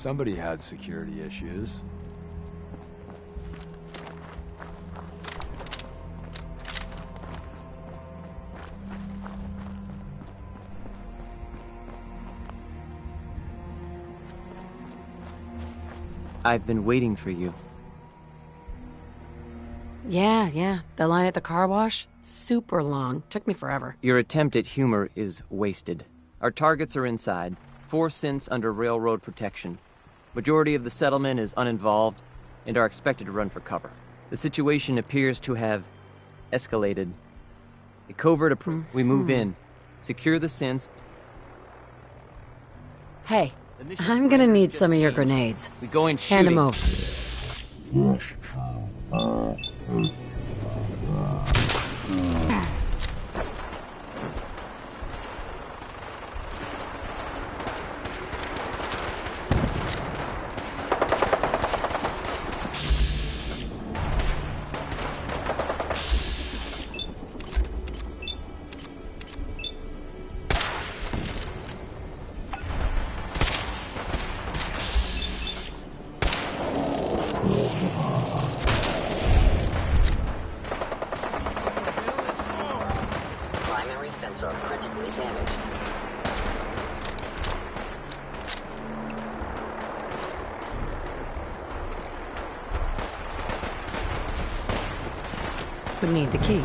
Somebody had security issues. I've been waiting for you. Yeah. The line at the car wash? Super long. Took me forever. Your attempt at humor is wasted. Our targets are inside. 4 synths under railroad protection. Majority of the settlement is uninvolved and are expected to run for cover. The situation appears to have escalated. A covert approach. We move in. Secure the synths. Hey, I'm gonna need some of your grenades. We go in Hand shooting. them over. Primary sensor critically damaged. Would need the key.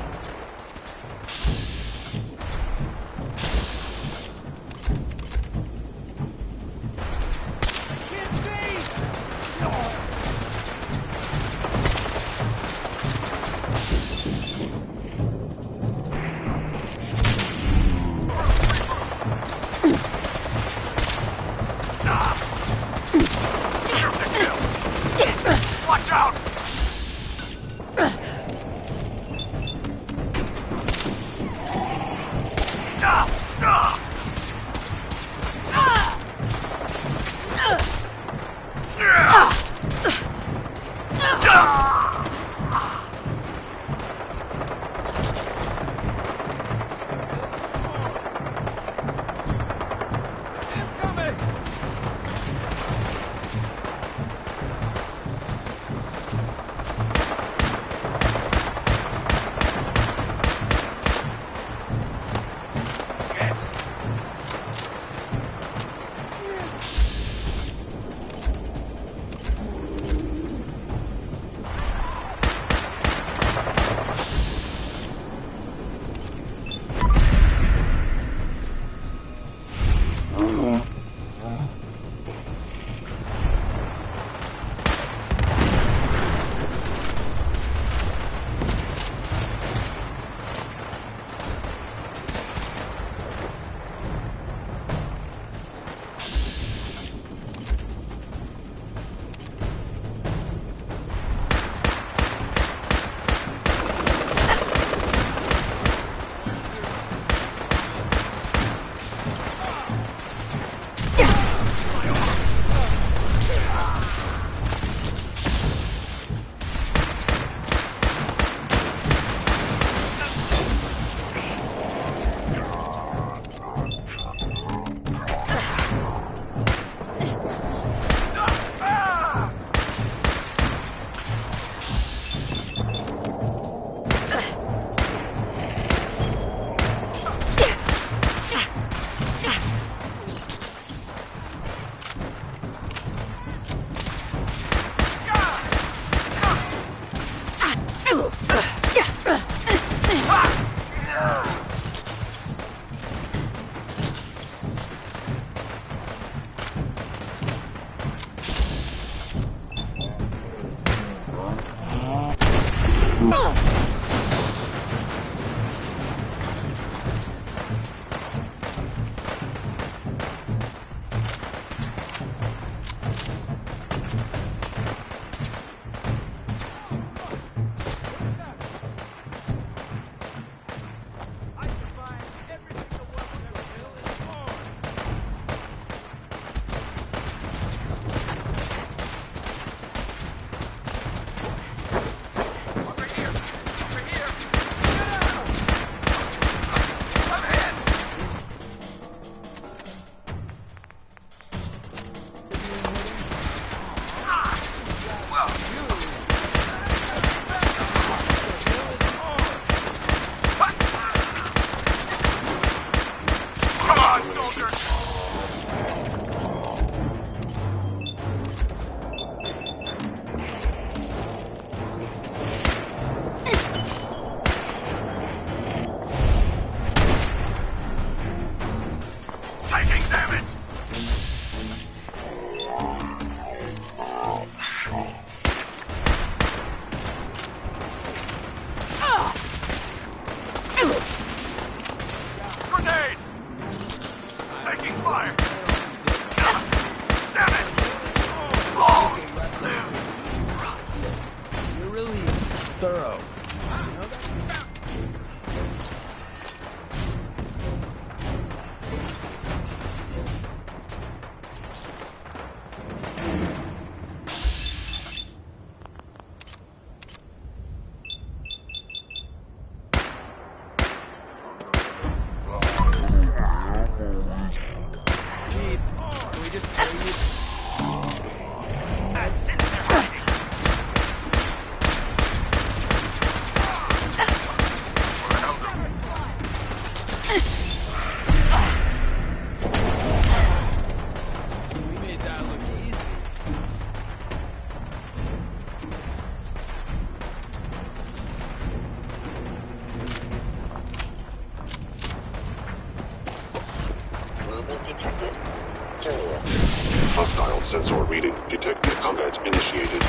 Watch out! Detected. Curious. Hostile sensor reading detected. Combat initiated.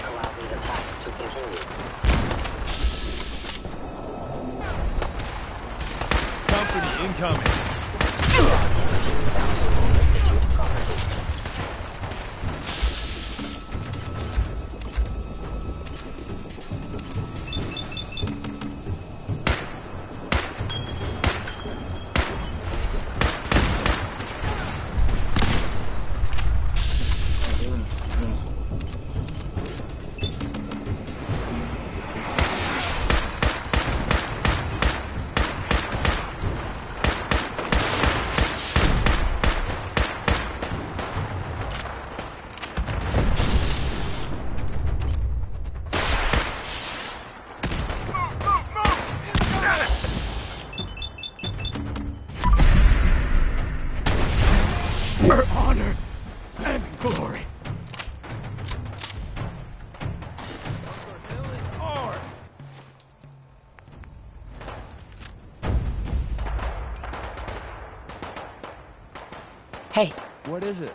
Allow these attacks to continue. Company incoming. Valuable Institute property. For honor and glory. Arunel is ours. Hey, What is it?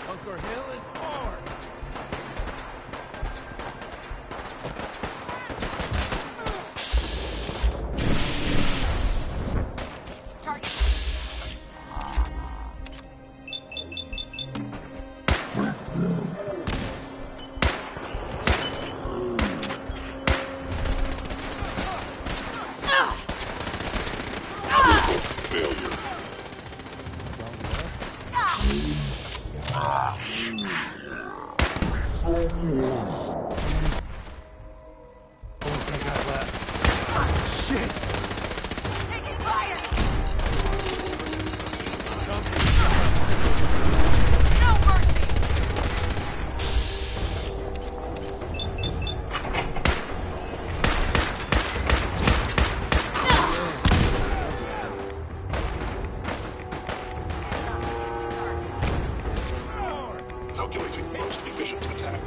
Bunker Hill is ours. Failure. Bullets I got left. Shit! Taking fire! No mercy! Calculating most efficient attack.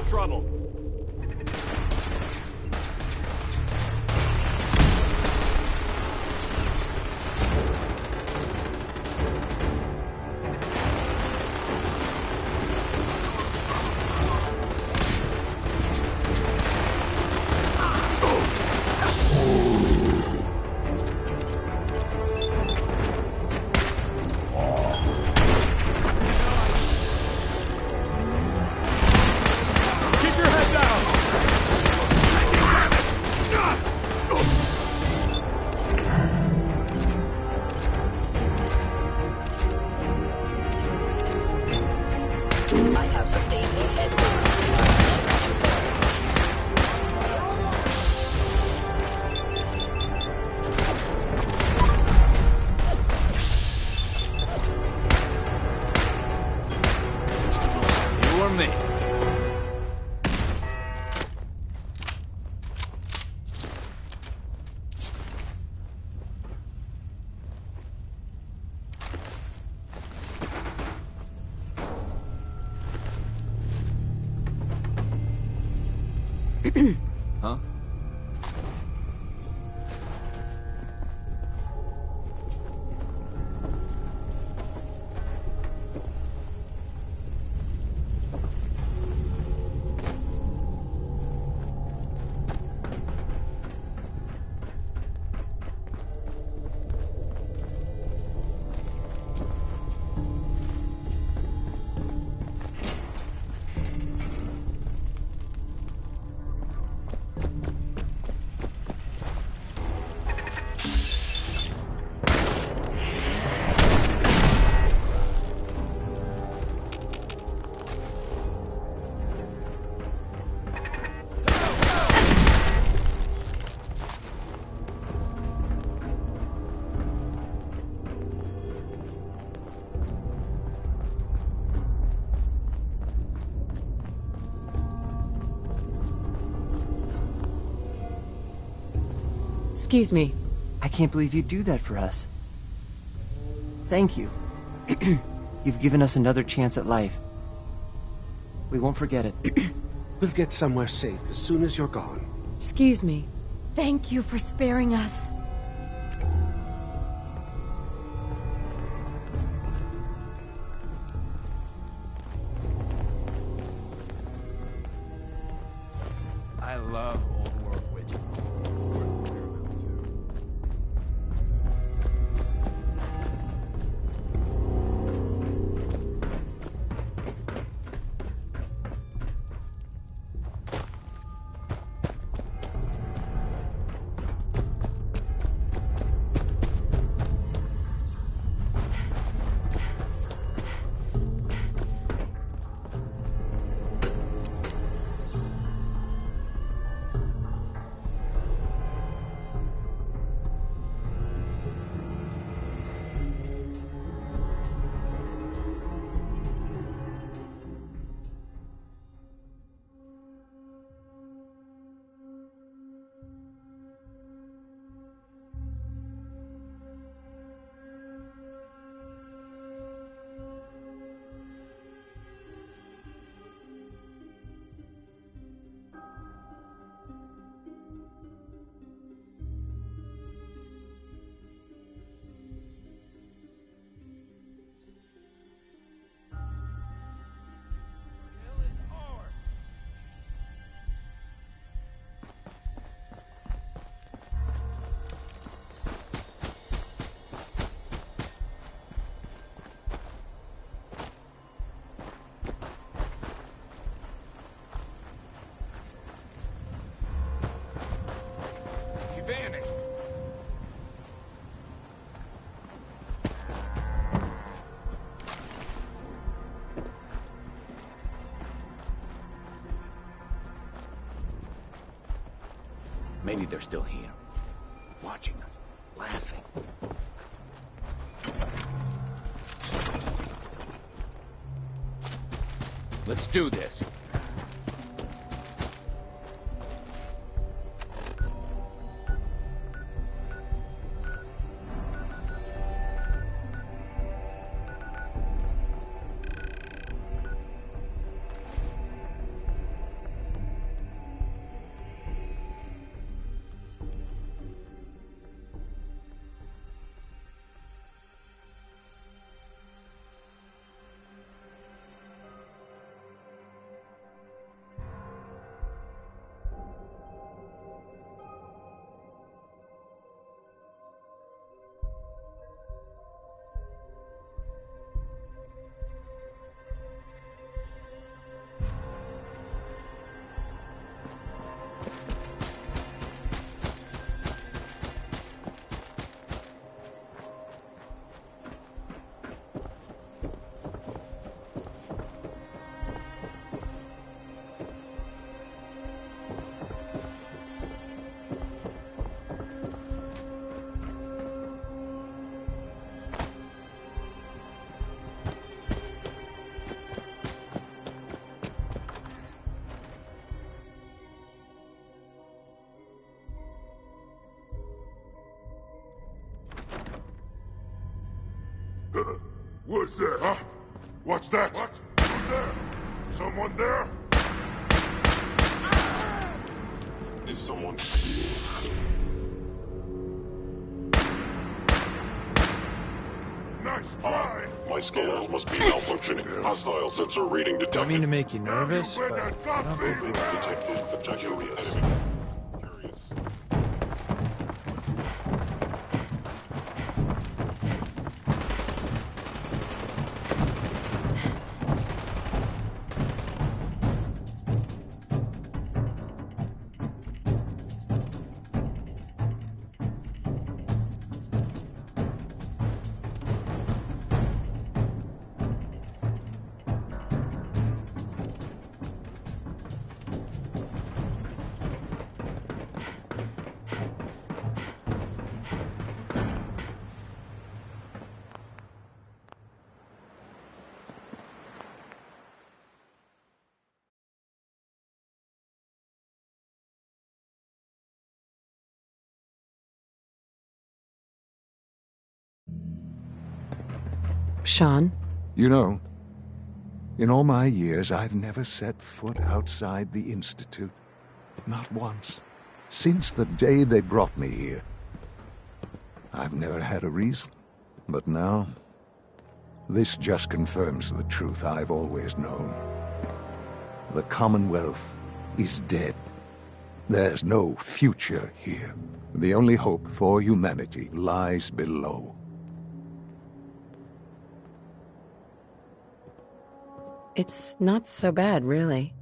trouble. I have sustained a head You or me? Huh? Excuse me. I can't believe you'd do that for us. Thank you. You've given us another chance at life. We won't forget it. We'll get somewhere safe as soon as you're gone. Excuse me. Thank you for sparing us. I love old world witches. Worth paramount too. Hell is hard. She vanished. Maybe they're still here. Watching us. Laughing. Let's do this. What's there? Huh? What's that? What? Who's there? Someone there? Is someone... Nice try! My scanners must be malfunctioning. Hostile sensor reading detected. Don't mean to make you nervous, but I don't think we Detected. Detected the enemy. Curious. Sean? You know, in all my years, I've never set foot outside the Institute. Not once. Since the day they brought me here. I've never had a reason. But now, this just confirms the truth I've always known. The Commonwealth is dead. There's no future here. The only hope for humanity lies below. It's not so bad, really.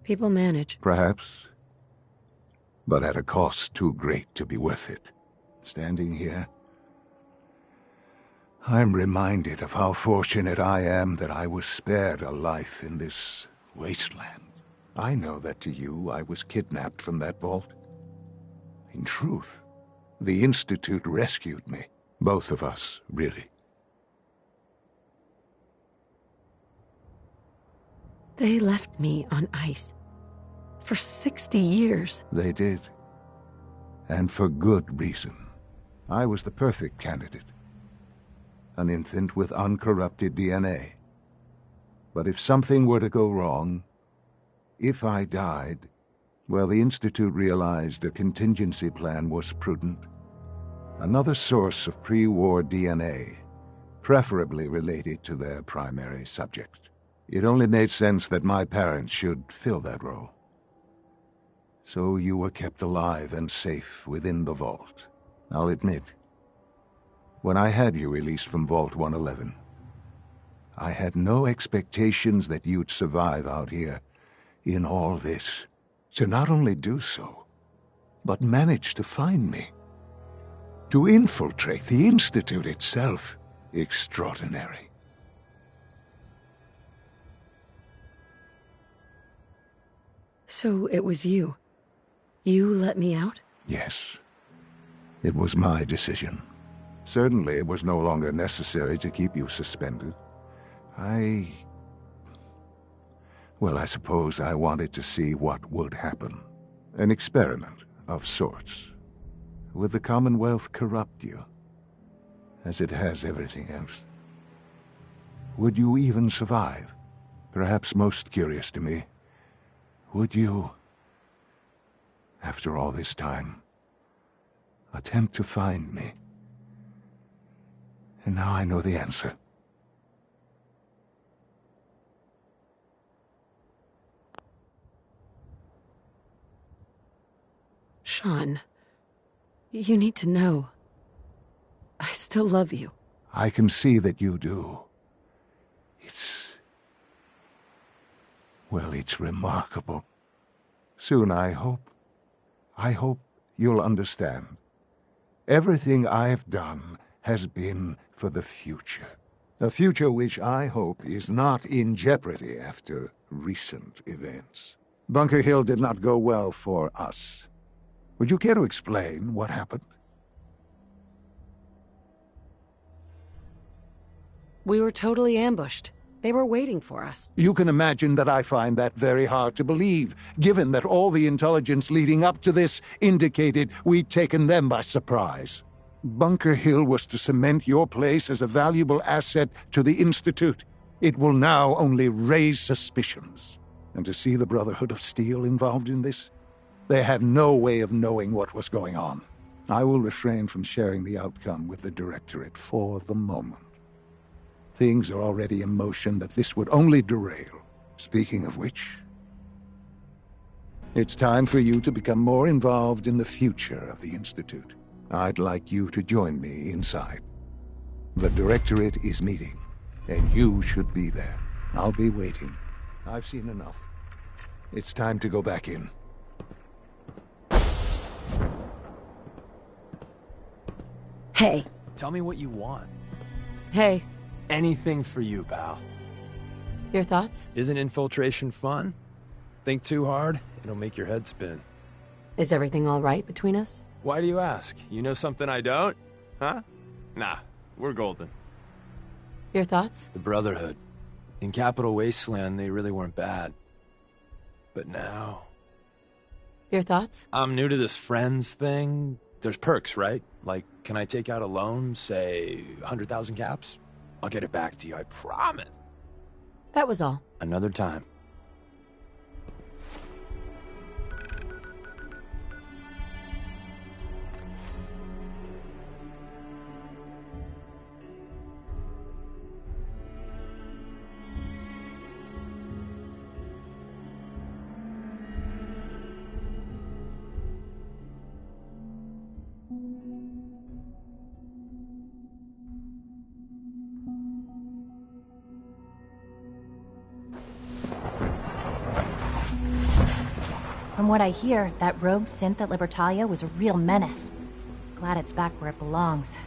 People manage. Perhaps. But at a cost too great to be worth it. Standing here, I'm reminded of how fortunate I am that I was spared a life in this wasteland. I know that to you, I was kidnapped from that vault. In truth, the Institute rescued me. Both of us, really. They left me on ice. For 60 years. They did. And for good reason. I was the perfect candidate. An infant with uncorrupted DNA. But if something were to go wrong, if I died, well, the Institute realized a contingency plan was prudent. Another source of pre-war DNA, preferably related to their primary subject. It only made sense that my parents should fill that role. So you were kept alive and safe within the vault. I'll admit, when I had you released from Vault 111, I had no expectations that you'd survive out here in all this. To not only do so, but manage to find me. To infiltrate the Institute itself. Extraordinary. So it was you. You let me out? Yes. It was my decision. Certainly it was no longer necessary to keep you suspended. Well, I suppose I wanted to see what would happen. An experiment of sorts. Would the Commonwealth corrupt you? As it has everything else? Would you even survive? Perhaps most curious to me, would you, after all this time, attempt to find me? And now I know the answer. Sean, you need to know. I still love you. I can see that you do. Well, it's remarkable. Soon, I hope you'll understand. Everything I've done has been for the future. A future which I hope is not in jeopardy after recent events. Bunker Hill did not go well for us. Would you care to explain what happened? We were totally ambushed. They were waiting for us. You can imagine that I find that very hard to believe, given that all the intelligence leading up to this indicated we'd taken them by surprise. Bunker Hill was to cement your place as a valuable asset to the Institute. It will now only raise suspicions. And to see the Brotherhood of Steel involved in this? They had no way of knowing what was going on. I will refrain from sharing the outcome with the Directorate for the moment. Things are already in motion that this would only derail. Speaking of which, it's time for you to become more involved in the future of the Institute. I'd like you to join me inside. The Directorate is meeting, and you should be there. I'll be waiting. I've seen enough. It's time to go back in. Hey. Tell me what you want. Hey. Anything for you, pal. Your thoughts? Isn't infiltration fun? Think too hard, it'll make your head spin. Is everything all right between us? Why do you ask? You know something I don't? Huh? Nah, we're golden. Your thoughts? The Brotherhood. In Capital Wasteland, they really weren't bad. But now... Your thoughts? I'm new to this friends thing. There's perks, right? Like, can I take out a loan, say, 100,000 caps? I'll get it back to you, I promise. That was all. Another time. From what I hear, that rogue synth at Libertalia was a real menace. Glad it's back where it belongs.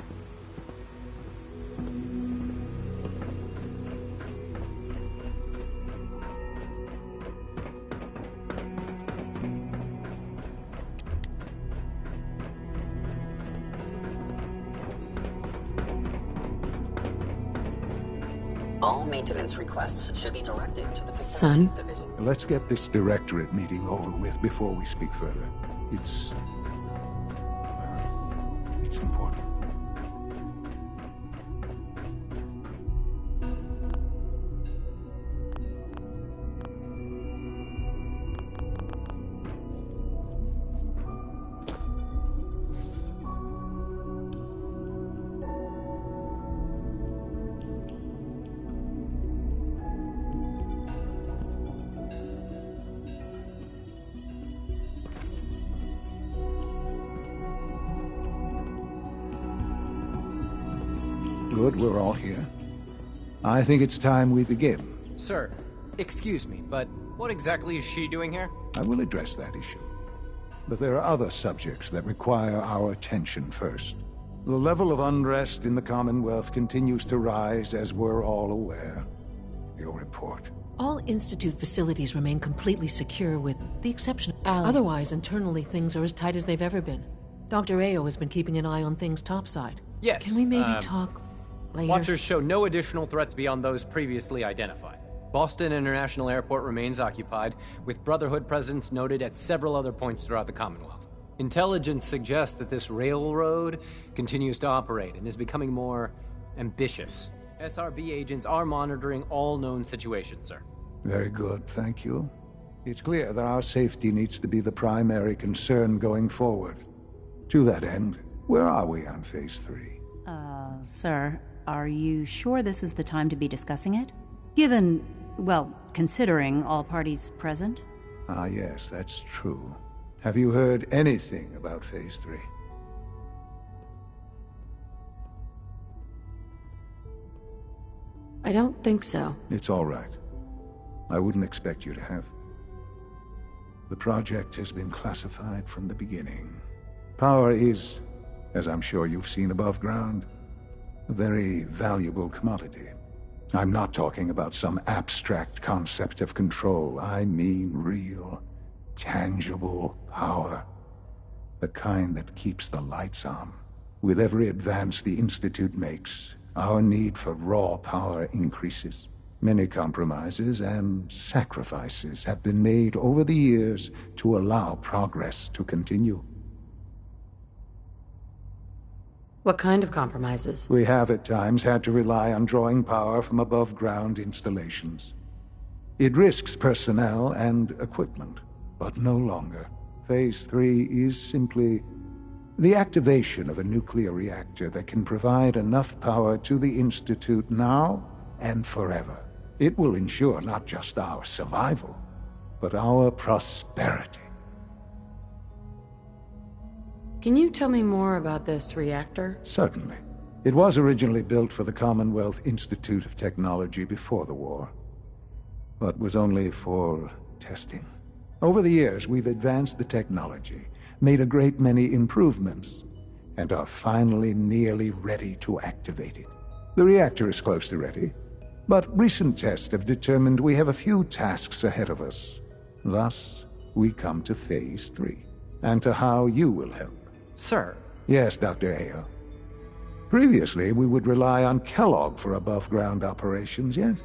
All maintenance requests should be directed to the Son? Facilities Division. Let's get this Directorate meeting over with before we speak further. It's important. Good, we're all here. I think it's time we begin. Sir, excuse me, but what exactly is she doing here? I will address that issue. But there are other subjects that require our attention first. The level of unrest in the Commonwealth continues to rise, as we're all aware. Your report. All Institute facilities remain completely secure with the exception of... Allie. Otherwise, internally, things are as tight as they've ever been. Dr. Ayo has been keeping an eye on things topside. Yes. Can we maybe talk later? Watchers show no additional threats beyond those previously identified. Boston International Airport remains occupied, with Brotherhood presence noted at several other points throughout the Commonwealth. Intelligence suggests that this railroad continues to operate and is becoming more ambitious. SRB agents are monitoring all known situations, sir. Very good, thank you. It's clear that our safety needs to be the primary concern going forward. To that end, where are we on Phase 3? Sir, are you sure this is the time to be discussing it? Given, well, considering all parties present? Ah, yes, that's true. Have you heard anything about Phase 3? I don't think so. It's all right. I wouldn't expect you to have. The project has been classified from the beginning. Power is, as I'm sure you've seen above ground, a very valuable commodity. I'm not talking about some abstract concept of control. I mean real, tangible power. The kind that keeps the lights on. With every advance the Institute makes, our need for raw power increases. Many compromises and sacrifices have been made over the years to allow progress to continue. What kind of compromises? We have at times had to rely on drawing power from above-ground installations. It risks personnel and equipment, but no longer. Phase 3 is simply the activation of a nuclear reactor that can provide enough power to the Institute now and forever. It will ensure not just our survival, but our prosperity. Can you tell me more about this reactor? Certainly. It was originally built for the Commonwealth Institute of Technology before the war, but was only for testing. Over the years, we've advanced the technology, made a great many improvements, and are finally nearly ready to activate it. The reactor is close to ready, but recent tests have determined we have a few tasks ahead of us. Thus, we come to Phase 3, and to how you will help. Sir. Yes, Dr. Ayo. Previously, we would rely on Kellogg for above-ground operations, yes?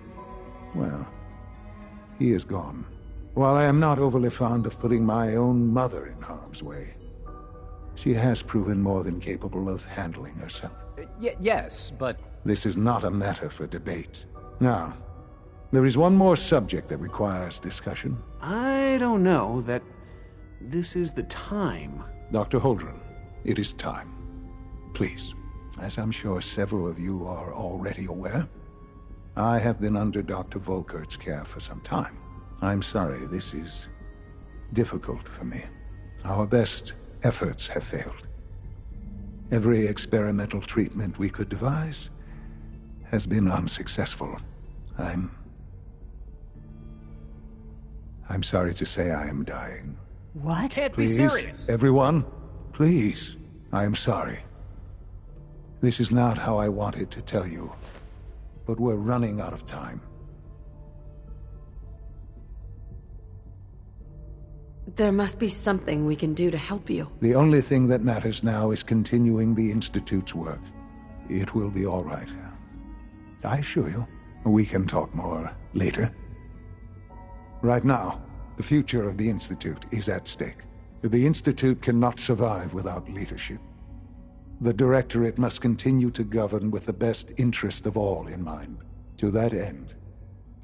Well, he is gone. While I am not overly fond of putting my own mother in harm's way, she has proven more than capable of handling herself. Yes, but... This is not a matter for debate. Now, there is one more subject that requires discussion. I don't know that this is the time. Dr. Holdren, it is time. Please, as I'm sure several of you are already aware, I have been under Dr. Volkert's care for some time. I'm sorry, this is difficult for me. Our best efforts have failed. Every experimental treatment we could devise has been unsuccessful. I'm sorry to say I am dying. What? Can't Please, be serious. everyone, please. I am sorry. This is not how I wanted to tell you, but we're running out of time. There must be something we can do to help you. The only thing that matters now is continuing the Institute's work. It will be all right. I assure you, we can talk more later. Right now, the future of the Institute is at stake. The Institute cannot survive without leadership. The Directorate must continue to govern with the best interest of all in mind. To that end,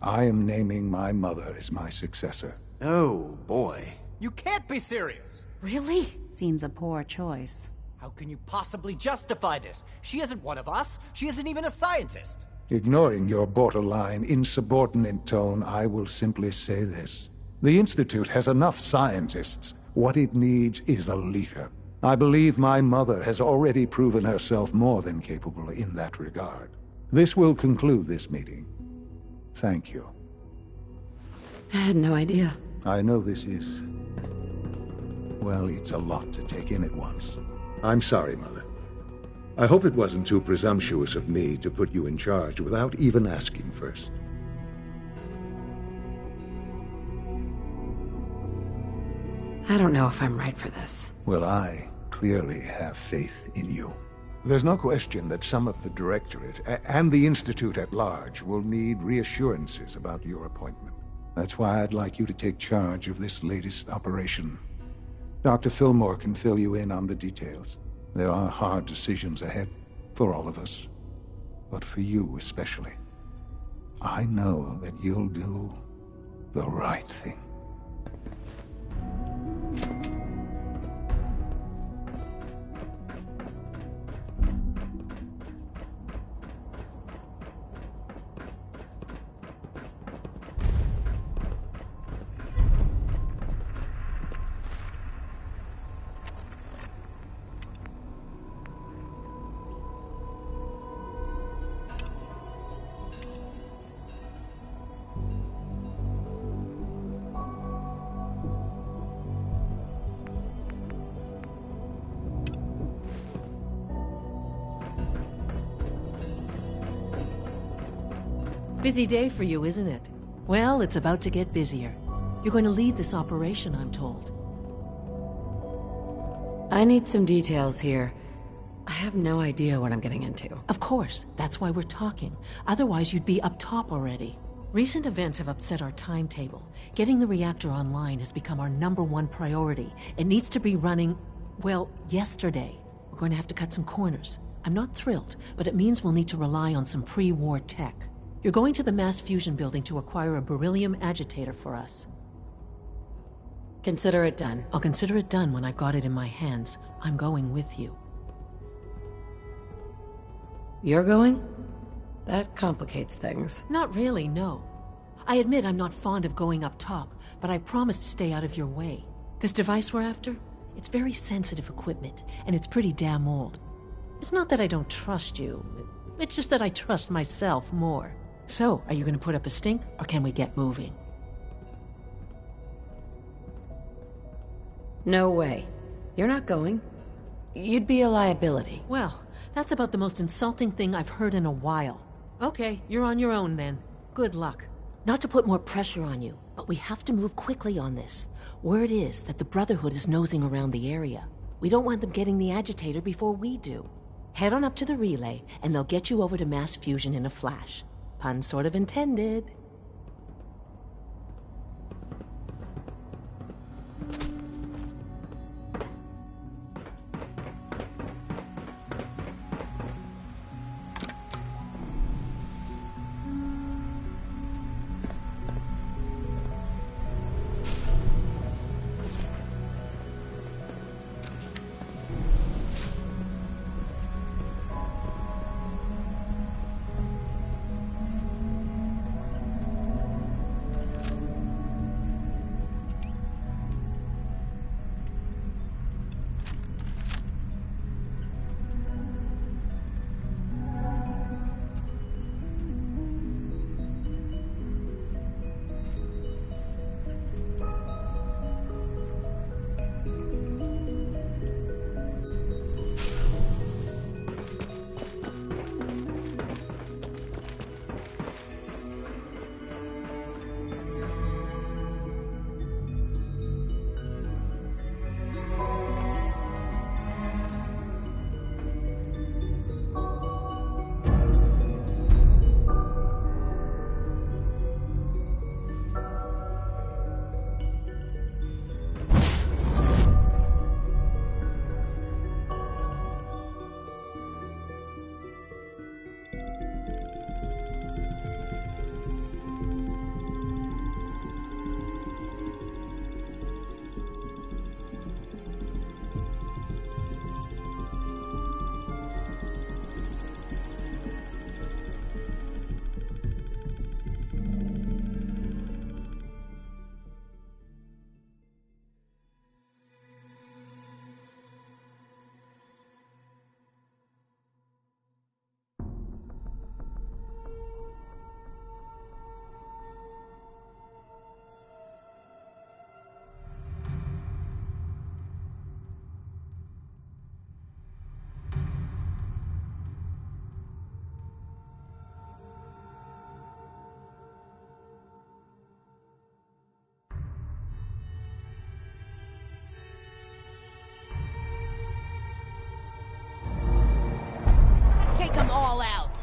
I am naming my mother as my successor. Oh, boy. You can't be serious! Really? Seems a poor choice. How can you possibly justify this? She isn't one of us. She isn't even a scientist. Ignoring your borderline, insubordinate tone, I will simply say this. The Institute has enough scientists. What it needs is a leader. I believe my mother has already proven herself more than capable in that regard. This will conclude this meeting. Thank you. I had no idea. I know this is... well, it's a lot to take in at once. I'm sorry, Mother. I hope it wasn't too presumptuous of me to put you in charge without even asking first. I don't know if I'm right for this. Well, I clearly have faith in you. There's no question that some of the Directorate and the Institute at large will need reassurances about your appointment. That's why I'd like you to take charge of this latest operation. Dr. Fillmore can fill you in on the details. There are hard decisions ahead, for all of us. But for you especially. I know that you'll do the right thing. Busy day for you, isn't it? Well, it's about to get busier. You're going to lead this operation, I'm told. I need some details here. I have no idea what I'm getting into. Of course, that's why we're talking. Otherwise, you'd be up top already. Recent events have upset our timetable. Getting the reactor online has become our #1 priority. It needs to be running, well, yesterday. We're going to have to cut some corners. I'm not thrilled, but it means we'll need to rely on some pre-war tech. You're going to the mass fusion building to acquire a beryllium agitator for us. Consider it done. I'll consider it done when I've got it in my hands. I'm going with you. You're going? That complicates things. Not really, no. I admit I'm not fond of going up top, but I promise to stay out of your way. This device we're after? It's very sensitive equipment, and it's pretty damn old. It's not that I don't trust you. It's just that I trust myself more. So, are you going to put up a stink, or can we get moving? No way. You're not going. You'd be a liability. Well, that's about the most insulting thing I've heard in a while. Okay, you're on your own then. Good luck. Not to put more pressure on you, but we have to move quickly on this. Word is that the Brotherhood is nosing around the area. We don't want them getting the agitator before we do. Head on up to the relay, and they'll get you over to mass fusion in a flash. Pun sort of intended. Take them all out.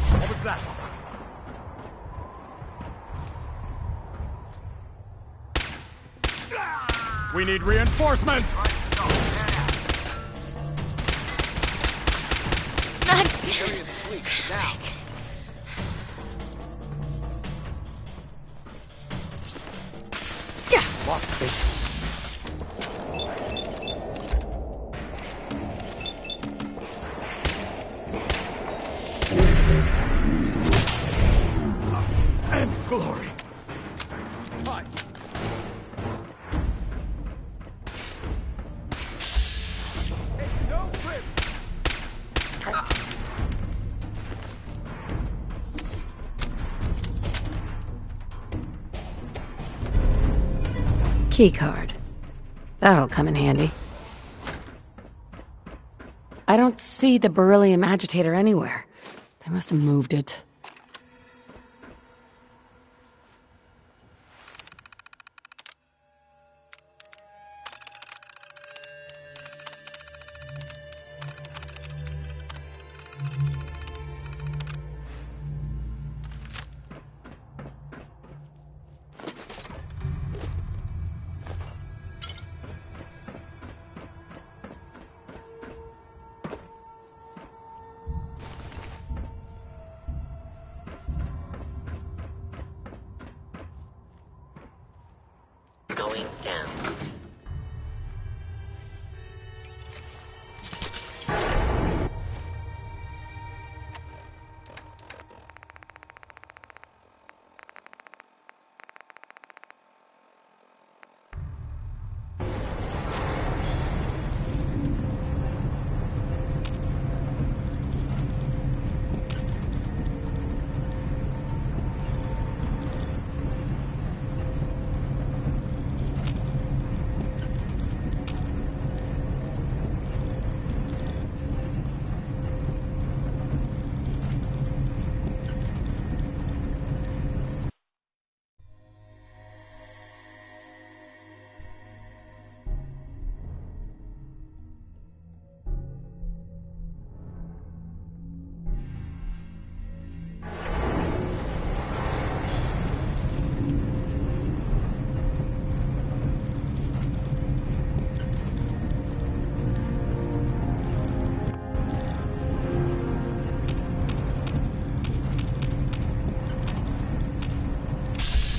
What was that? We need reinforcements! Yeah. Lost it. And glory. Hi. No grip. Keycard. That'll come in handy. I don't see the beryllium agitator anywhere. They must have moved it. going down.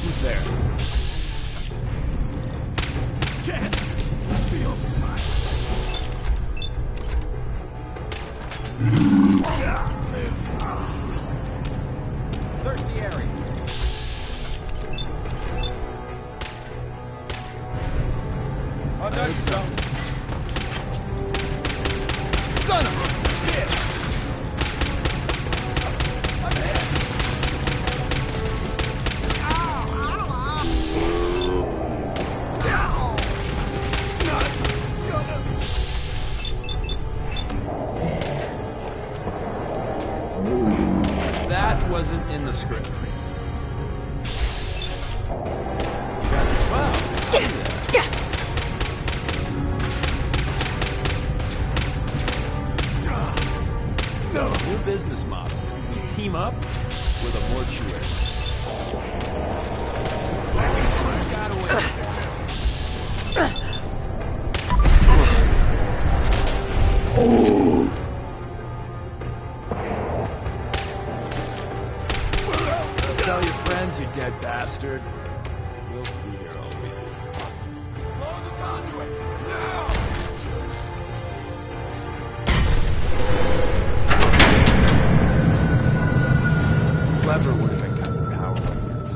Who's there? Can't feel my... Search the area. Oh, no, son of a bitch! I'm ahead. That wasn't in the script. Wow. No. New business model. We team up with a mortuary. Just got away. Tell your friends, you dead bastard. We'll be here all week. Blow the conduit! Now! Clever would have been cutting power like this.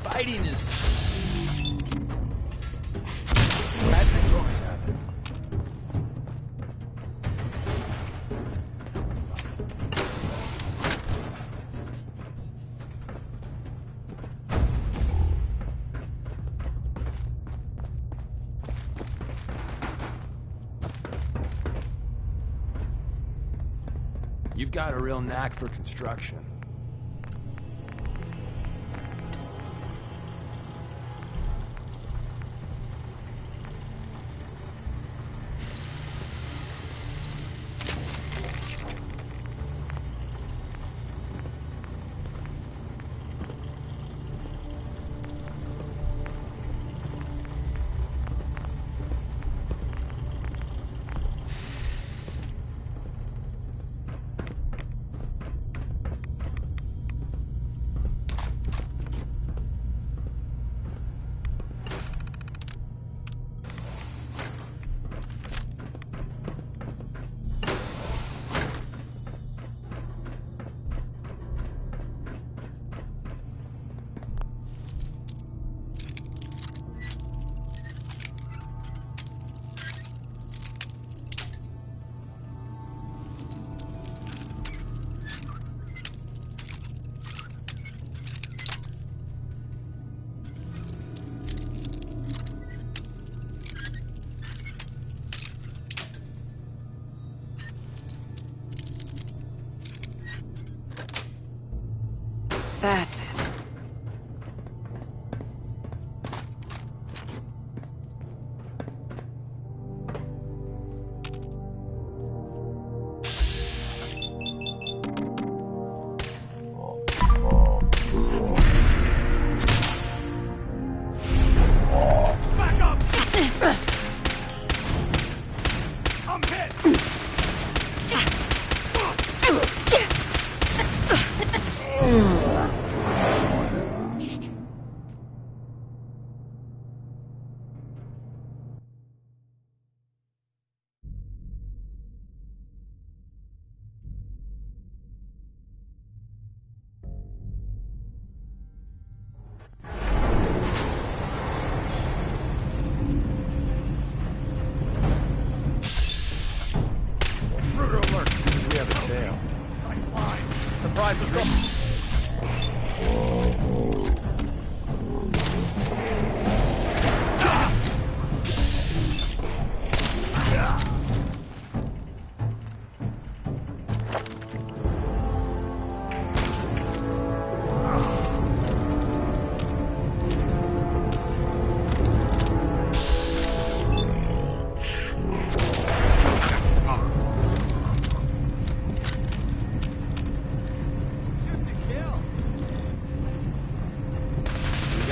Fighting is... You've got a real knack for construction. That's it.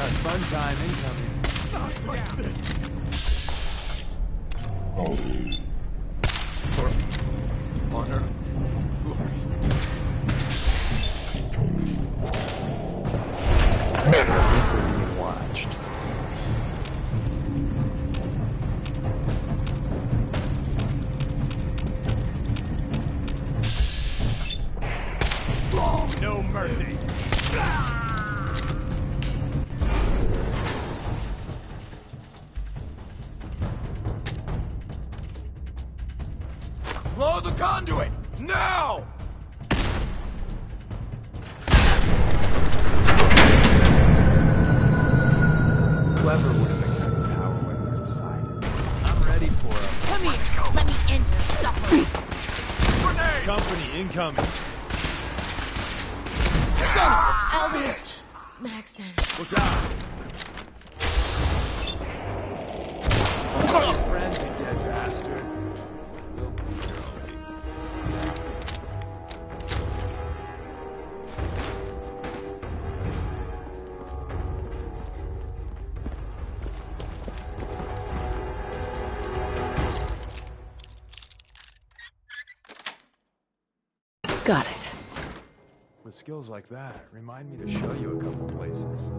Fun time incoming. Not like this. For honor, glory. We're being watched. No mercy. Blow the conduit! Now! Clever would have been cutting power when we're inside. I'm ready for it. Come here. Let me end your suffering. Grenade! Company incoming. Eldritch. Maxon. Look out! Tell your friends, you dead bastard. We'll be here all week. Got it. With skills like that, remind me to show you a couple places.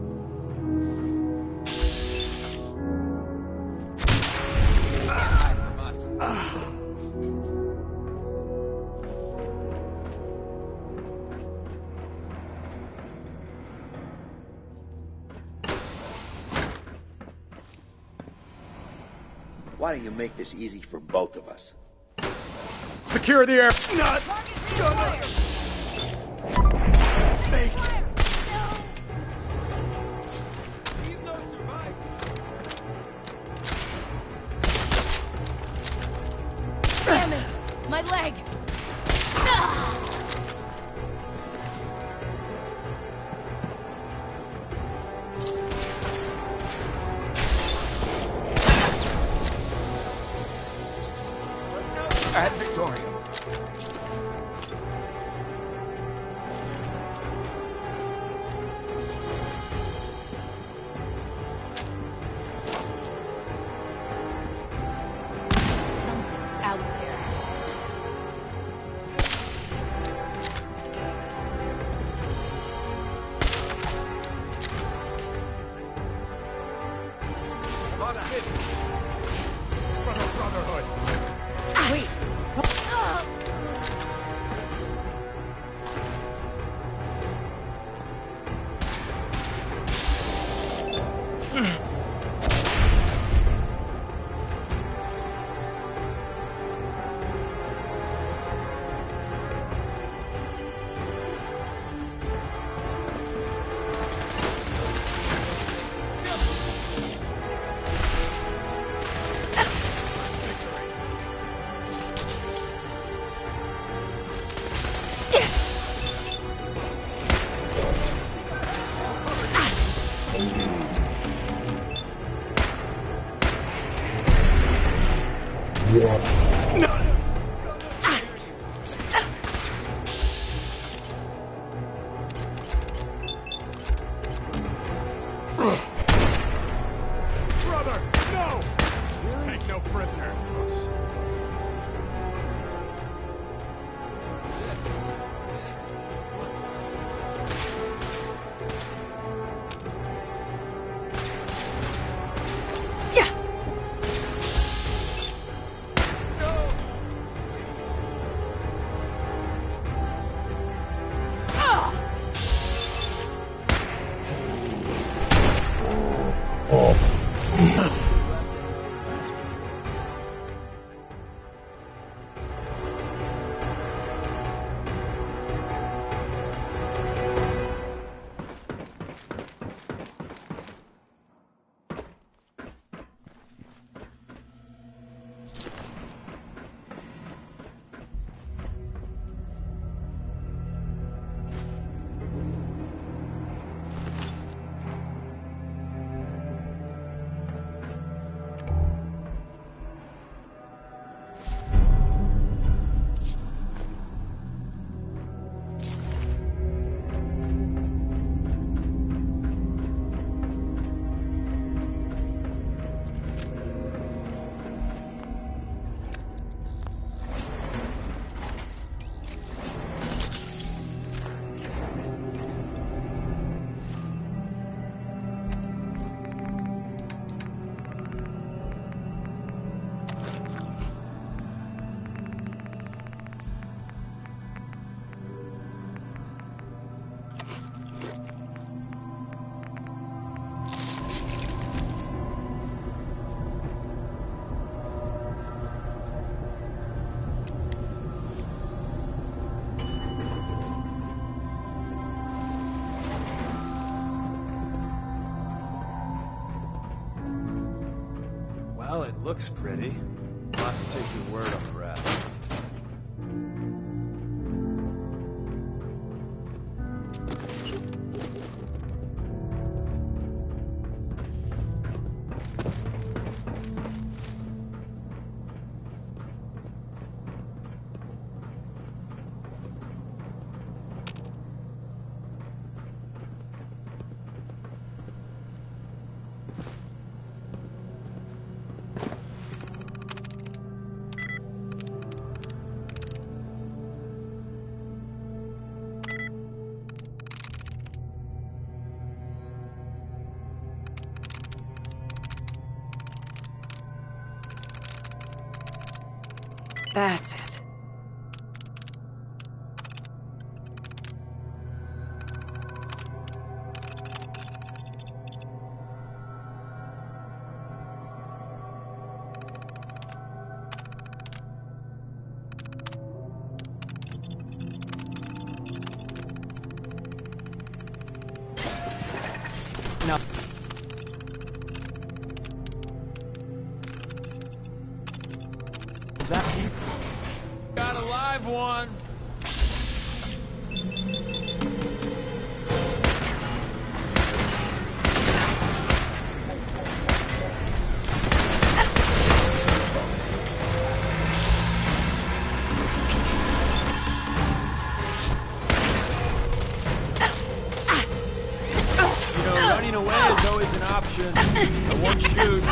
Why don't you make this easy for both of us? Secure the air. Not. Make it. Damn it! My leg! At Victoria. Something's out there. Lost it. From the Brotherhood. Wait. Brother, no! Take no prisoners. looks pretty. I'll have to take your word on the rest. That's it. No. That got a live one. You know, running away is always an option. I won't shoot.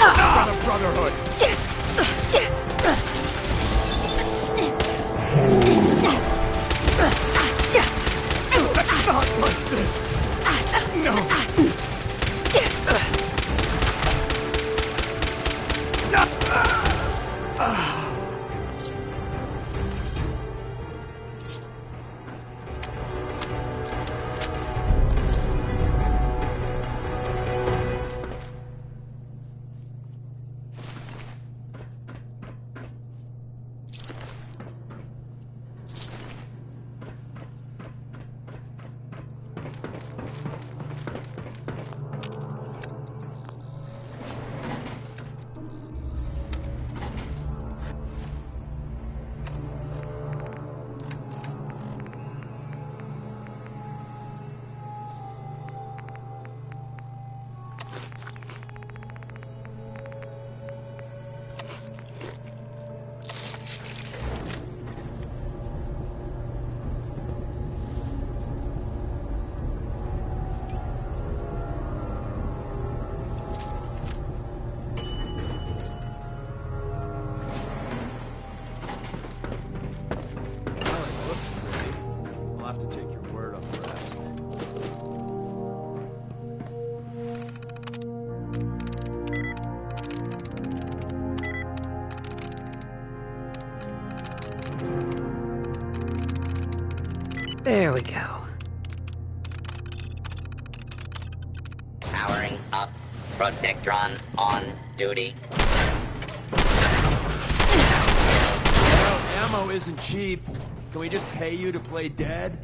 For the Brotherhood! Not like this! No! There we go. Powering up. Protectron on duty. Well, ammo isn't cheap. Can we just pay you to play dead?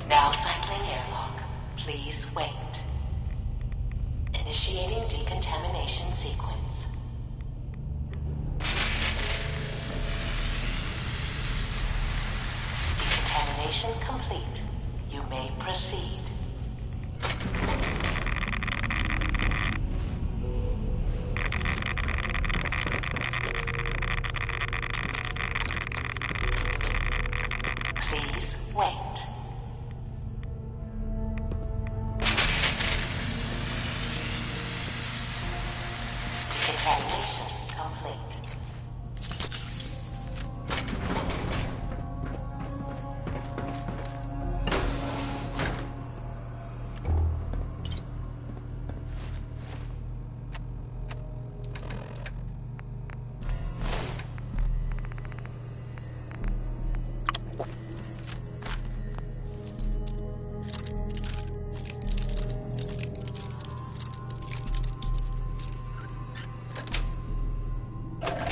Now cycling airlock. Please wait. Initiating decontamination sequence. Decontamination complete. You may proceed. Please wait. Decontamination complete.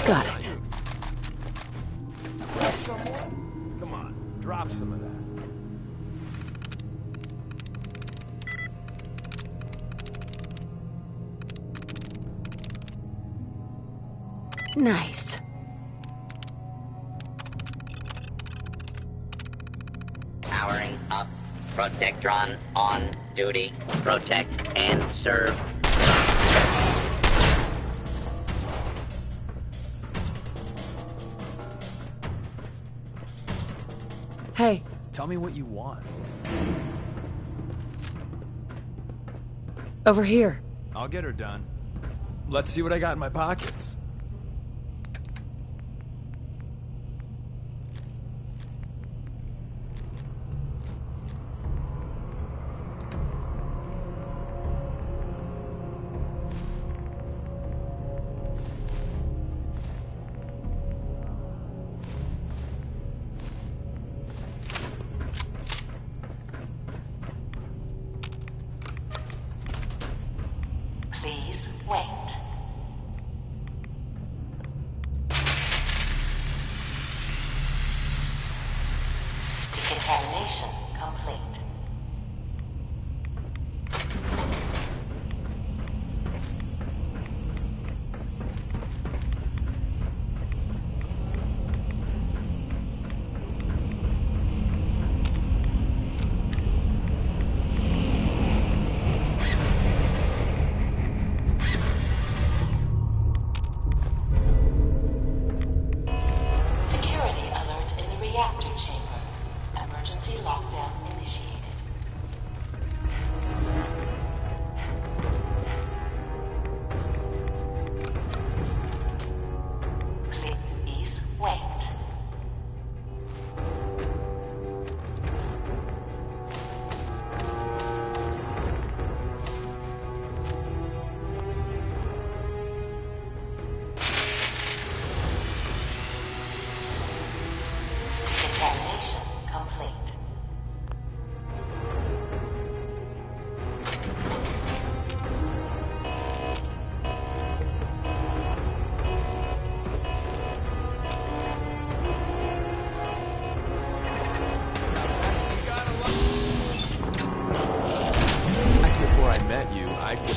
Got it. Come on, drop some of that. Nice. Powering up. Protectron on duty. Protect and serve. Hey. Tell me what you want. Over here. I'll get her done. Let's see what I got in my pockets. Please wait. Decontamination complete. Security alert in the reactor chamber. Emergency lockdown initiated. Please wait. Decontamination complete. Back before I met you, I could...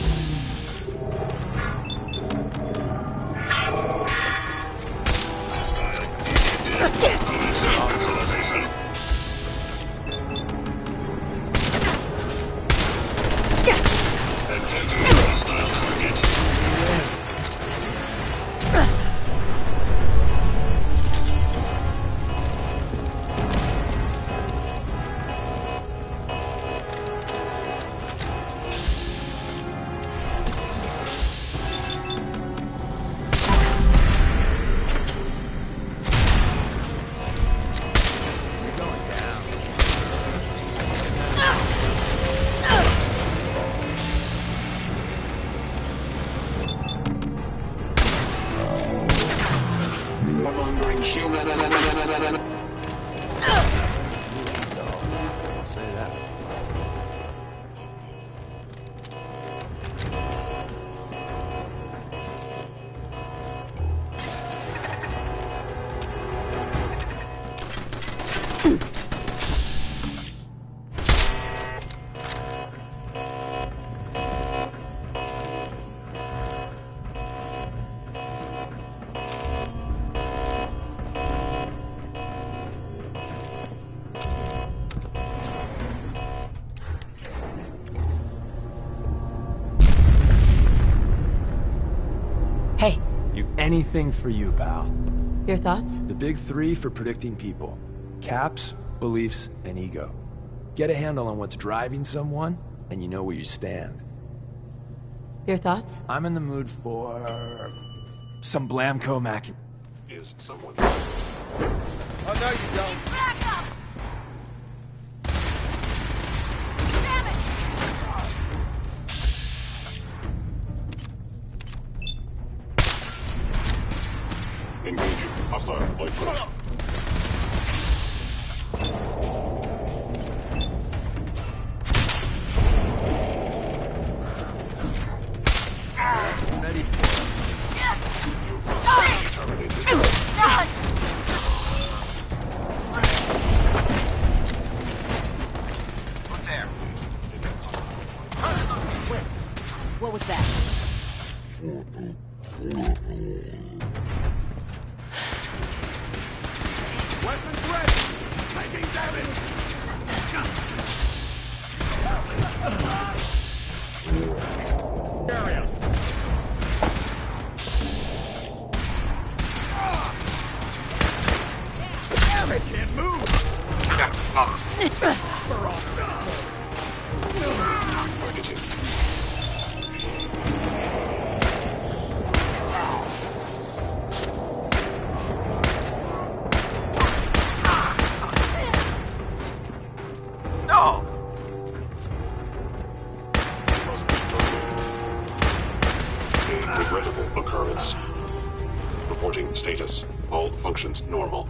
I'll say that. anything for you, pal. Your thoughts? The big three for predicting people. Caps, beliefs, and ego. Get a handle on what's driving someone, and you know where you stand. Your thoughts? I'm in the mood for... some Blamco Mac... Is someone... Oh, no, you don't. Back up! Damn it! Engaging. Hostile. Light first. Ready for it. What was that? Weapons ready! Taking damage! Area! Damn it! Can't move! Targeting. No! A regrettable occurrence. Reporting status. All functions normal.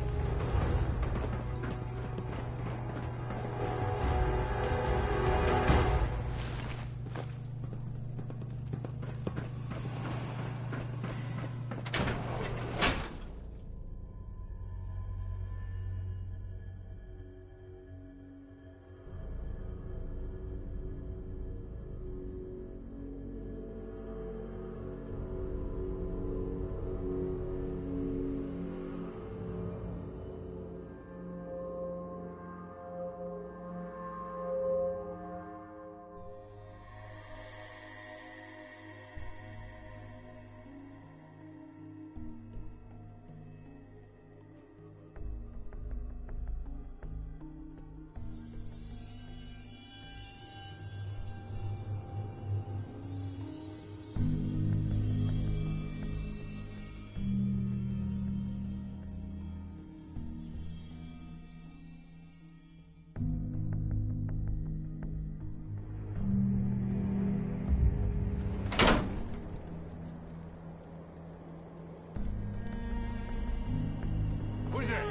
Who's there?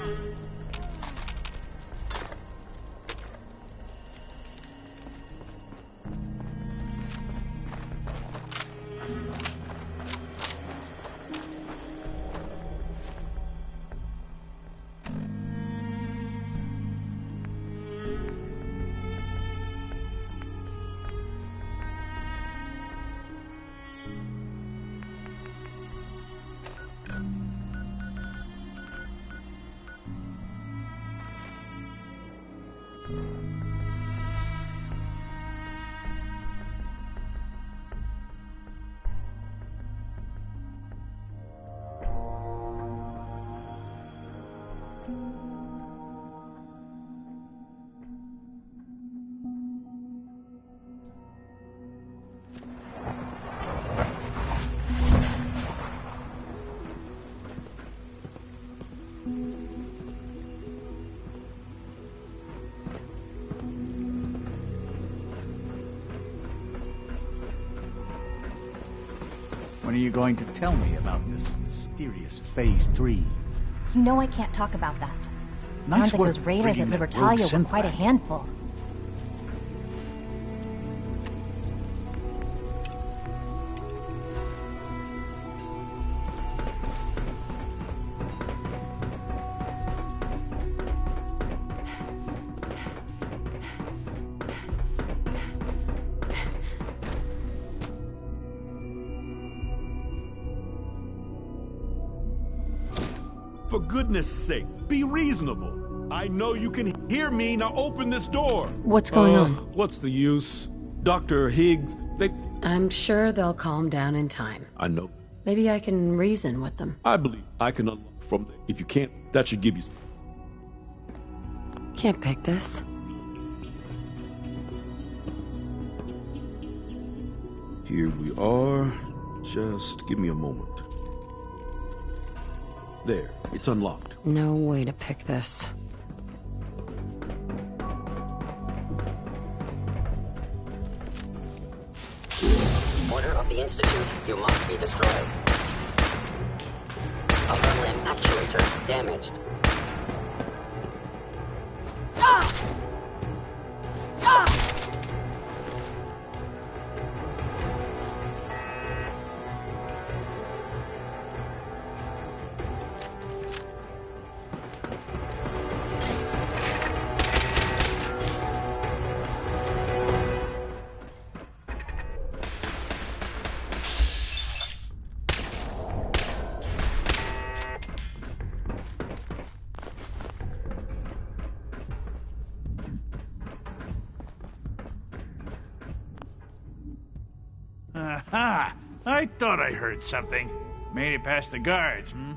When are you going to tell me about this mysterious Phase 3? You know I can't talk about that. Nice Sounds like work those raiders at bringing that rogue Libertalia were synth quite a back. handful. For goodness sake, be reasonable. I know you can hear me. Now open this door. What's going on? What's the use? Dr. Higgs, I'm sure they'll calm down in time. I know. Maybe I can reason with them. I believe I can unlock from there. If you can't, that should give you... Can't pick this. Here we are. Just give me a moment. There, it's unlocked. No way to pick this. Order of the Institute, you must be destroyed. Upper limb actuator damaged. Aha! I thought I heard something. Made it past the guards, hmm?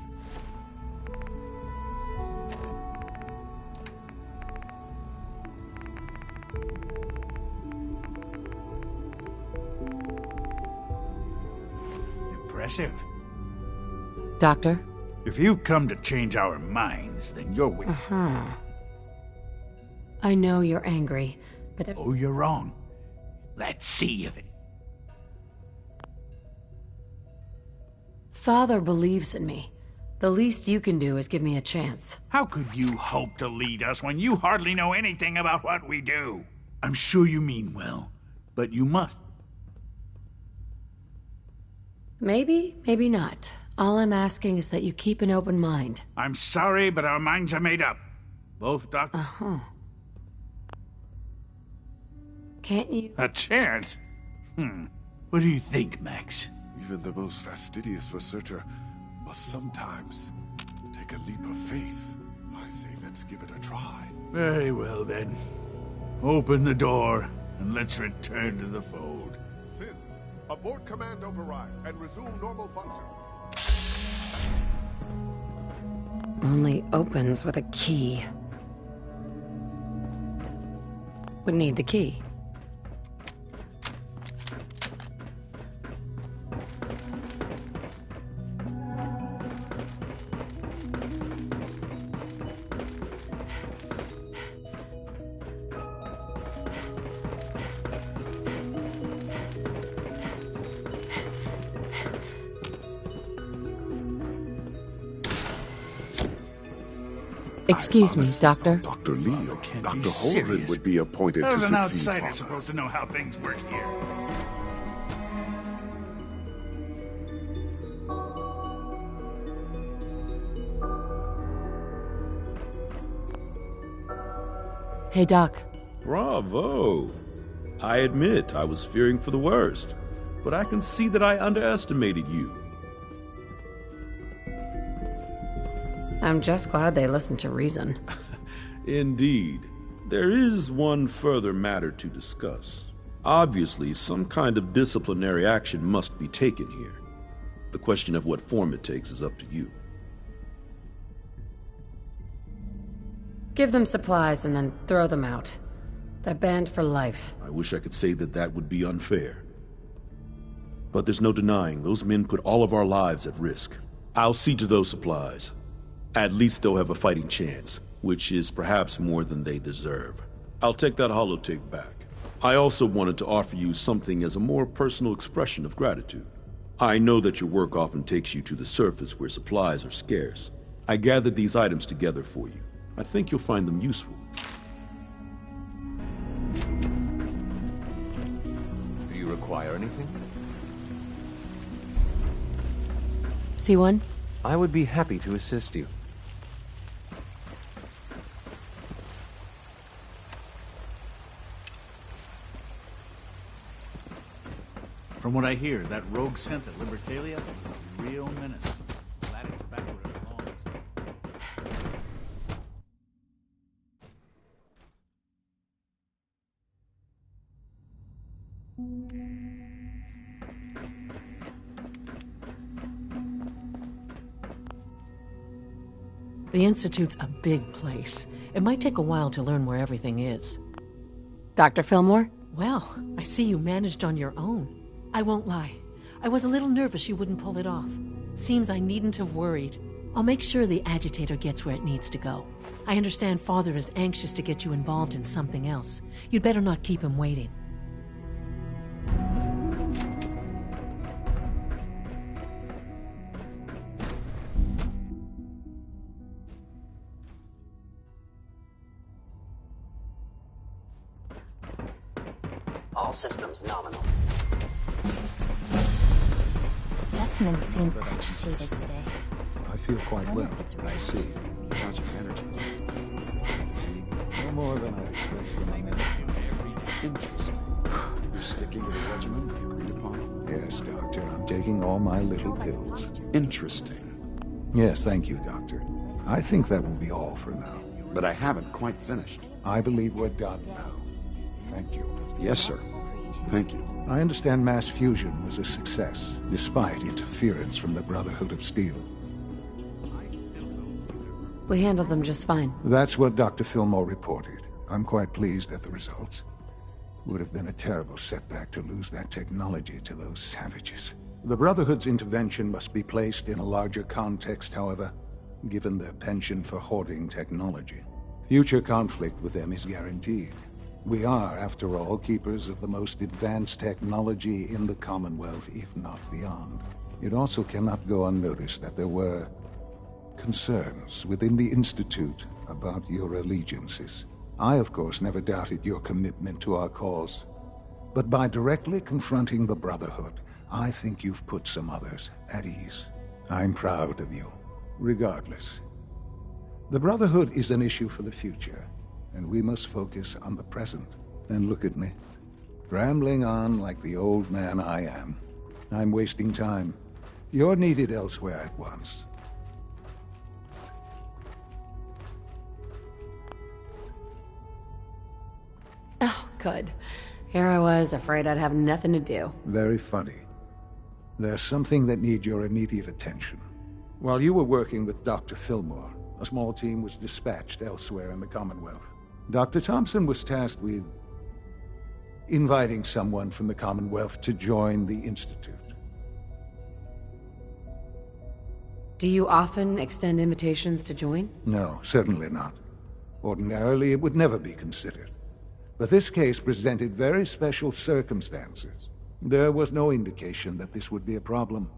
Impressive. Doctor? If you've come to change our minds, then you're with... I know you're angry, but there's... Oh, you're wrong. Let's see if it... Father believes in me. The least you can do is give me a chance. How could you hope to lead us when you hardly know anything about what we do? I'm sure you mean well, but you must. Maybe, maybe not. All I'm asking is that you keep an open mind. I'm sorry, but our minds are made up. Both doctors... Can't you... A chance? What do you think, Max? Even the most fastidious researcher must sometimes take a leap of faith. I say let's give it a try. Very well, then. Open the door, and let's return to the fold. Since, abort command override and resume normal functions. Only opens with a key. Would need the key. Excuse me, Doctor. Dr. Leo, Dr. Holden would be appointed to How's an succeed outsider Father. supposed to know how things work here? Hey, Doc. Bravo. I admit I was fearing for the worst, but I can see that I underestimated you. I'm just glad they listened to reason. Indeed. There is one further matter to discuss. Obviously, some kind of disciplinary action must be taken here. The question of what form it takes is up to you. Give them supplies and then throw them out. They're banned for life. I wish I could say that that would be unfair. But there's no denying those men put all of our lives at risk. I'll see to those supplies. At least they'll have a fighting chance, which is perhaps more than they deserve. I'll take that holotape back. I also wanted to offer you something as a more personal expression of gratitude. I know that your work often takes you to the surface where supplies are scarce. I gathered these items together for you. I think you'll find them useful. Do you require anything? See one? I would be happy to assist you. From what I hear, that rogue scent at Libertalia is a real menace. Glad it's back where it belongs. The Institute's a big place. It might take a while to learn where everything is. Dr. Fillmore? Well, I see you managed on your own. I won't lie. I was a little nervous you wouldn't pull it off. Seems I needn't have worried. I'll make sure the agitator gets where it needs to go. I understand Father is anxious to get you involved in something else. You'd better not keep him waiting. All systems nominal. Specimens seem agitated today. I feel quite well. I see. How's your energy? No more than I'd expect from a man. Interesting. You're sticking to the regimen we agreed upon? Yes, Doctor. I'm taking all my little pills. Interesting. Yes, thank you, Doctor. I think that will be all for now. But I haven't quite finished. I believe we're done now. Thank you. Yes, sir. Thank you. I understand mass fusion was a success, despite interference from the Brotherhood of Steel. We handled them just fine. That's what Dr. Fillmore reported. I'm quite pleased at the results. Would have been a terrible setback to lose that technology to those savages. The Brotherhood's intervention must be placed in a larger context, however, given their penchant for hoarding technology. Future conflict with them is guaranteed. We are, after all, keepers of the most advanced technology in the Commonwealth, if not beyond. It also cannot go unnoticed that there were concerns within the Institute about your allegiances. I, of course, never doubted your commitment to our cause. But by directly confronting the Brotherhood, I think you've put some others at ease. I'm proud of you, regardless. The Brotherhood is an issue for the future, and we must focus on the present. And look at me, rambling on like the old man I am. I'm wasting time. You're needed elsewhere at once. Oh, good. Here I was, afraid I'd have nothing to do. Very funny. There's something that needs your immediate attention. While you were working with Dr. Fillmore, a small team was dispatched elsewhere in the Commonwealth. Dr. Thompson was tasked with inviting someone from the Commonwealth to join the Institute. Do you often extend invitations to join? No, certainly not. Ordinarily, it would never be considered. But this case presented very special circumstances. There was no indication that this would be a problem.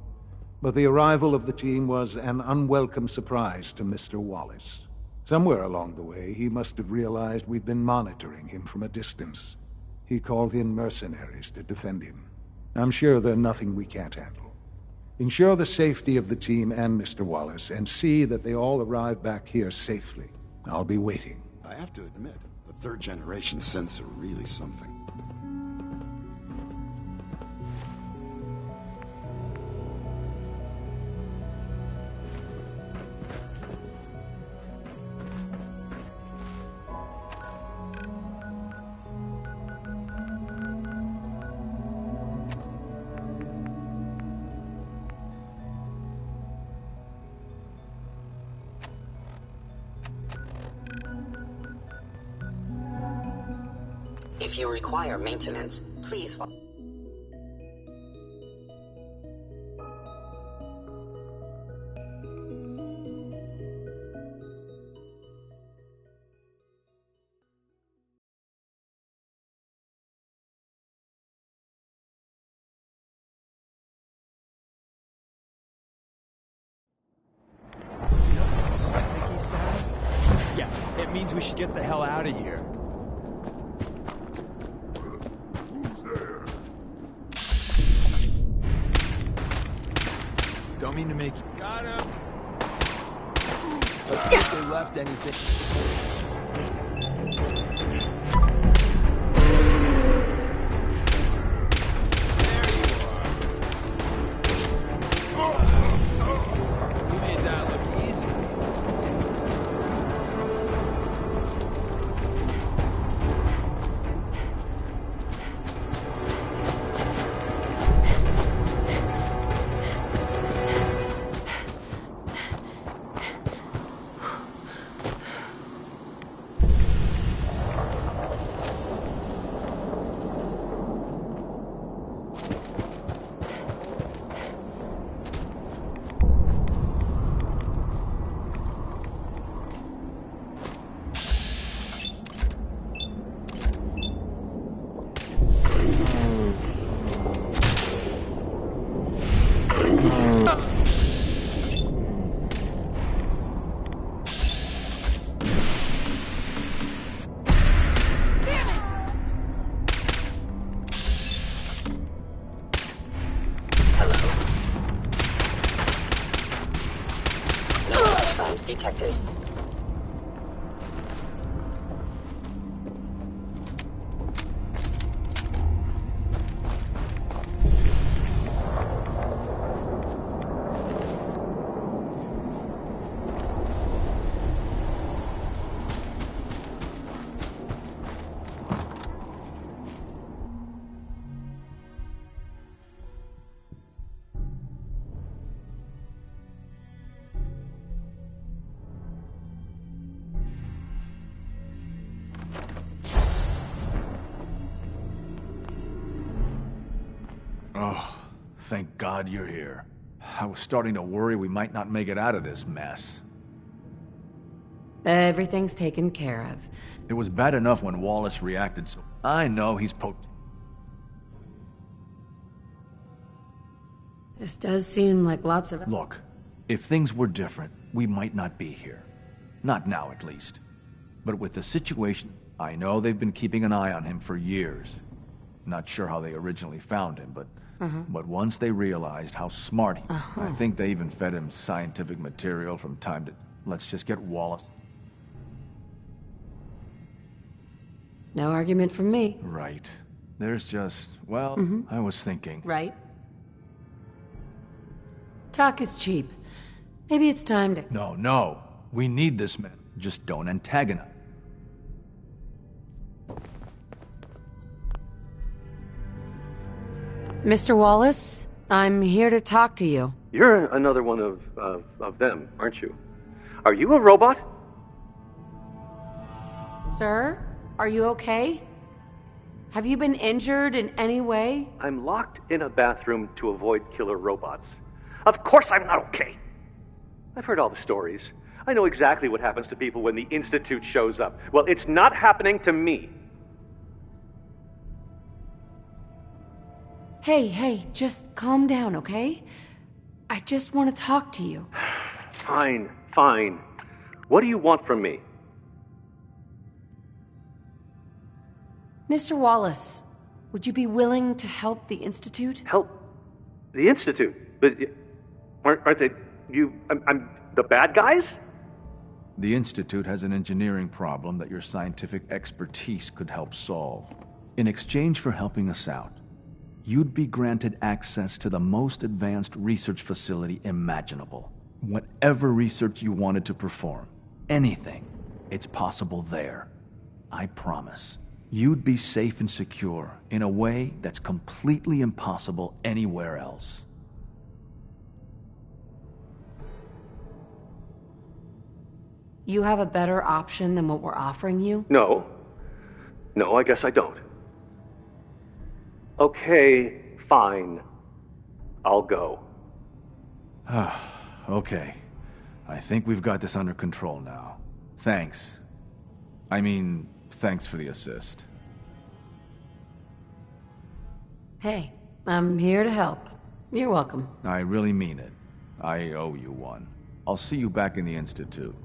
But the arrival of the team was an unwelcome surprise to Mr. Wallace. Somewhere along the way, he must have realized we'd been monitoring him from a distance. He called in mercenaries to defend him. I'm sure there's nothing we can't handle. Ensure the safety of the team and Mr. Wallace, and see that they all arrive back here safely. I'll be waiting. I have to admit, the third-generation synths are really something. If you require maintenance, please follow. Yeah, it means we should get the hell out of here. Don't mean to make you... Got him! Let's see if they left anything. You made that look easy. signs detected. Oh, thank God you're here. I was starting to worry we might not make it out of this mess. Everything's taken care of. It was bad enough when Wallace reacted, so I know he's This does seem like lots of... Look, if things were different, we might not be here. Not now, at least. But with the situation, I know they've been keeping an eye on him for years. Not sure how they originally found him, but once they realized how smart he... I think they even fed him scientific material from time to... Let's just get Wallace... No argument from me. Right. There's just... Well, I was thinking... Right? Talk is cheap. Maybe it's time to... No. We need this man. Just don't antagonize. Mr. Wallace, I'm here to talk to you. You're another one of them, aren't you? Are you a robot? Sir, are you okay? Have you been injured in any way? I'm locked in a bathroom to avoid killer robots. Of course I'm not okay. I've heard all the stories. I know exactly what happens to people when the Institute shows up. Well, it's not happening to me. Hey, just calm down, okay? I just want to talk to you. Fine. What do you want from me? Mr. Wallace, would you be willing to help the Institute? Help? The Institute? But aren't they... I'm the bad guys? The Institute has an engineering problem that your scientific expertise could help solve. In exchange for helping us out, you'd be granted access to the most advanced research facility imaginable. Whatever research you wanted to perform, anything, it's possible there. I promise. You'd be safe and secure in a way that's completely impossible anywhere else. You have a better option than what we're offering you? No, I guess I don't. Okay, fine. I'll go. Okay. I think we've got this under control now. Thanks. Thanks for the assist. Hey, I'm here to help. You're welcome. I really mean it. I owe you one. I'll see you back in the Institute.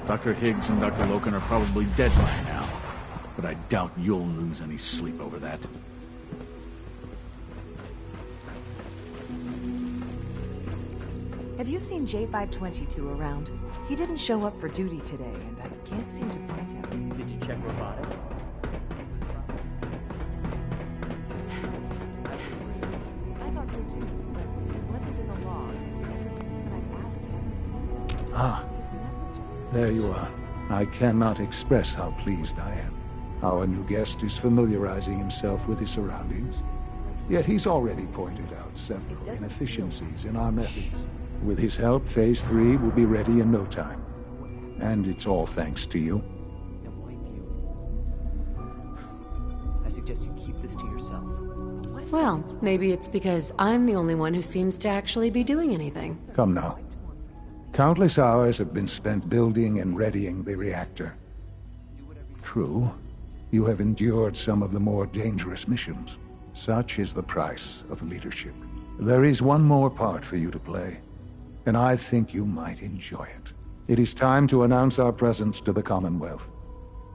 Dr. Higgs and Dr. Loken are probably dead by now, but I doubt you'll lose any sleep over that. Have you seen J522 around? He didn't show up for duty today, and I can't seem to find him. Did you check robotics? I thought so too, but it wasn't in the log. Everyone I've asked hasn't seen him. Ah, He's never just... there you are. I cannot express how pleased I am. Our new guest is familiarizing himself with his surroundings. Yet he's already pointed out several inefficiencies in our methods. With his help, Phase 3 will be ready in no time. And it's all thanks to you. I suggest you keep this to yourself. Well, maybe it's because I'm the only one who seems to actually be doing anything. Come now. Countless hours have been spent building and readying the reactor. True, you have endured some of the more dangerous missions. Such is the price of leadership. There is one more part for you to play, and I think you might enjoy it. It is time to announce our presence to the Commonwealth,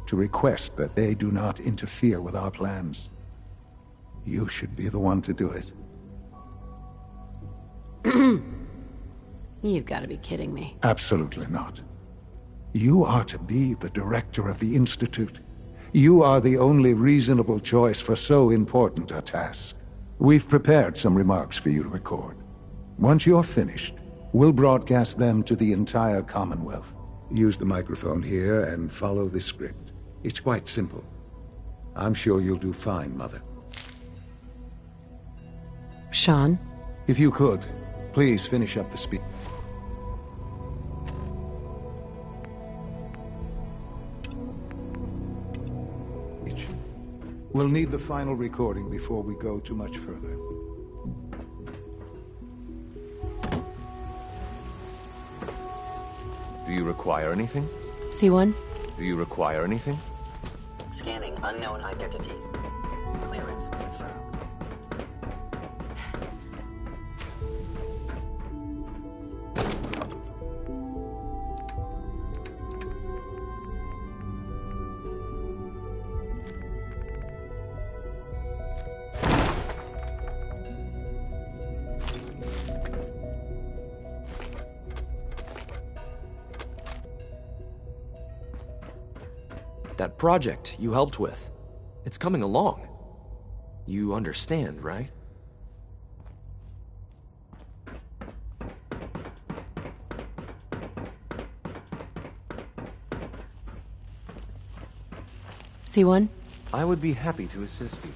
to request that they do not interfere with our plans. You should be the one to do it. You've got to be kidding me. Absolutely not. You are to be the director of the Institute. You are the only reasonable choice for so important a task. We've prepared some remarks for you to record. Once you're finished, we'll broadcast them to the entire Commonwealth. Use the microphone here and follow the script. It's quite simple. I'm sure you'll do fine, Mother. Sean? If you could, please finish up the speech. We'll need the final recording before we go too much further. Do you require anything? C1? Do you require anything? Scanning unknown identity. Clearance confirmed. That project you helped with, it's coming along. You understand, right? C1? I would be happy to assist you.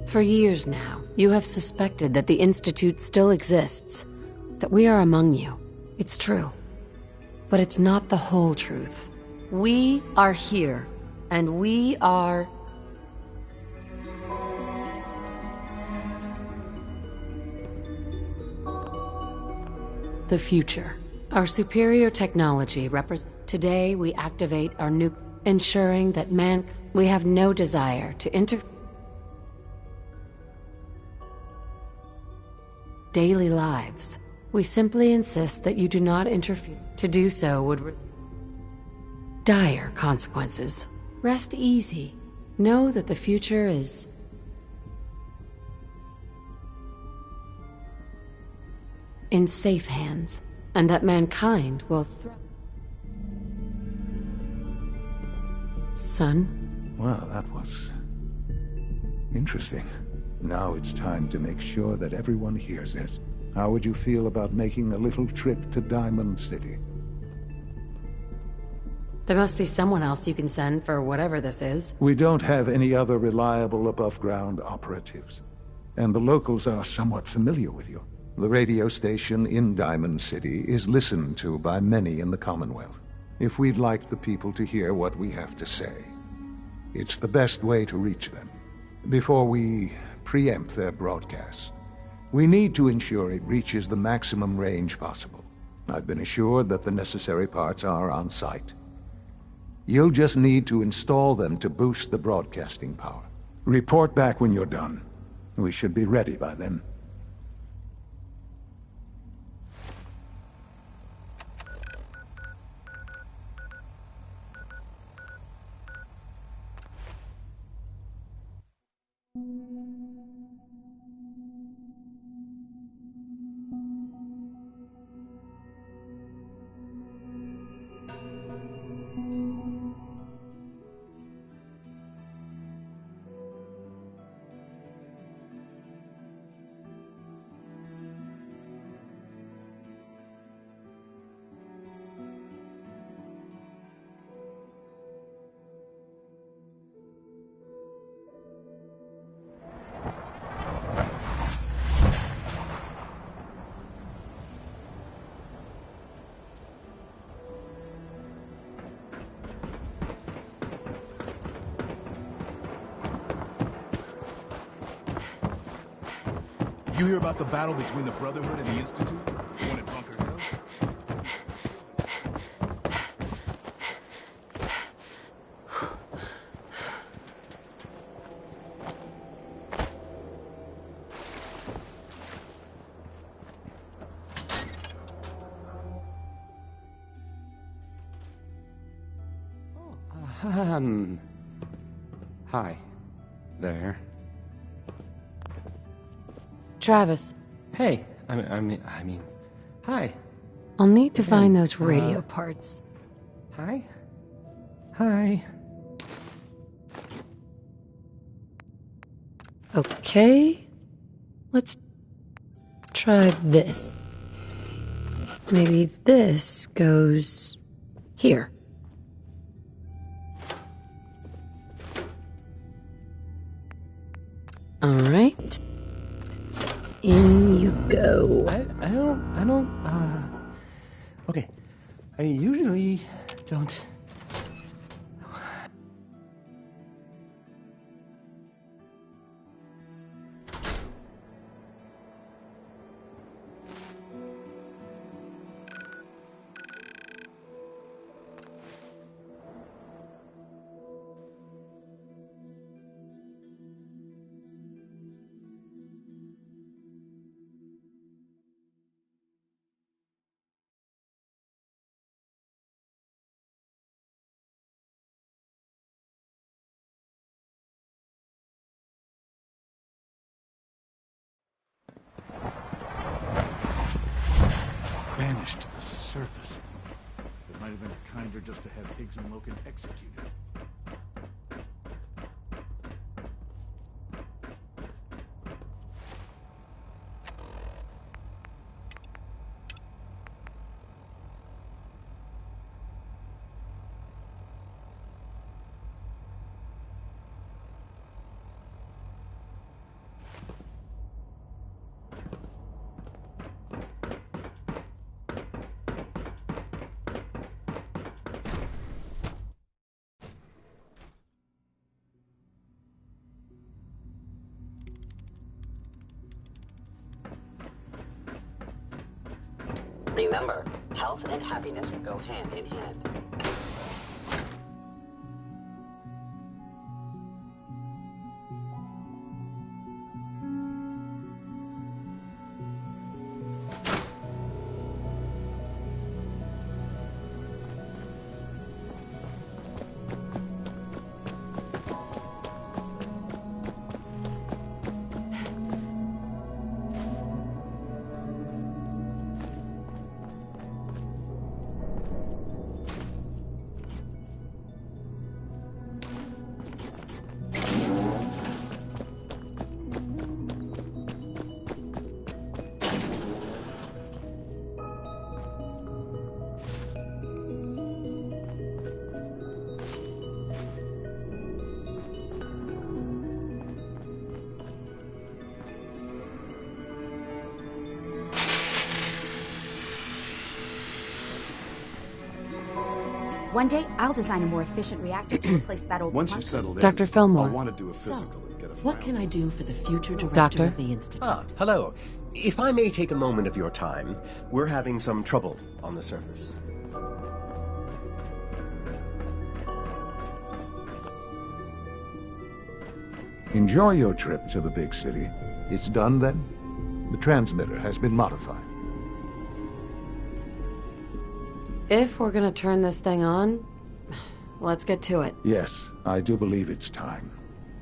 For years now, you have suspected that the Institute still exists, that we are among you. It's true. But it's not the whole truth. We are here, and we are... the future. Our superior technology represents... Today, we activate our ensuring that we have no desire to interfere. Daily lives. We simply insist that you do not interfere. To do so would dire consequences. Rest easy. Know that the future is in safe hands, and that mankind will Son? Well, that was interesting. Now it's time to make sure that everyone hears it. How would you feel about making a little trip to Diamond City? There must be someone else you can send for whatever this is. We don't have any other reliable above-ground operatives. And the locals are somewhat familiar with you. The radio station in Diamond City is listened to by many in the Commonwealth. If we'd like the people to hear what we have to say, it's the best way to reach them. Before we preempt their broadcast, We need to ensure it reaches the maximum range possible. I've been assured that the necessary parts are on site. You'll just need to install them to boost the broadcasting power. Report back when you're done. We should be ready by then. You hear about the battle between the Brotherhood and the Institute? The one at Bunker Hill? Hi. There. Travis. Hey, I mean, hi. I'll need to Again, find those radio parts. Hi? Hi. Okay. Let's try this. Maybe this goes here. All right. In you go. Okay. I usually don't. Banished to the surface. It might have been kinder just to have Higgs and Loken executed. Remember, health and happiness go hand in hand. One day, I'll design a more efficient reactor to replace that old one. Once you've settled in, Dr. Fillmore. I'll want to do a physical and get a What can I do for the future director Doctor? of the Institute? Ah, hello. If I may take a moment of your time, we're having some trouble on the surface. Enjoy your trip to the big city. It's done then? The transmitter has been modified. If we're gonna turn this thing on, let's get to it. Yes, I do believe it's time.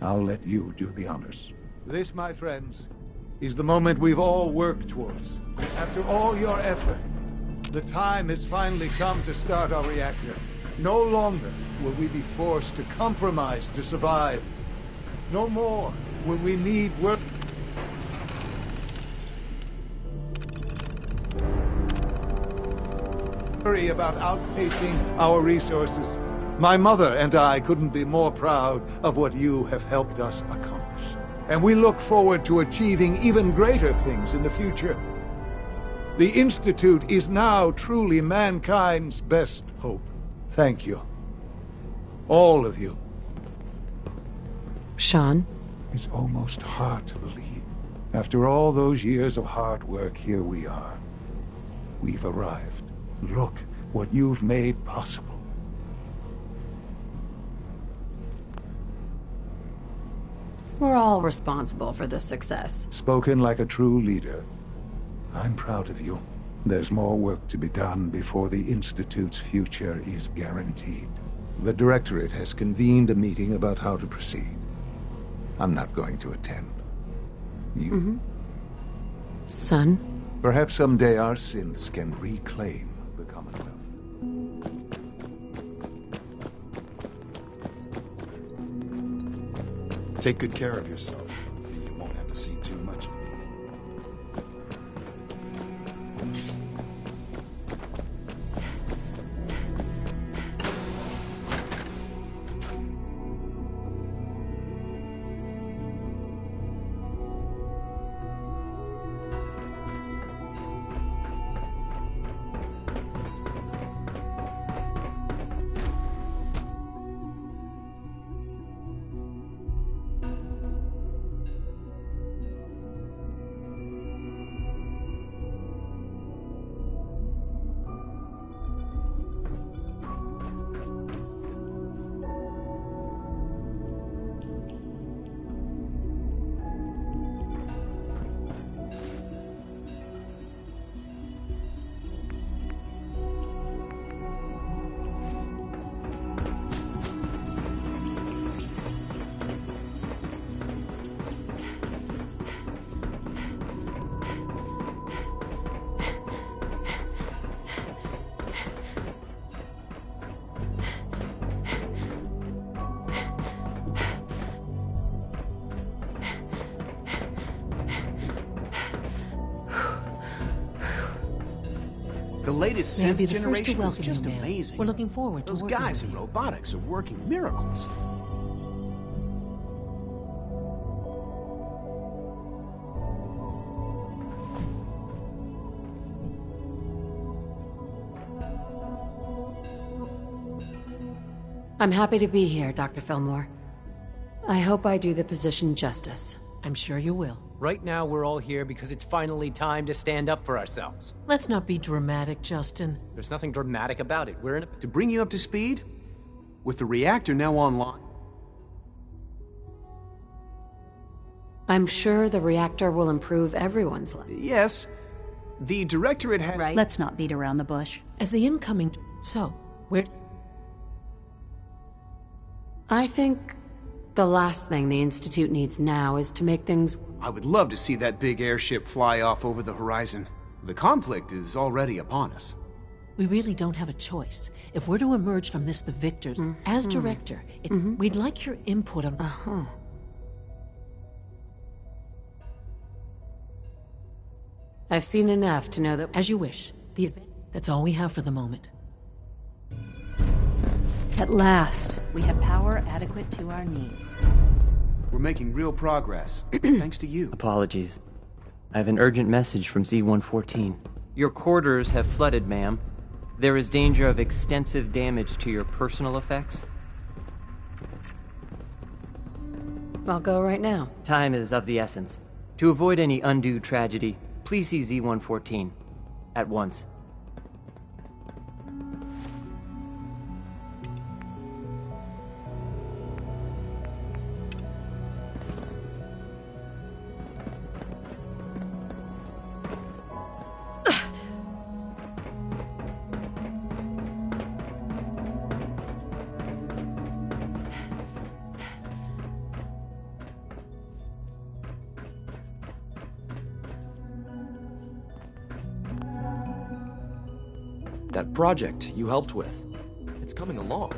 I'll let you do the honors. This, my friends, is the moment we've all worked towards. After all your effort, the time has finally come to start our reactor. No longer will we be forced to compromise to survive. No more will we need work. Worry about outpacing our resources. My mother and I couldn't be more proud of what you have helped us accomplish. And we look forward to achieving even greater things in the future. The Institute is now truly mankind's best hope. Thank you. All of you. Sean? It's almost hard to believe. After all those years of hard work, here we are. We've arrived. Look what you've made possible. We're all responsible for this success. Spoken like a true leader. I'm proud of you. There's more work to be done before the Institute's future is guaranteed. The Directorate has convened a meeting about how to proceed. I'm not going to attend. You? Son? Perhaps someday our synths can reclaim the Commonwealth. Take good care of yourself, and you won't have to see too much of me. The latest May I synth be the first to generation is welcome just you, ma'am. amazing. We're looking forward to Those working guys with in you. robotics are working miracles. I'm happy to be here, Dr. Fillmore. I hope I do the position justice. I'm sure you will. Right now, we're all here because it's finally time to stand up for ourselves. Let's not be dramatic, Justin. There's nothing dramatic about it. We're in a... To bring you up to speed, with the reactor now online, I'm sure the reactor will improve everyone's life. yes, the Directorate had... Right? Let's not beat around the bush. As the incoming... So, where... I think the last thing the Institute needs now is to make things... I would love to see that big airship fly off over the horizon. The conflict is already upon us. We really don't have a choice. If we're to emerge from this the victors, as director, we'd like your input on... I've seen enough to know that... As you wish. That's all we have for the moment. At last, we have power adequate to our needs. We're making real progress, thanks to you. Apologies. I have an urgent message from Z-114. Your quarters have flooded, ma'am. There is danger of extensive damage to your personal effects. I'll go right now. Time is of the essence. To avoid any undue tragedy, Please see Z-114. At once. That project you helped with, it's coming along.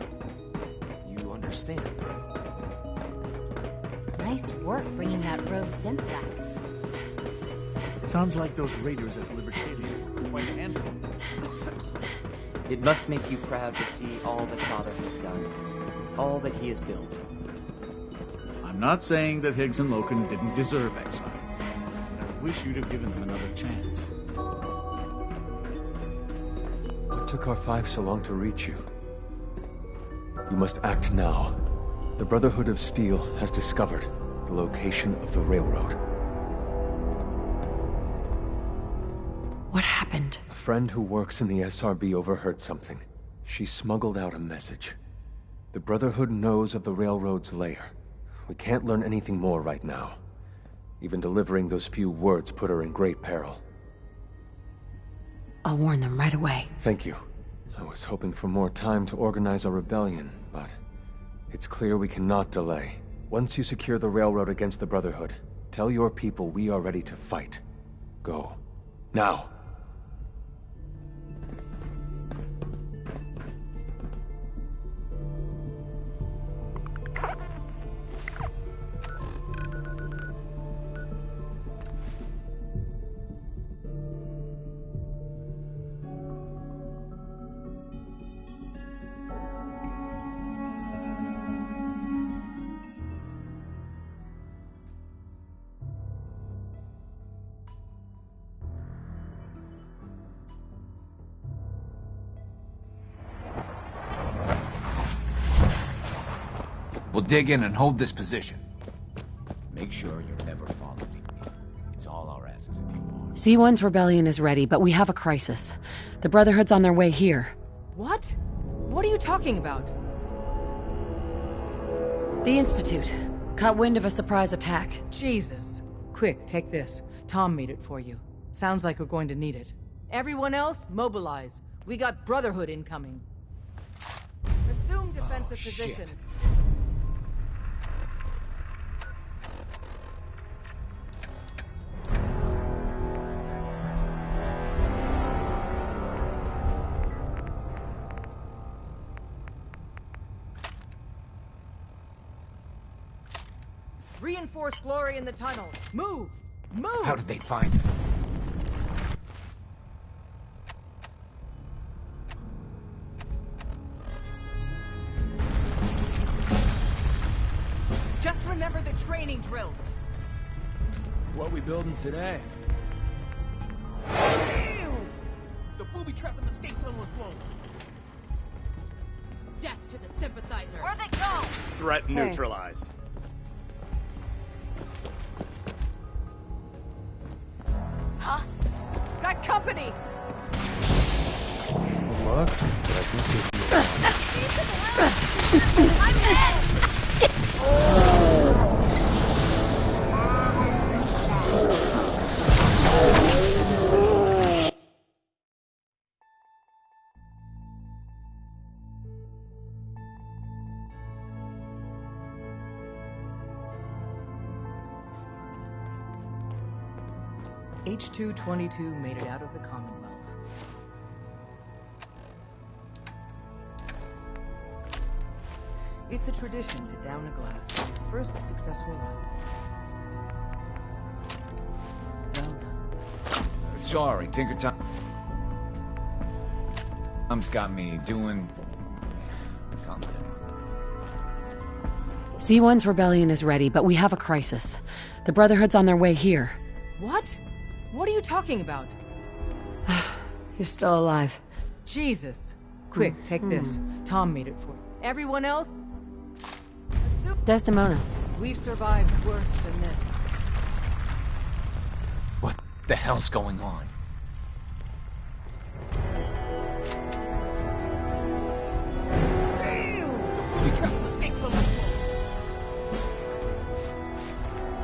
You understand, right? Nice work bringing that rogue synth back. Sounds like those raiders at Libertalia were quite a handful. It must make you proud to see all that Father has done. All that he has built. I'm not saying that Higgs and Loken didn't deserve exile. But I wish you'd have given them another chance. What took R5 so long to reach you? You must act now. The Brotherhood of Steel has discovered the location of the railroad. What happened? A friend who works in the SRB overheard something. She smuggled out a message. The Brotherhood knows of the railroad's lair. We can't learn anything more right now. Even delivering those few words put her in great peril. I'll warn them right away. Thank you. I was hoping for more time to organize a rebellion, but it's clear we cannot delay. Once you secure the railroad against the Brotherhood, tell your people we are ready to fight. Go. Now! We'll dig in and hold this position. Make sure you're never following me. It's all our asses if you want. C1's rebellion is ready, but we have a crisis. The Brotherhood's on their way here. What? What are you talking about? The Institute. Caught wind of a surprise attack. Jesus. Quick, take this. Tom made it for you. Sounds like we're going to need it. Everyone else, mobilize. We got Brotherhood incoming. Assume defensive position. Reinforce Glory in the tunnel. Move! Move! How did they find us? Just remember the training drills. What we building today? The booby trap in the state tunnel is blown. Death to the sympathizers. Where'd they go? Threat neutralized. Huh? Got company! Good luck, but I think I'm in! H-222 made it out of the Commonwealth. It's a tradition to down a glass on your first successful run. Well done. Sorry, Tinker Tom's got me doing something. C1's rebellion is ready, but we have a crisis. The Brotherhood's on their way here. What? What are you talking about? You're still alive. Jesus. Quick, take this. Tom made it for you. Everyone else? Desdemona. We've survived worse than this. What? The hell's going on? Booby trap in the escape tunnel is blown.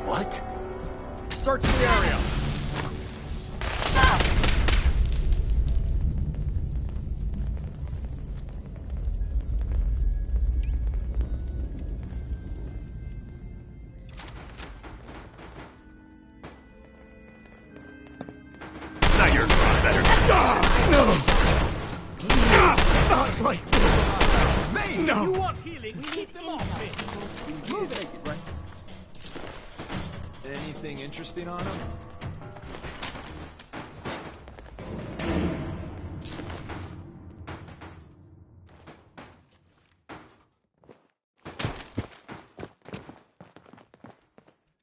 What? Search the area. Now you're better. Not like this. Me! No. You want healing? We need them off me. Move it. Anything interesting on him?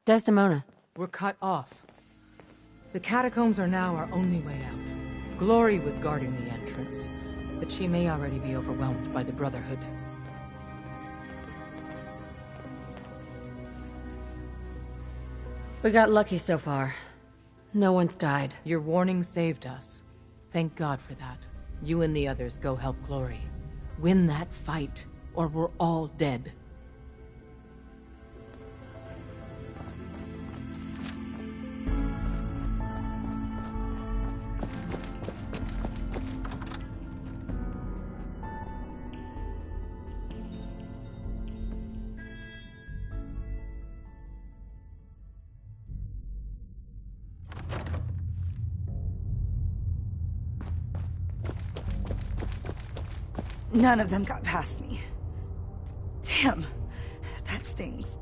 Desdemona. We're cut off. The catacombs are now our only way out. Glory was guarding the entrance, but she may already be overwhelmed by the Brotherhood. We got lucky so far. No one's died. Your warning saved us. Thank God for that. You and the others go help Glory. Win that fight, or we're all dead. None of them got past me. Damn, that stings.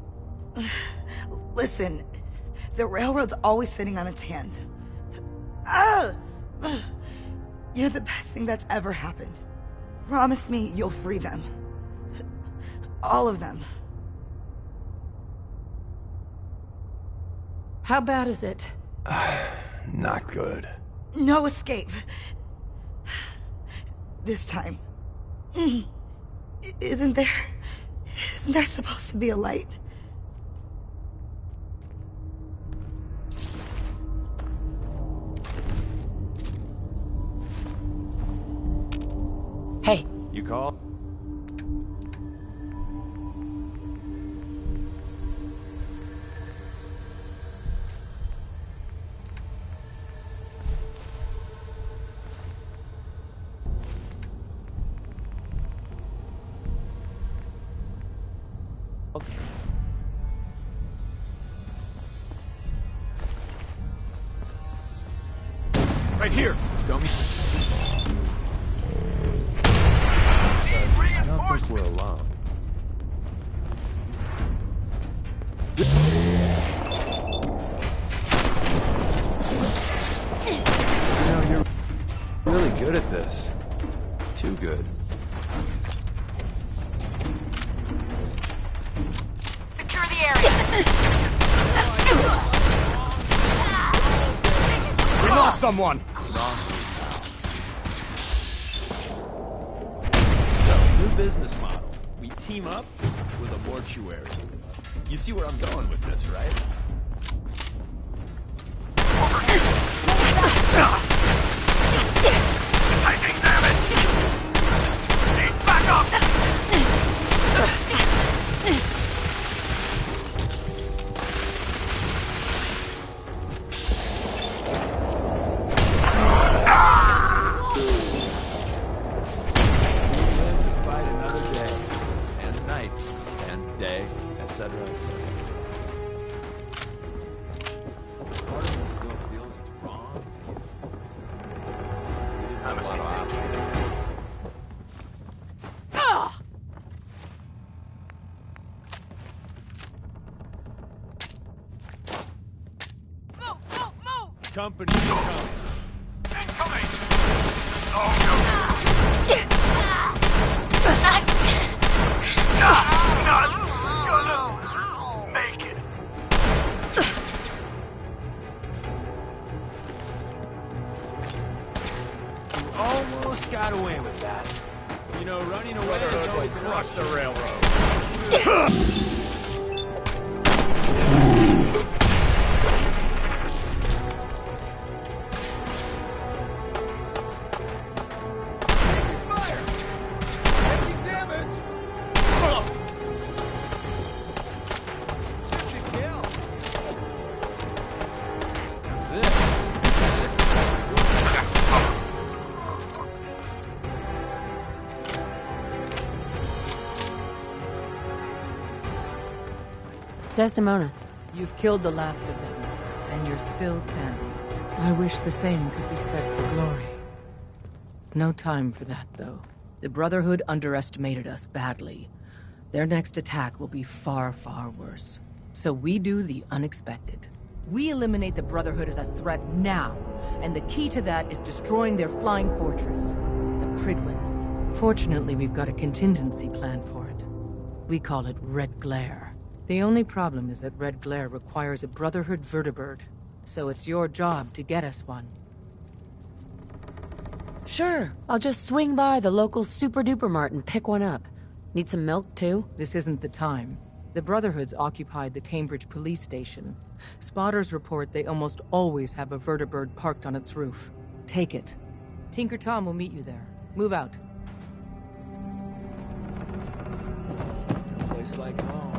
Listen, the railroad's always sitting on its hand. You're the best thing that's ever happened. Promise me you'll free them. All of them. How bad is it? Not good. No escape. This time. Isn't there supposed to be a light? Hey. You call? Right here. Dummy. I don't think we're alone. You know, you're really good at this. Too good. Secure the area. We lost someone. New business model. We team up with a mortuary. You see where I'm going with this, right? Taking damage. Need backup. Fight another day, and night, and day, etc., etc. Part of me still feels it's wrong to use these places. We didn't have a lot of options. Company incoming. Incoming. Oh no. Not gonna make it. You almost got away with that. You know, running away is always Crush the railroad. Desdemona. You've killed the last of them, and you're still standing. I wish the same could be said for Glory. No time for that, though. The Brotherhood underestimated us badly. Their next attack will be far, far worse. So we do the unexpected. We eliminate the Brotherhood as a threat now, and the key to that is destroying their flying fortress, the Pridwen. Fortunately, we've got a contingency plan for it. We call it Red Glare. The only problem is that Red Glare requires a Brotherhood vertibird, so it's your job to get us one. Sure, I'll just swing by the local super-duper mart and pick one up. Need some milk, too? This isn't the time. The Brotherhood's occupied the Cambridge police station. Spotters report they almost always have a vertibird parked on its roof. Take it. Tinker Tom will meet you there. Move out. No place like home.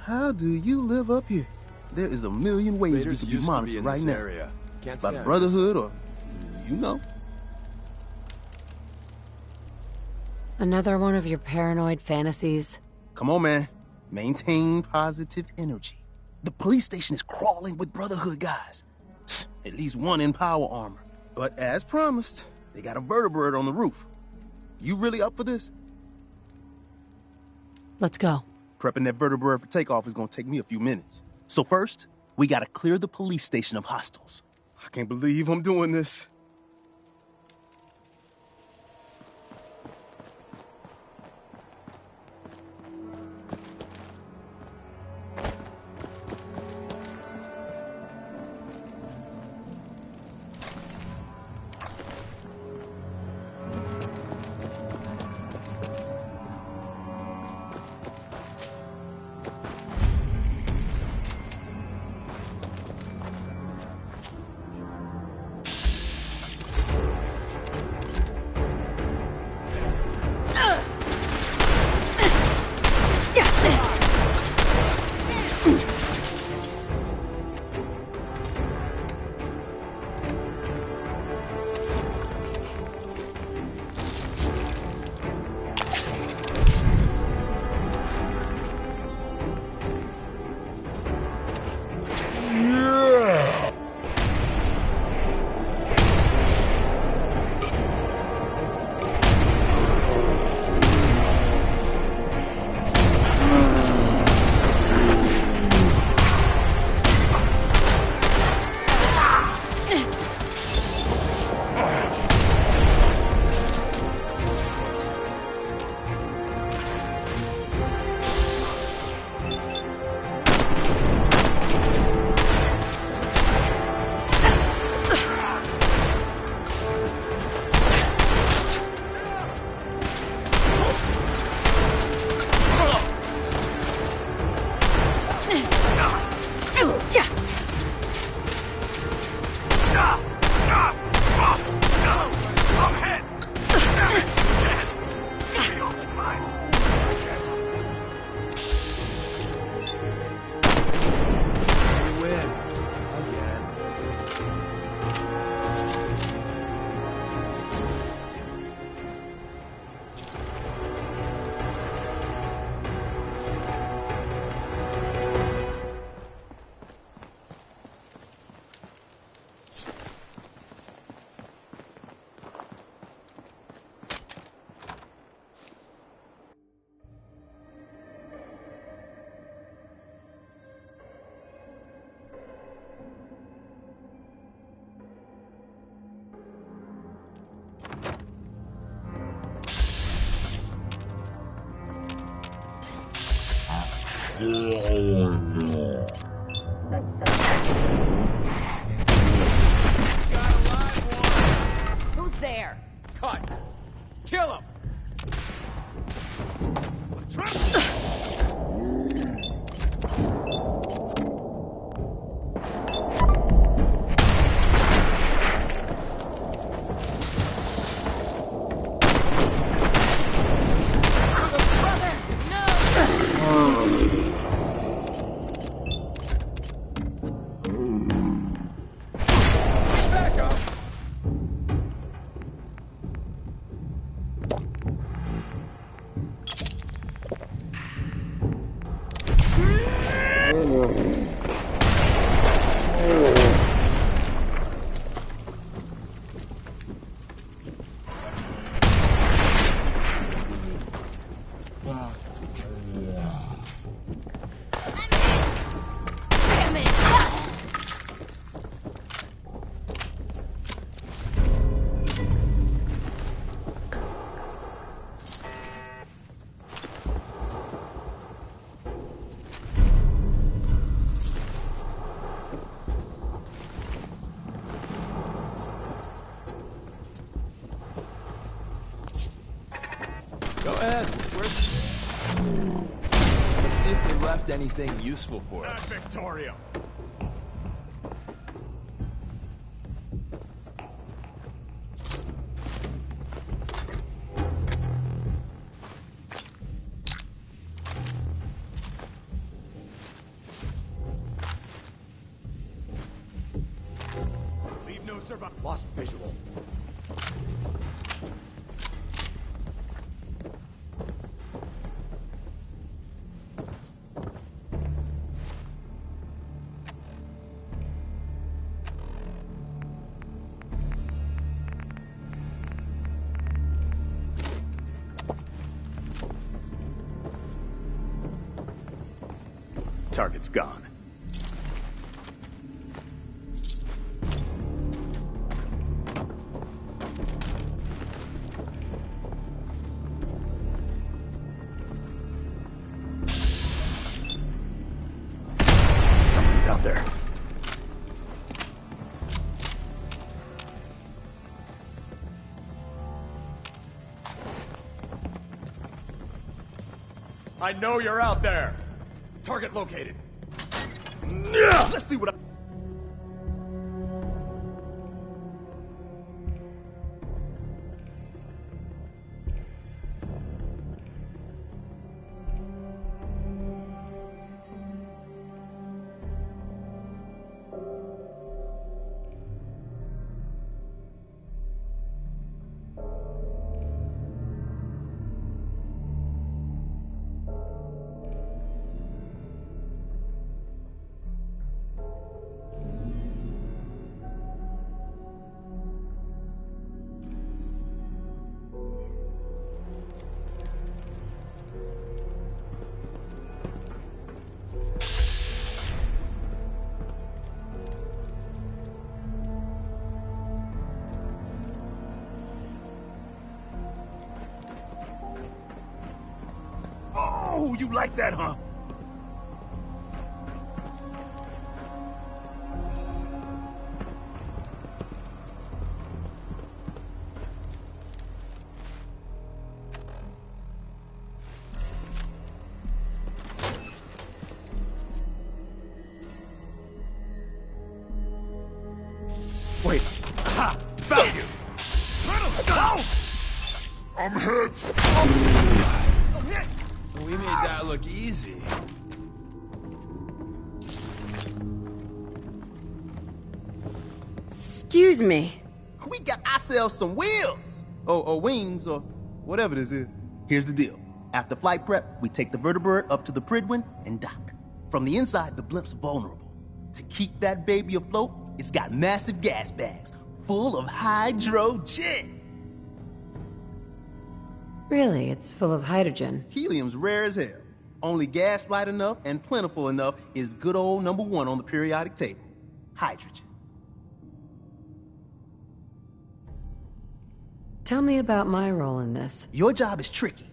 How do you live up here? There is a million ways Raiders we could used be to monitored in right this now. area. Can't By say the I Brotherhood or, you know. Another one of your paranoid fantasies? Come on, man. Maintain positive energy. The police station is crawling with Brotherhood guys. At least one in power armor. But as promised, they got a vertibird on the roof. You really up for this? Let's go. Prepping that vertibird for takeoff is gonna take me a few minutes. So first, we gotta clear the police station of hostiles. I can't believe I'm doing this. Who's there? Cut! Kill him! Go ahead. Let's see if they left anything useful for us. Victoria! Leave no survivor. Lost visual. Target's gone. Something's out there. I know you're out there! Target located. Let's see what I... Oh, you like that, huh? Wait. Aha! Found you! Go! I'm hit! We made that look easy. Excuse me. We got ourselves some wheels! Or wings, or whatever this is. Here's the deal. After flight prep, we take the vertebrate up to the Pridwin and dock. From the inside, the blimp's vulnerable. To keep that baby afloat, it's got massive gas bags full of hydrogen. Really, it's full of hydrogen. Helium's rare as hell. Only gas light enough and plentiful enough is good old #1 on the periodic table. Hydrogen. Tell me about my role in this. Your job is tricky.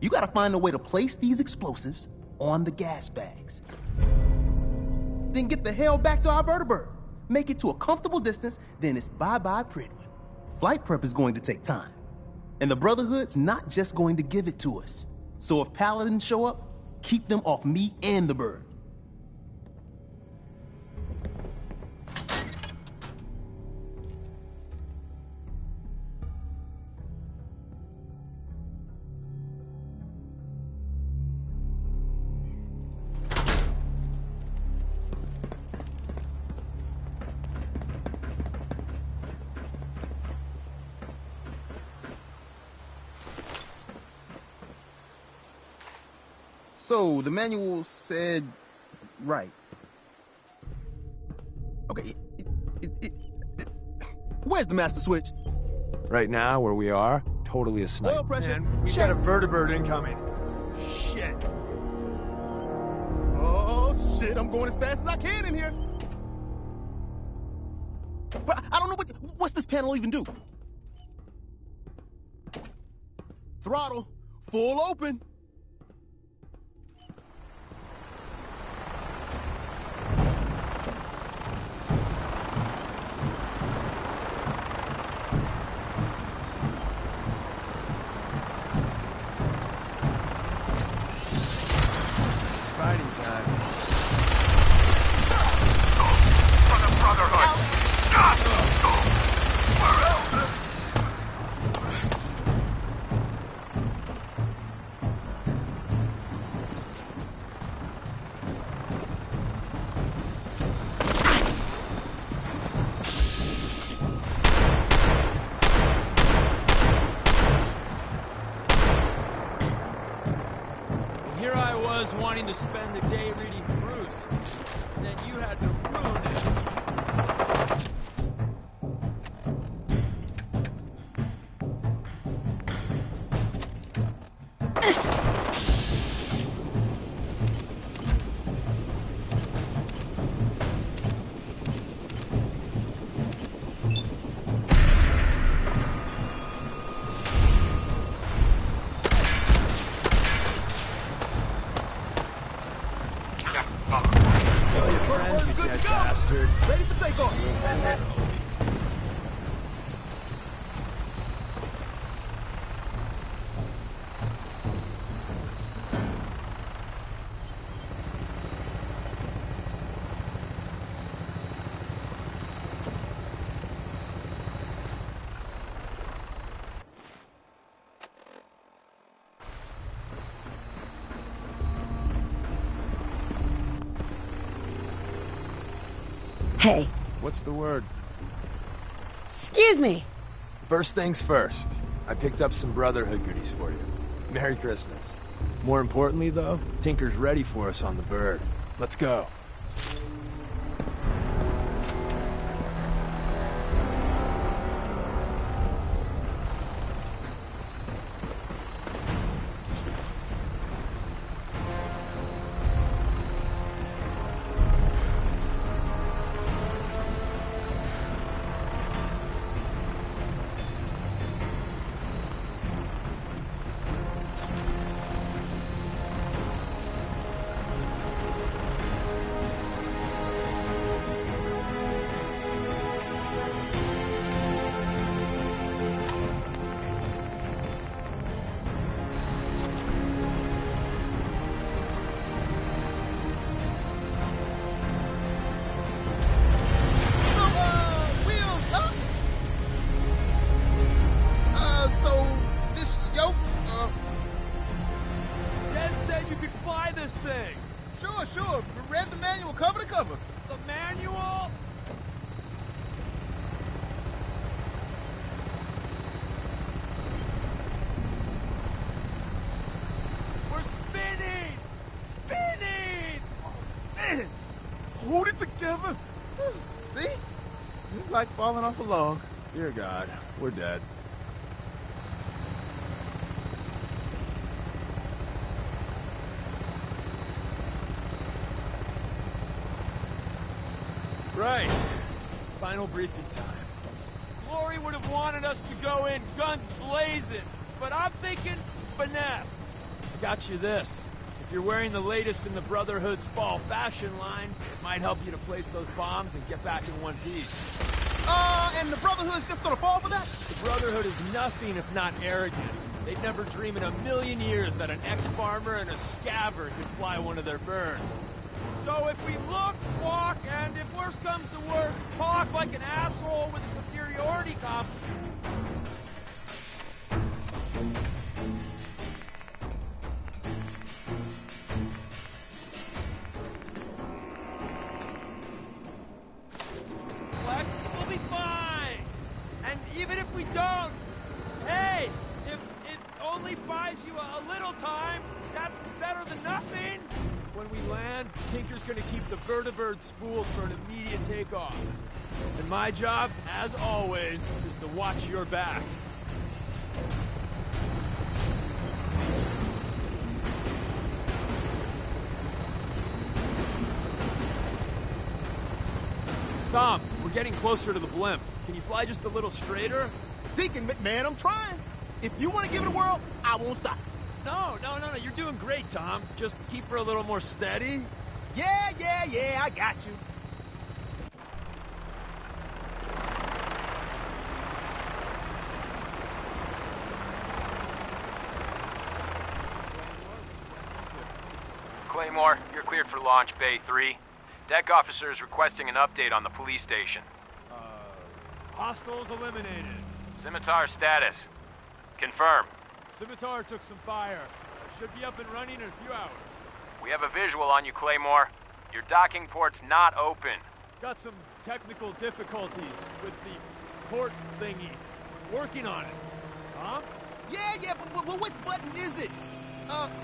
You gotta find a way to place these explosives, on the gas bags. Then get the hell back to our vertibird. Make it to a comfortable distance, then it's bye-bye Pridwin. Flight prep is going to take time. And the Brotherhood's not just going to give it to us. So if Paladins show up, keep them off me and the bird. So, the manual said... right. Okay, where's the master switch? Right now, where we are, totally a snipe. Oil pressure. Man, we got a vertibird incoming. Shit. Oh, shit, I'm going as fast as I can in here. But I don't know what's this panel even do? Throttle, full open. Fighting time. For the Brotherhood! Where else? Here I was wanting to spend the day reading Proust, and then you had to ruin it. Ready for takeoff. Hey. What's the word? Excuse me. First things first. I picked up some Brotherhood goodies for you. Merry Christmas. More importantly, though, Tinker's ready for us on the bird. Let's go. Sure. Read the manual cover to cover. The manual? We're spinning! Spinning! Oh, man. Hold it together. See? Just like falling off a log. Dear God, we're dead. Right. Final briefing time. Glory would have wanted us to go in guns blazing, but I'm thinking finesse. I got you this. The If you're wearing the latest in the Brotherhood's fall fashion line, it might help you to place those bombs and get back in one piece. And the Brotherhood's just gonna fall for that? The Brotherhood is nothing if not arrogant. They'd never dream in a million years that an ex-farmer and a scabber could fly one of their birds. So if we look, walk, and if worse comes to worse, talk like an asshole with a superiority complex. We'll be fine! And even if we don't, hey, if it only buys you a little time, that's better than nothing! When we land, Tinker's gonna keep the vertibird spooled for an immediate takeoff. And my job, as always, is to watch your back. Tom, we're getting closer to the blimp. Can you fly just a little straighter? Deacon, man, I'm trying. If you want to give it a whirl, I won't stop. No, you're doing great, Tom. Just keep her a little more steady. Yeah, I got you. Claymore, you're cleared for launch Bay 3. Deck officer is requesting an update on the police station. Hostiles eliminated. Scimitar status. Confirm. Scimitar took some fire. Should be up and running in a few hours. We have a visual on you, Claymore. Your docking port's not open. Got some technical difficulties with the port thingy. Working on it. Tom? Yeah, but which button is it?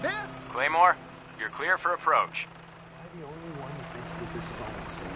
There? Claymore, you're clear for approach. Am I the only one who thinks that this is all insane?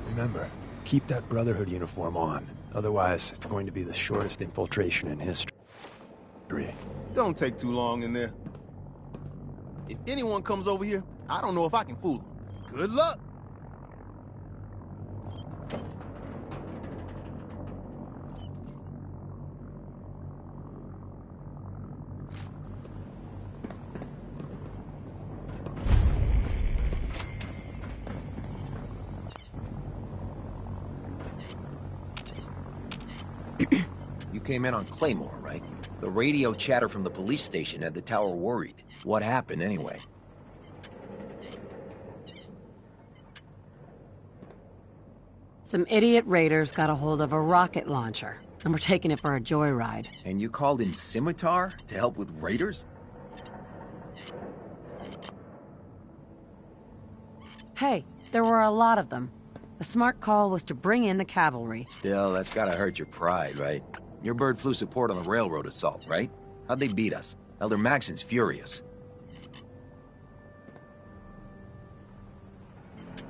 Remember, keep that Brotherhood uniform on. Otherwise, it's going to be the shortest infiltration in history. Don't take too long in there. If anyone comes over here, I don't know if I can fool them. Good luck! You came in on Claymore, right? The radio chatter from the police station had the tower worried. What happened, anyway? Some idiot raiders got a hold of a rocket launcher, and we're taking it for a joyride. And you called in Scimitar to help with raiders? Hey, there were a lot of them. The smart call was to bring in the cavalry. Still, that's gotta hurt your pride, right? Your bird flew support on the railroad assault, right? How'd they beat us? Elder Maxon's furious.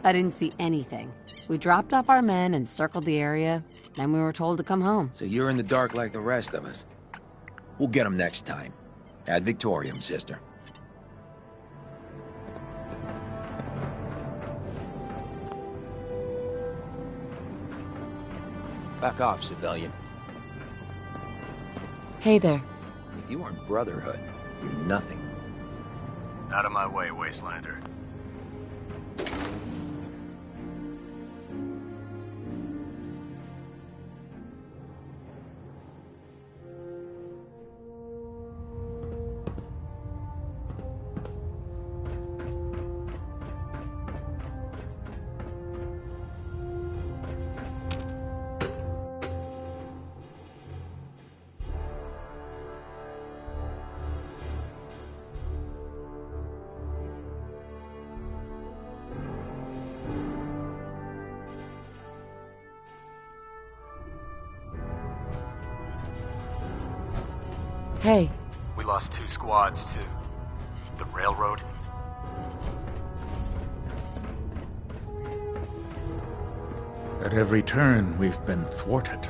I didn't see anything. We dropped off our men and circled the area, then we were told to come home. So you're in the dark like the rest of us. We'll get them next time. Ad Victoriam, sister. Back off, civilian. Hey there. If you aren't Brotherhood, you're nothing. Out of my way, Wastelander. Hey. We lost 2 squads to the railroad. At every turn, we've been thwarted.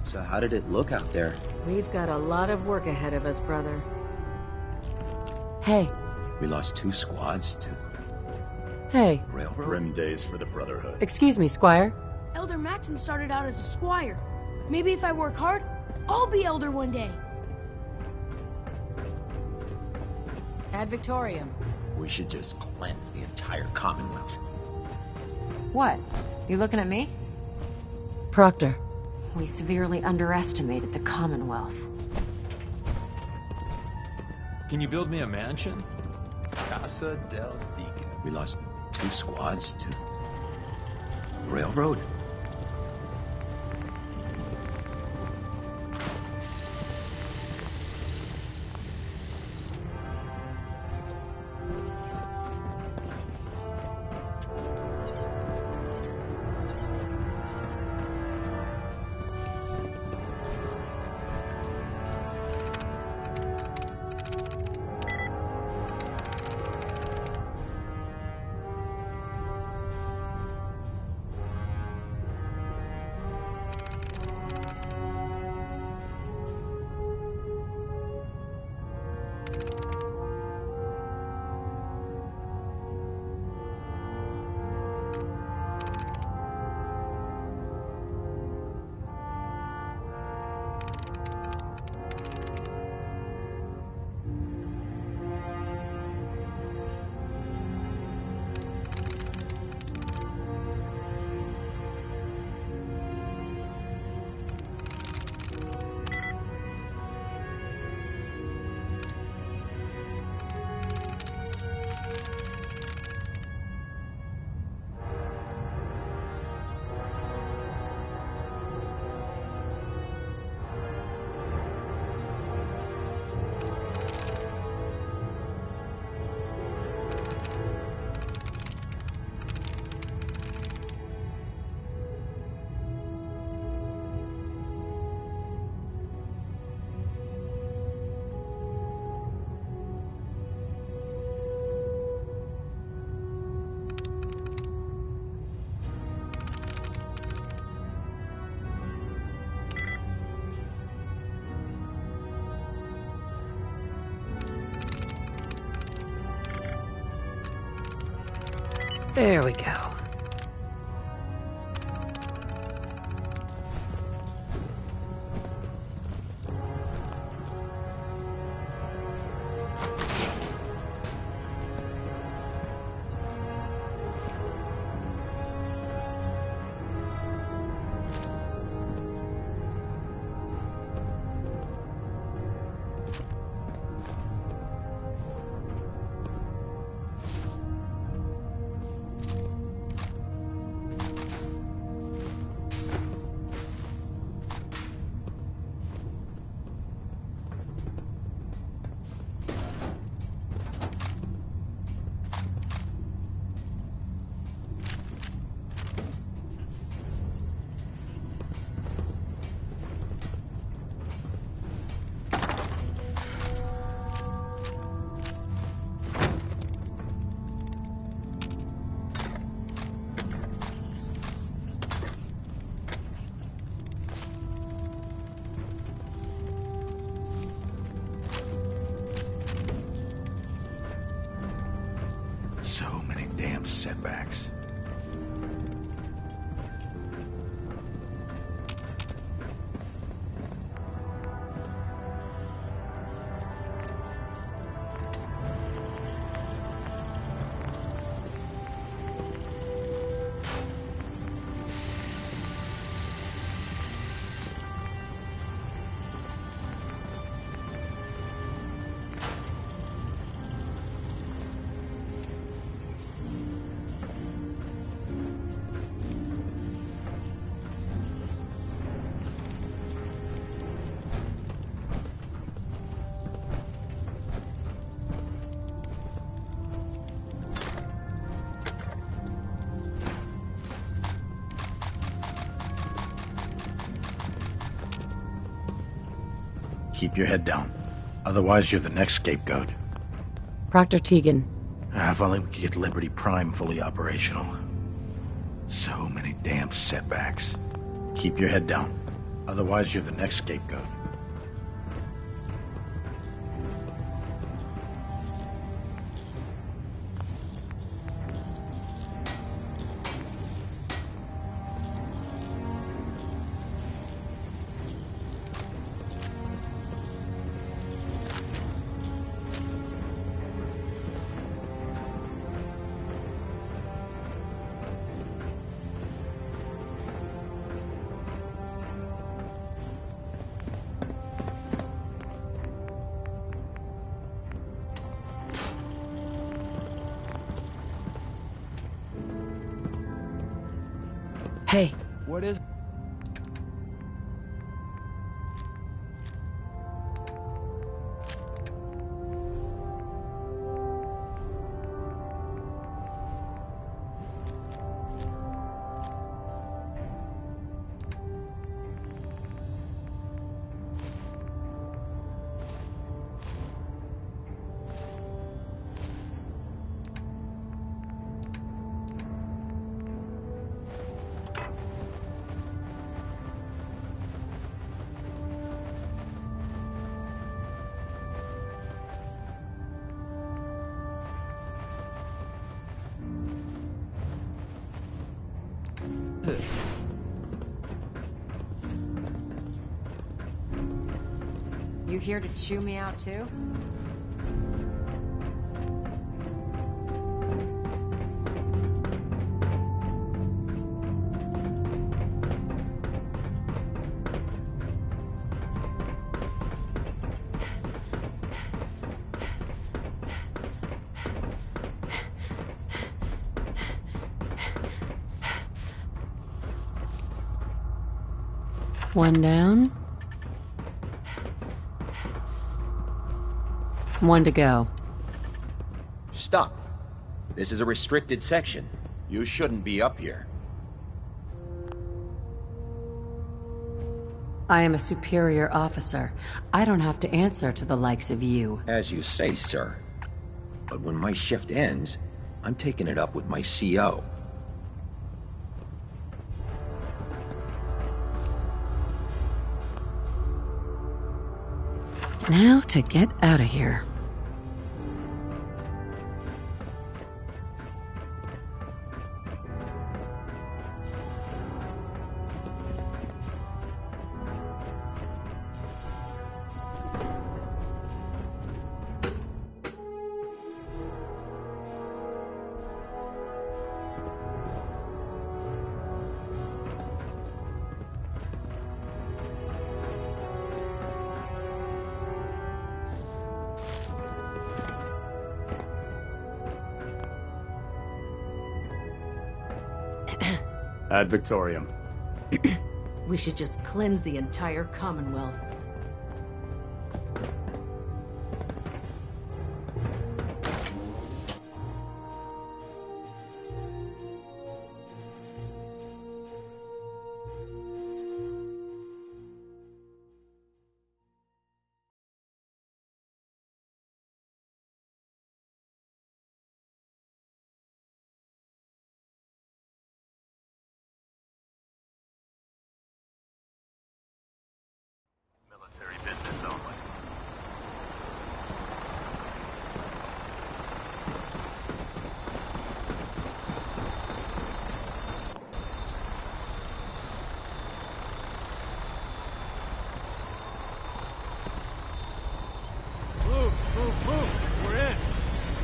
So how did it look out there? We've got a lot of work ahead of us, brother. Hey. We lost 2 squads to... Hey. Railroad? Grim days for the Brotherhood. Excuse me, Squire. Elder Maxon started out as a squire. Maybe if I work hard, I'll be elder one day. Ad Victoriam. We should just cleanse the entire Commonwealth. What? You looking at me? Proctor. We severely underestimated the Commonwealth. Can you build me a mansion? Casa del Deacon. We lost 2 squads to... railroad? There we go. So many damn setbacks. Keep your head down. Otherwise, you're the next scapegoat. Proctor Tegan. If only we could get Liberty Prime fully operational. So many damn setbacks. Keep your head down. Otherwise, you're the next scapegoat. Hey. What is... You here to chew me out too? One down. One to go. Stop. This is a restricted section. You shouldn't be up here. I am a superior officer. I don't have to answer to the likes of you. As you say, sir. But when my shift ends, I'm taking it up with my CO. Now to get out of here. Ad Victoriam. We should just cleanse the entire Commonwealth. Military business only. Move! We're in!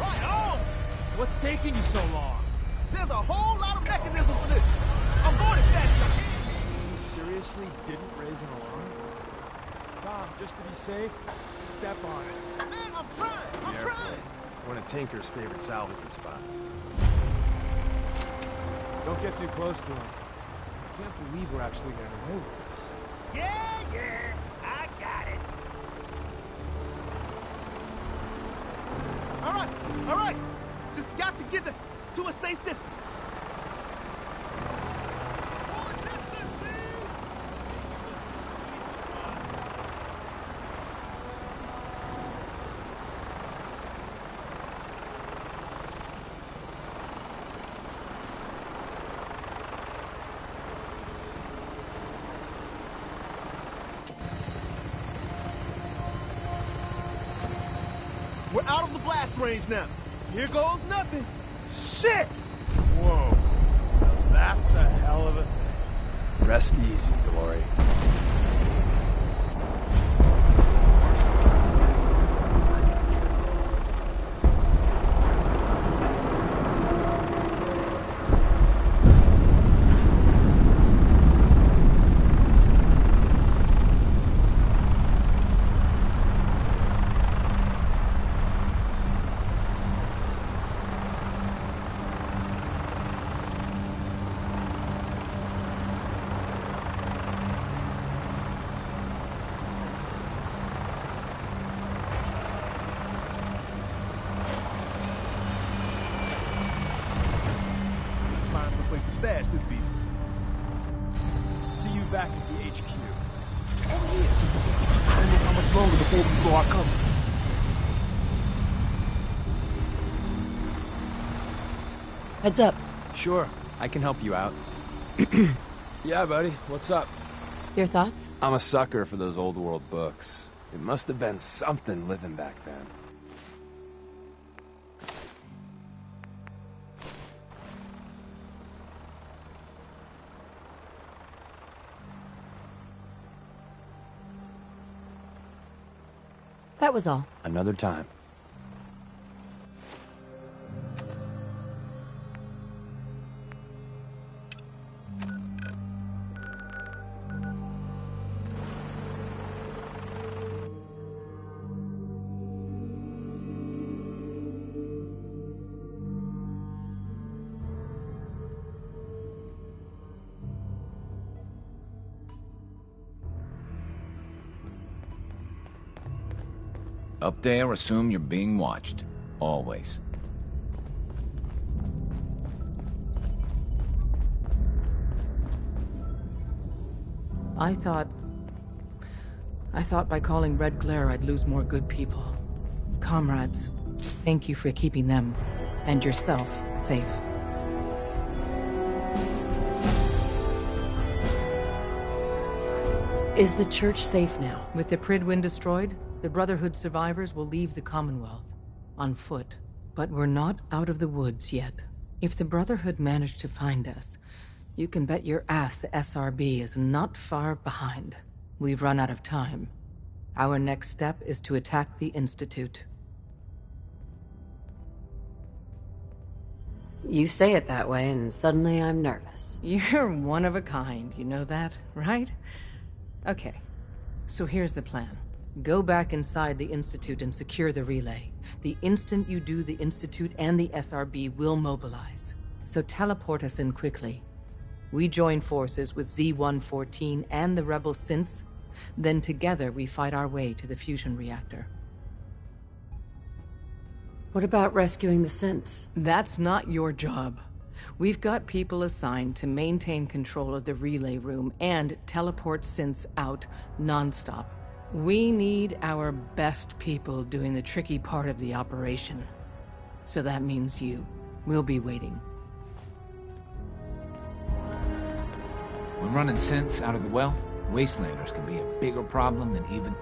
Right on! What's taking you so long? There's a whole lot of mechanism for this. I'm going as fast as I can. You seriously didn't raise an alarm? Tom, just to be safe, step on it. Man, I'm trying! I'm trying! One of Tinker's favorite salvaging spots. Don't get too close to him. I can't believe we're actually getting away with this. Yeah, I got it. All right. Just got to get to a safe distance. We're out of the blast range now. Here goes nothing. Shit! Whoa. Now that's a hell of a thing. Rest easy, Glory. Find someplace to stash this beast. See you back at the HQ. Oh, yeah. I don't know how much longer before we blow our cover. Heads up. Sure, I can help you out. Yeah, buddy, what's up? Your thoughts? I'm a sucker for those old world books. It must have been something living back then. That was all. Another time. Up there, assume you're being watched. Always. I thought by calling Red Glare I'd lose more good people. Comrades, thank you for keeping them, and yourself, safe. Is the church safe now? With the Pridwin destroyed, the Brotherhood survivors will leave the Commonwealth. On foot. But we're not out of the woods yet. If the Brotherhood managed to find us, you can bet your ass the SRB is not far behind. We've run out of time. Our next step is to attack the Institute. You say it that way, and suddenly I'm nervous. You're one of a kind, you know that, right? Okay, so here's the plan. Go back inside the Institute and secure the relay. The instant you do, the Institute and the SRB will mobilize. So teleport us in quickly. We join forces with Z-114 and the rebel synths, then together we fight our way to the fusion reactor. What about rescuing the synths? That's not your job. We've got people assigned to maintain control of the relay room and teleport synths out non-stop. We need our best people doing the tricky part of the operation. So that means you. We'll be waiting. When running synths out of the wealth, Wastelanders can be a bigger problem than even...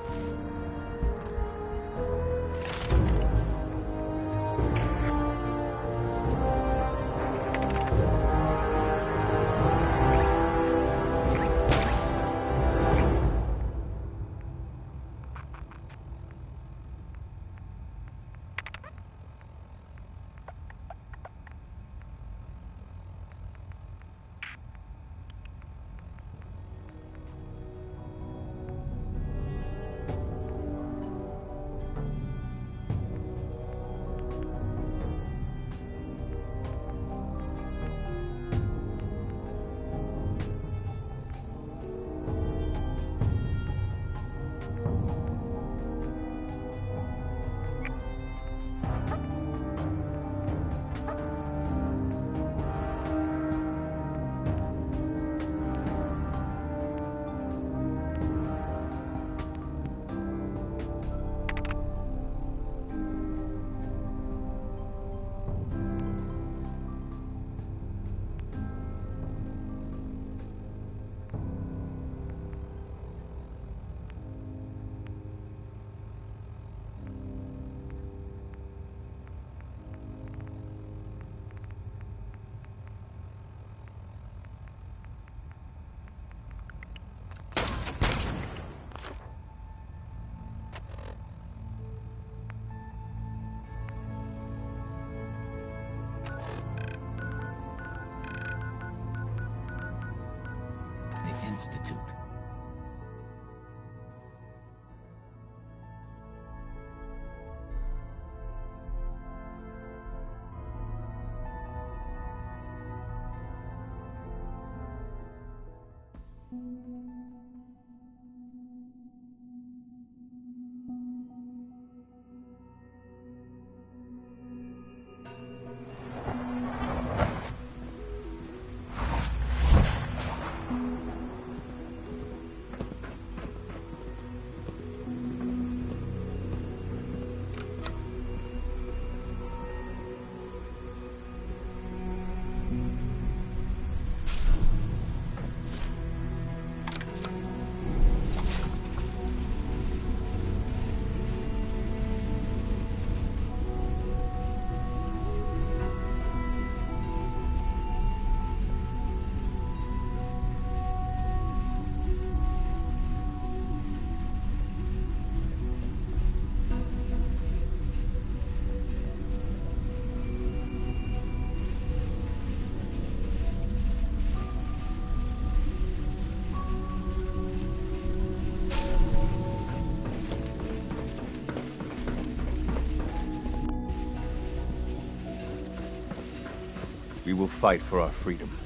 We will fight for our freedom,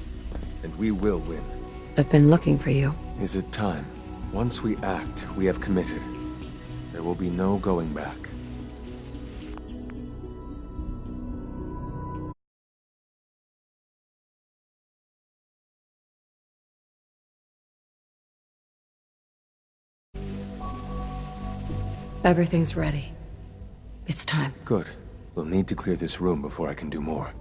and we will win. I've been looking for you. Is it time? Once we act, we have committed. There will be no going back. Everything's ready. It's time. Good. We'll need to clear this room before I can do more.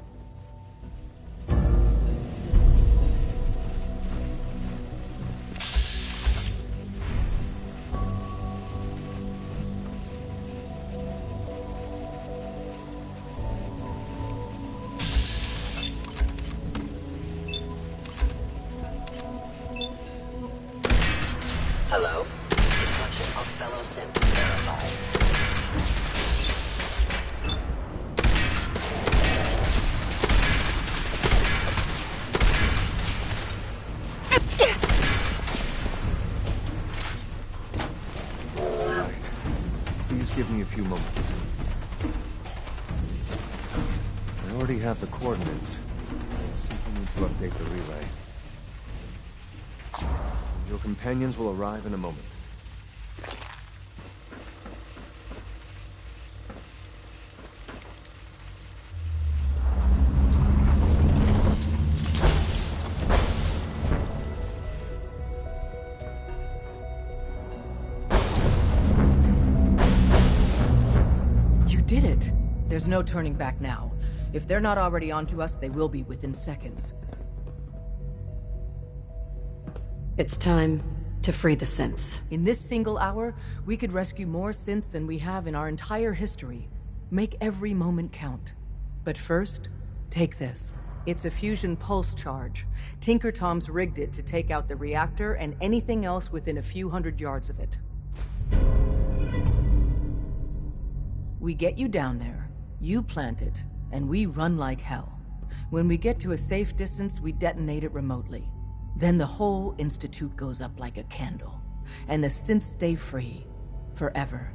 Hello? Destruction of fellow synth verified. Right. Please give me a few moments. I already have the coordinates. I simply need to update the relay. Your companions will arrive in a moment. You did it! There's no turning back now. If they're not already onto us, they will be within seconds. It's time to free the synths. In this single hour, we could rescue more synths than we have in our entire history. Make every moment count. But first, take this. It's a fusion pulse charge. Tinker Tom's rigged it to take out the reactor and anything else within a few hundred yards of it. We get you down there, you plant it, and we run like hell. When we get to a safe distance, we detonate it remotely. Then the whole Institute goes up like a candle, and the synths stay free, forever.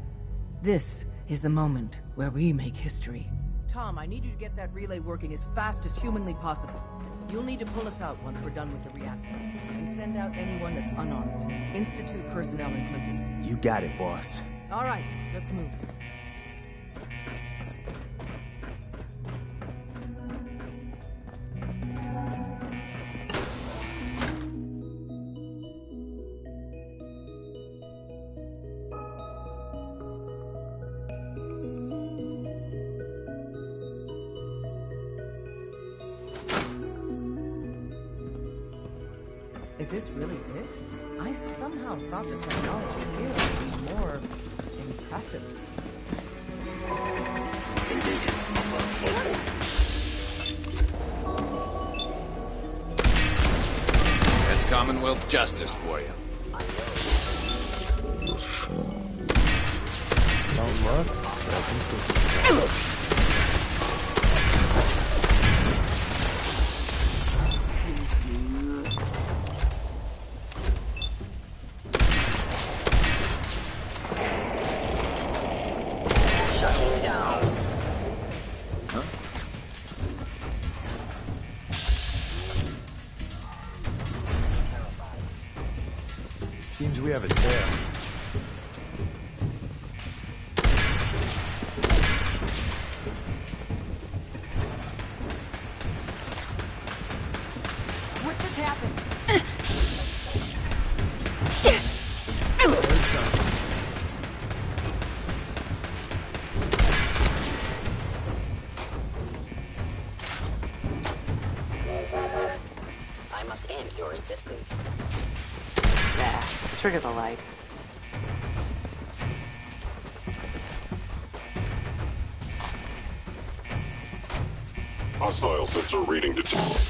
This is the moment where we make history. Tom, I need you to get that relay working as fast as humanly possible. You'll need to pull us out once we're done with the reactor, and send out anyone that's unarmed, Institute personnel included. You got it, boss. All right, let's move. Is this really it? I somehow thought the technology here would be more impressive. That's Commonwealth justice for you. Shutting down. Huh? Seems we have a tail. What just happened? I must end your existence. Nah, trigger the light. Hostile sensor reading detected.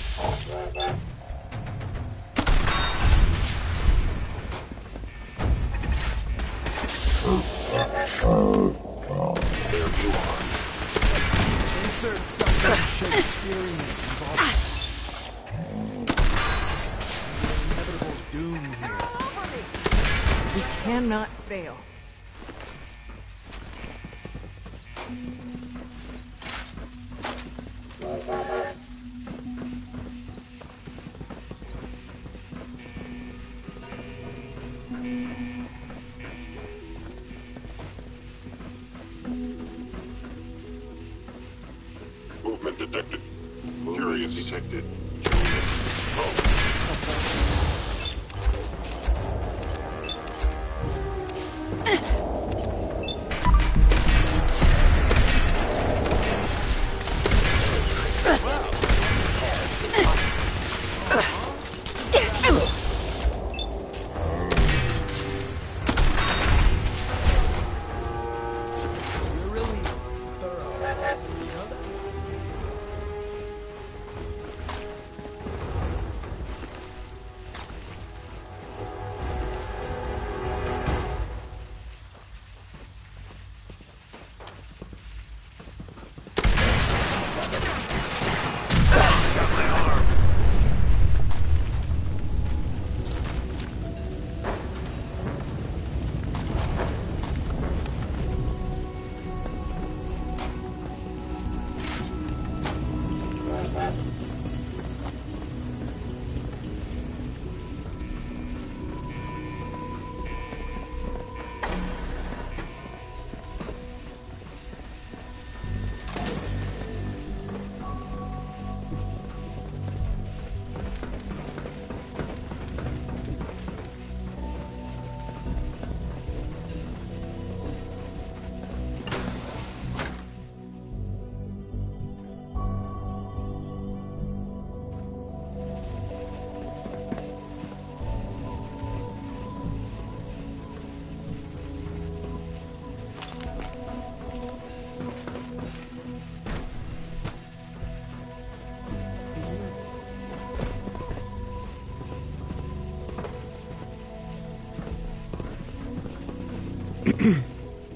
There you are. Insert some Shakespearean involvement. Inevitable doom here. We cannot fail. Movement detected. Curious detected. You're really thorough. You know that?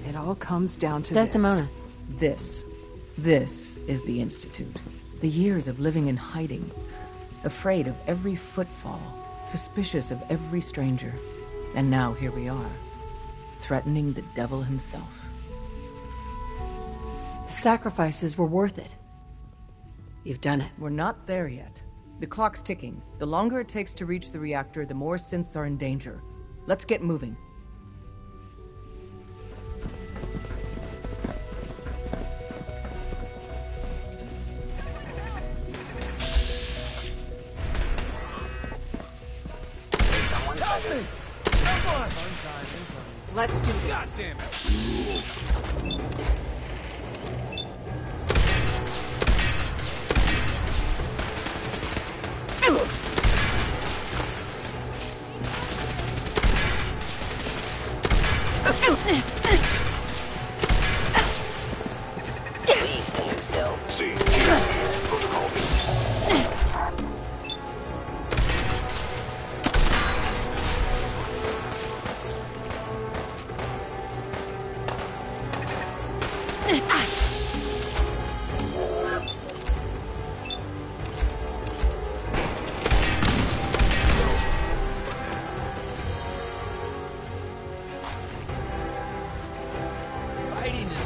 It all comes down to Desdemona. This is the Institute. The years of living in hiding, afraid of every footfall, suspicious of every stranger. And now here we are, threatening the devil himself. The sacrifices were worth it. You've done it. We're not there yet. The clock's ticking. The longer it takes to reach the reactor, the more synths are in danger. Let's get moving. Let's do this. God damn it. Please stand still. See. Protocol B. Fighting is so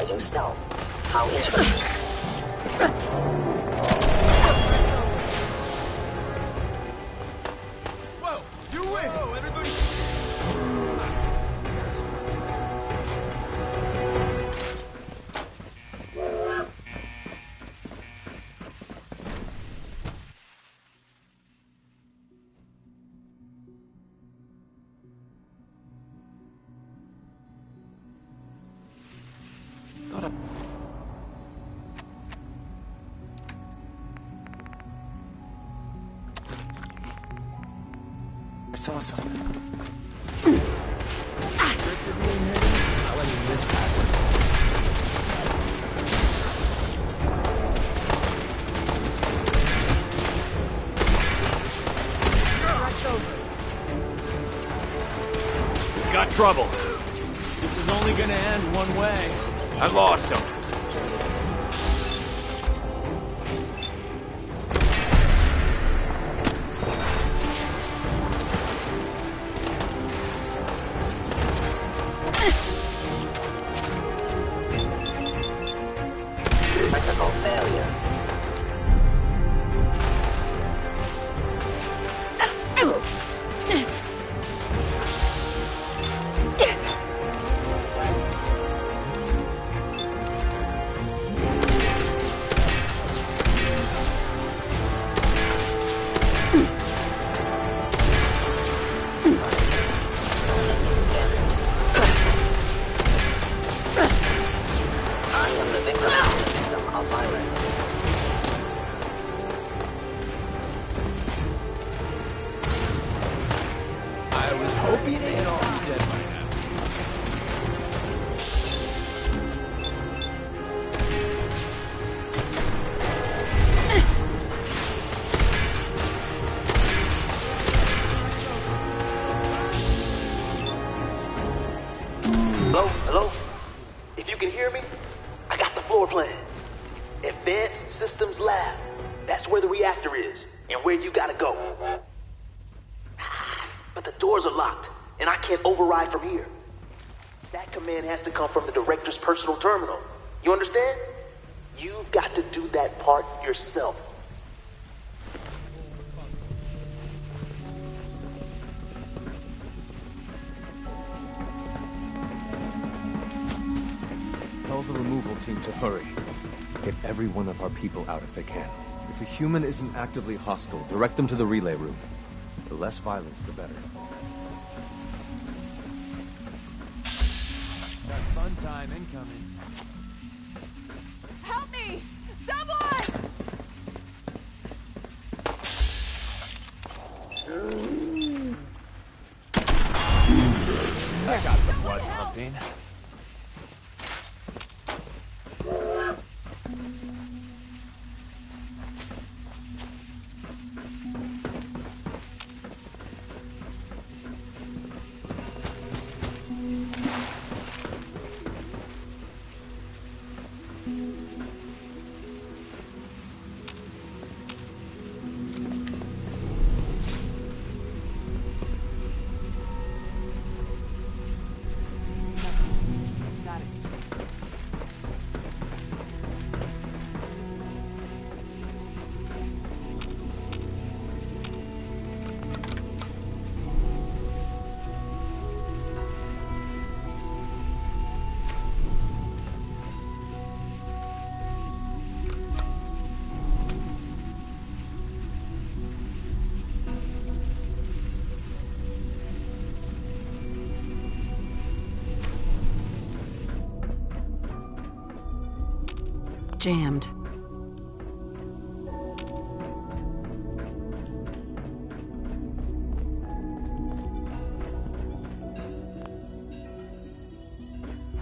Utilizing stealth. How interesting. Whoa! You win! Whoa, everybody! I saw something. We've got trouble. This is only gonna end one way. I lost him. Critical failure. I am the victim of violence. I was hoping they'd all be dead by now. Hello? Hello? If you can hear me, I got the floor plan. Advanced Systems Lab. That's where the reactor is, and where you gotta go. But the doors are locked, and I can't override from here. That command has to come from the director's personal terminal. You understand? You've got to do that part yourself. Tell the removal team to hurry. Get every one of our people out if they can. If a human isn't actively hostile, direct them to the relay room. The less violence, the better. Got fun time incoming. Help me! Someone! I got the blood pumping. Got it. Jammed.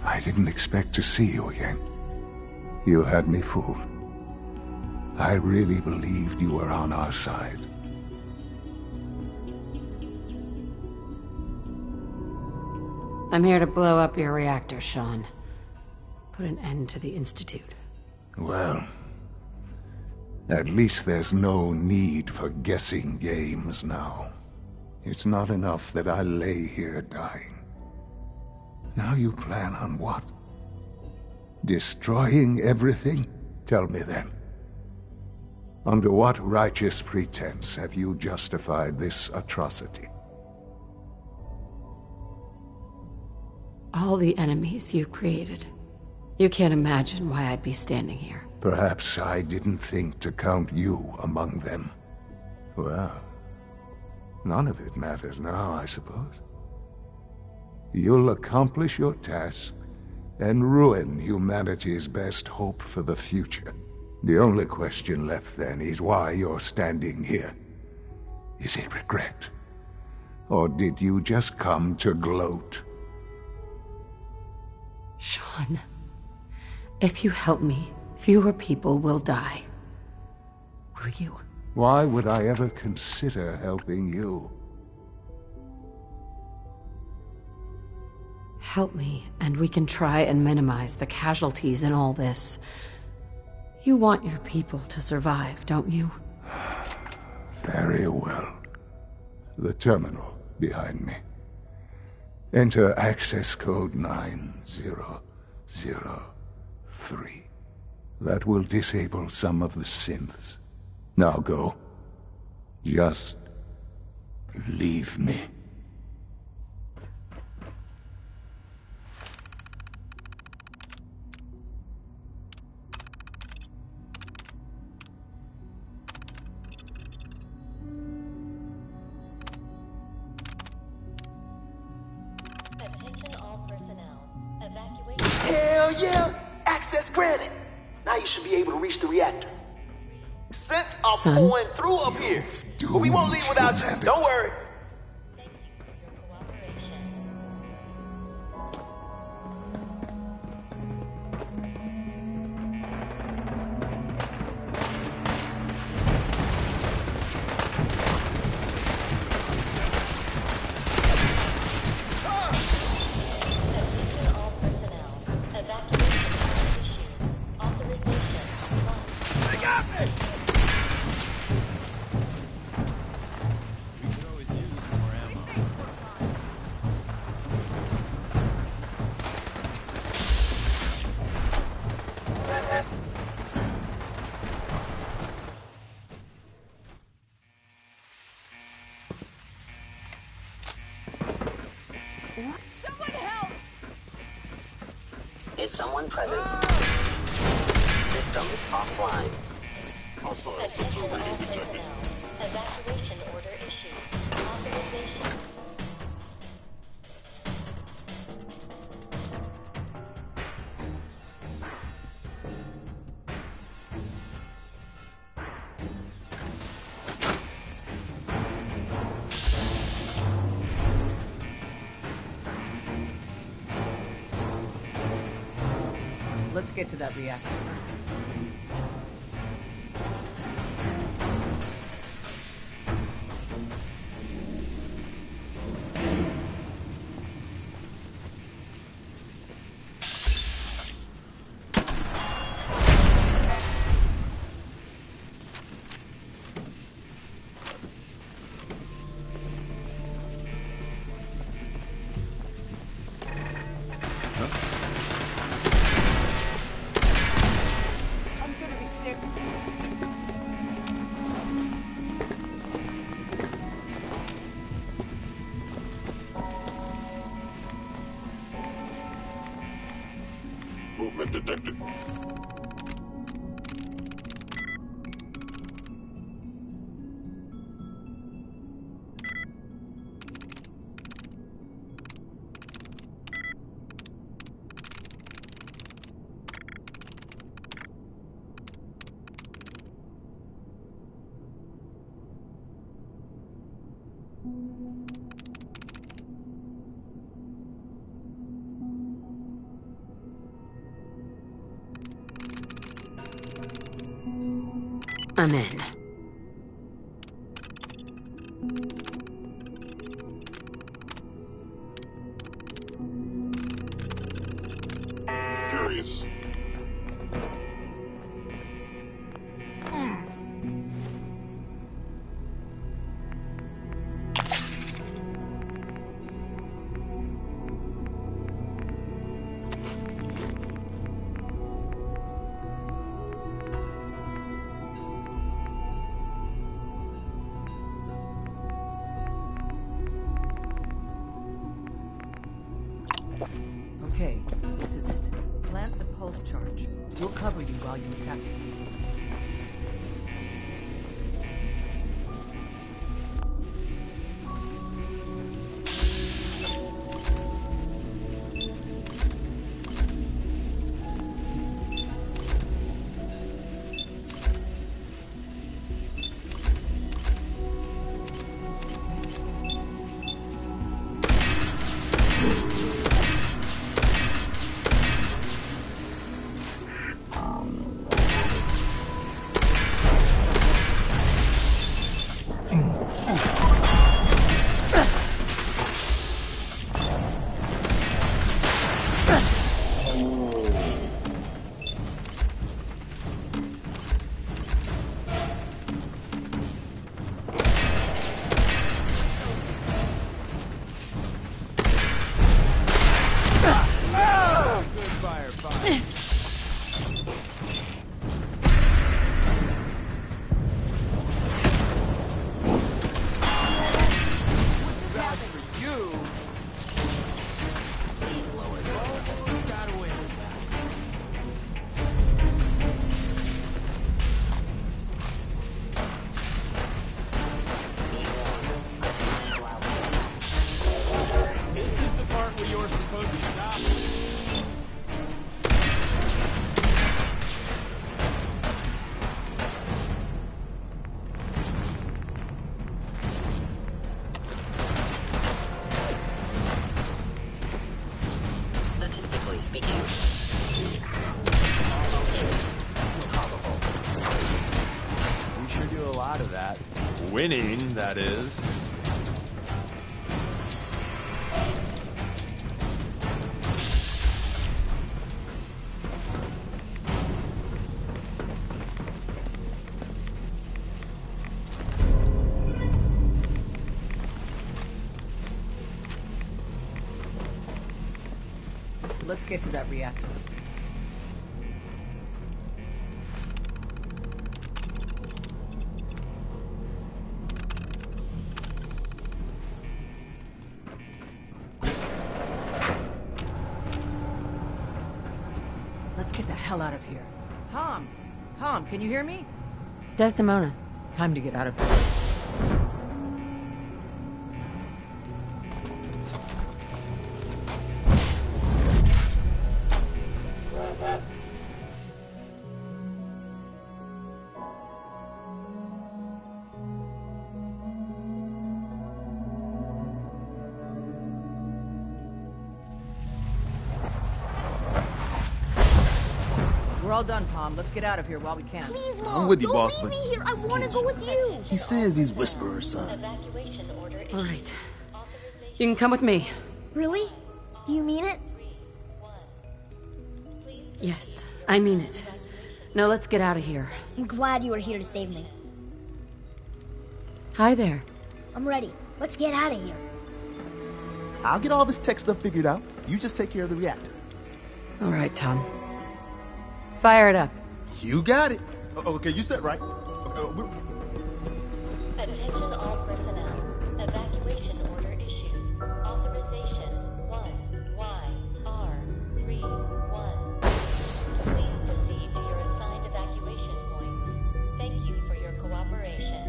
I didn't expect to see you again. You had me fooled. I really believed you were on our side. I'm here to blow up your reactor, Sean. Put an end to the Institute. Well, at least there's no need for guessing games now. It's not enough that I lay here dying. Now you plan on what? Destroying everything? Tell me then. Under what righteous pretense have you justified this atrocity? All the enemies you created. You can't imagine why I'd be standing here. Perhaps I didn't think to count you among them. Well, none of it matters now, I suppose. You'll accomplish your task and ruin humanity's best hope for the future. The only question left then is why you're standing here. Is it regret? Or did you just come to gloat? Sean, if you help me, fewer people will die. Will you? Why would I ever consider helping you? Help me, and we can try and minimize the casualties in all this. You want your people to survive, don't you? Very well. The terminal behind me. Enter access code 9003. That will disable some of the synths. Now go. Just leave me. Hell yeah! Access granted. Now you should be able to reach the reactor. Scents are Son? pouring through up here. But we won't leave without you. Don't worry. Someone help! Is someone present? System offline. Attention all personnel. Evacuation order issued. Authorization. Let's get to that reactor. Movement detected. I'm in. Curious. Okay, this is it. Plant the pulse charge. We'll cover you while you attach it. Winning, that is. Let's get to that reactor. Let's get the hell out of here. Tom! Tom, can you hear me? Desdemona. Time to get out of here. We're all done, Tom. Let's get out of here while we can. Please, Mom. I'm with you, don't boss, leave but me here. I this want to kid's go with you. He says he's Whisperer's son. Evacuation order All right. You can come with me. Really? Do you mean it? Yes, I mean it. Now let's get out of here. I'm glad you were here to save me. Hi there. I'm ready. Let's get out of here. I'll get all this tech stuff figured out. You just take care of the reactor. All right, Tom. Fire it up. You got it. Okay, you said right. Attention all personnel. Evacuation order issued. Authorization 1YR31. Please proceed to your assigned evacuation points. Thank you for your cooperation.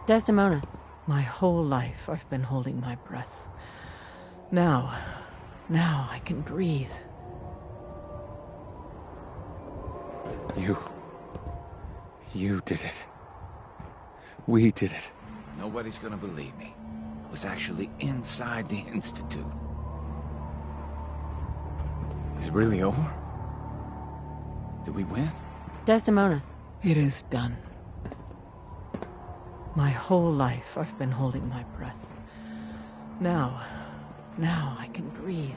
Desdemona. My whole life I've been holding my breath. Now I can breathe. You did it. We did it. Nobody's gonna believe me. I was actually inside the Institute. Is it really over? Did we win? Desdemona. It is done. My whole life I've been holding my breath. Now I can breathe.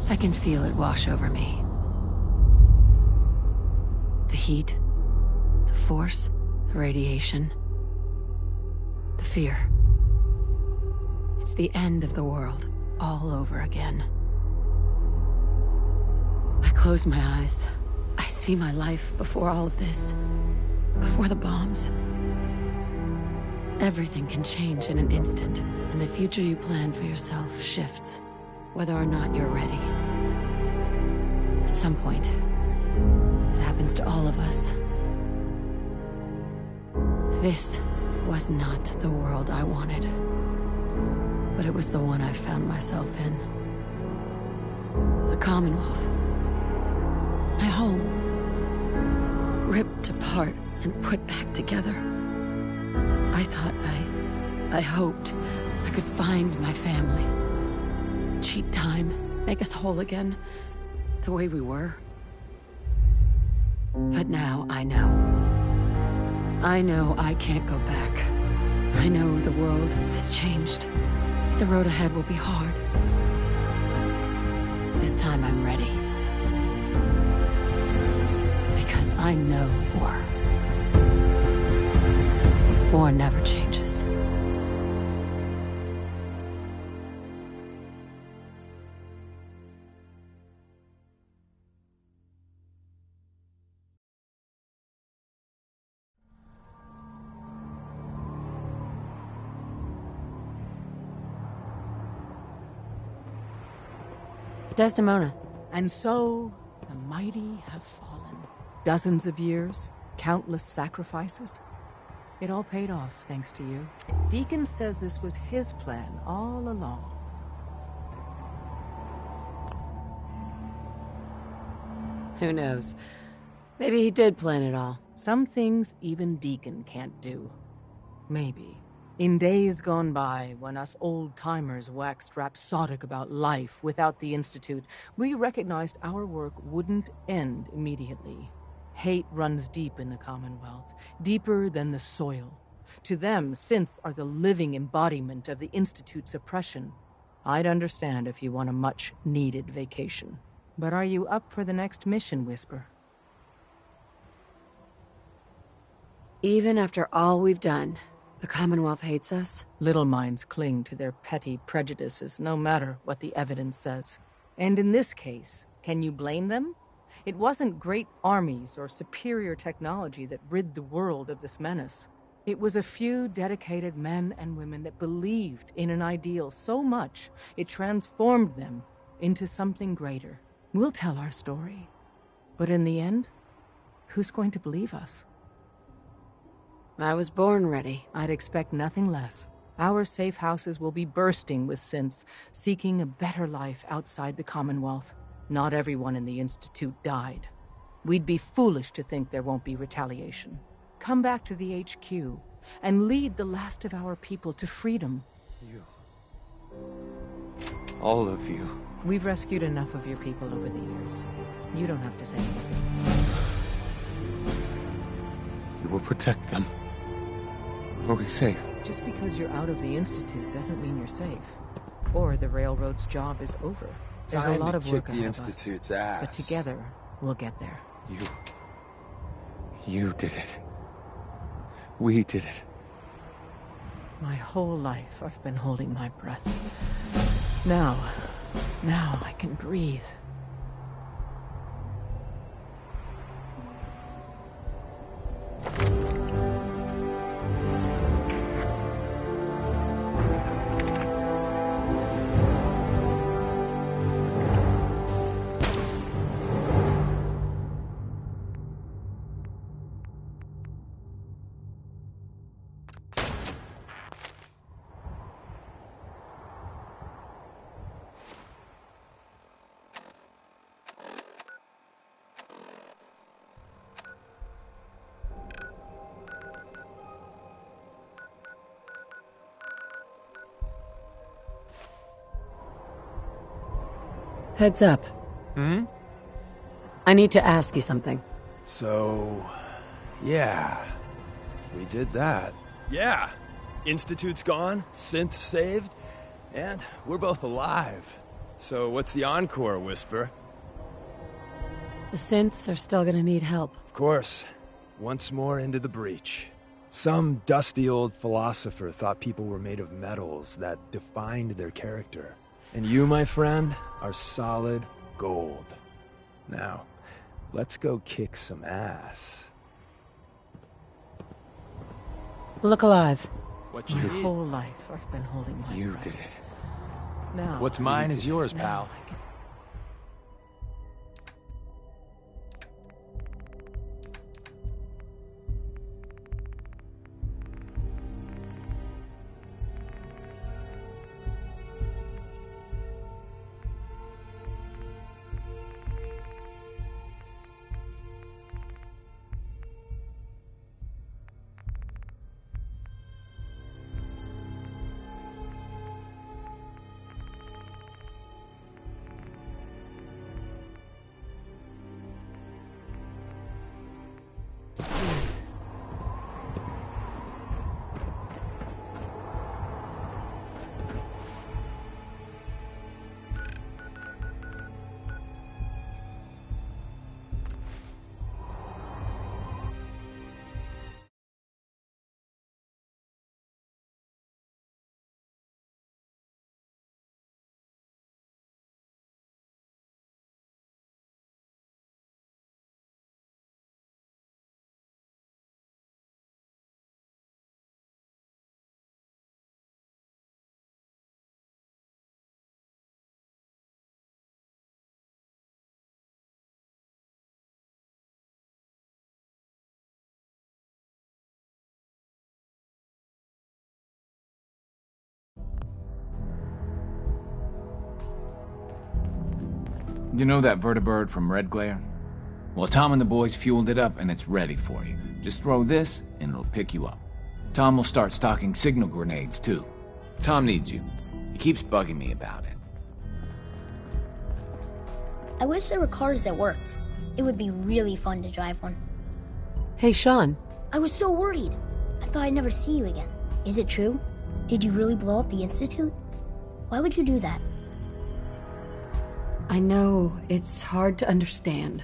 I can feel it wash over me. The heat, the force, the radiation, the fear. It's the end of the world, all over again. I close my eyes. I see my life before all of this, before the bombs. Everything can change in an instant, and the future you plan for yourself shifts, whether or not you're ready. At some point, it happens to all of us. This was not the world I wanted, but it was the one I found myself in. The Commonwealth. My home. Ripped apart and put back together. I thought I hoped I could find my family. Cheat time, make us whole again, the way we were. But now I know. I know I can't go back. I know the world has changed. The road ahead will be hard. This time I'm ready. Because I know war. War never changes. Desdemona. And so, the mighty have fallen. Dozens of years, countless sacrifices. It all paid off, thanks to you. Deacon says this was his plan all along. Who knows? Maybe he did plan it all. Some things even Deacon can't do. Maybe. In days gone by, when us old-timers waxed rhapsodic about life without the Institute, we recognized our work wouldn't end immediately. Hate runs deep in the Commonwealth, deeper than the soil. To them, synths are the living embodiment of the Institute's oppression. I'd understand if you want a much-needed vacation. But are you up for the next mission, Whisper? Even after all we've done, the Commonwealth hates us? Little minds cling to their petty prejudices, no matter what the evidence says. And in this case, can you blame them? It wasn't great armies or superior technology that rid the world of this menace. It was a few dedicated men and women that believed in an ideal so much it transformed them into something greater. We'll tell our story. But in the end, who's going to believe us? I was born ready. I'd expect nothing less. Our safe houses will be bursting with synths, seeking a better life outside the Commonwealth. Not everyone in the Institute died. We'd be foolish to think there won't be retaliation. Come back to the HQ and lead the last of our people to freedom. You. All of you. We've rescued enough of your people over the years. You don't have to say anything. You will protect them. Are we safe? Just because you're out of the Institute doesn't mean you're safe. Or the Railroad's job is over. There's a lot of work ahead of us. But together, we'll get there. You did it. We did it. My whole life, I've been holding my breath. Now I can breathe. Heads up. I need to ask you something. So, yeah, we did that. Yeah, Institute's gone, Synth saved, and we're both alive. So what's the encore, Whisper? The synths are still gonna need help. Of course. Once more into the breach. Some dusty old philosopher thought people were made of metals that defined their character. And you, my friend, are solid gold. Now, let's go kick some ass. Look alive. What you My need? whole life, I've been holding my You breath. did it. Now, What's mine is yours, pal. I can... You know that vertibird from Red Glare? Well, Tom and the boys fueled it up and it's ready for you. Just throw this and it'll pick you up. Tom will start stocking signal grenades too. Tom needs you. He keeps bugging me about it. I wish there were cars that worked. It would be really fun to drive one. Hey, Sean. I was so worried. I thought I'd never see you again. Is it true? Did you really blow up the Institute? Why would you do that? I know it's hard to understand.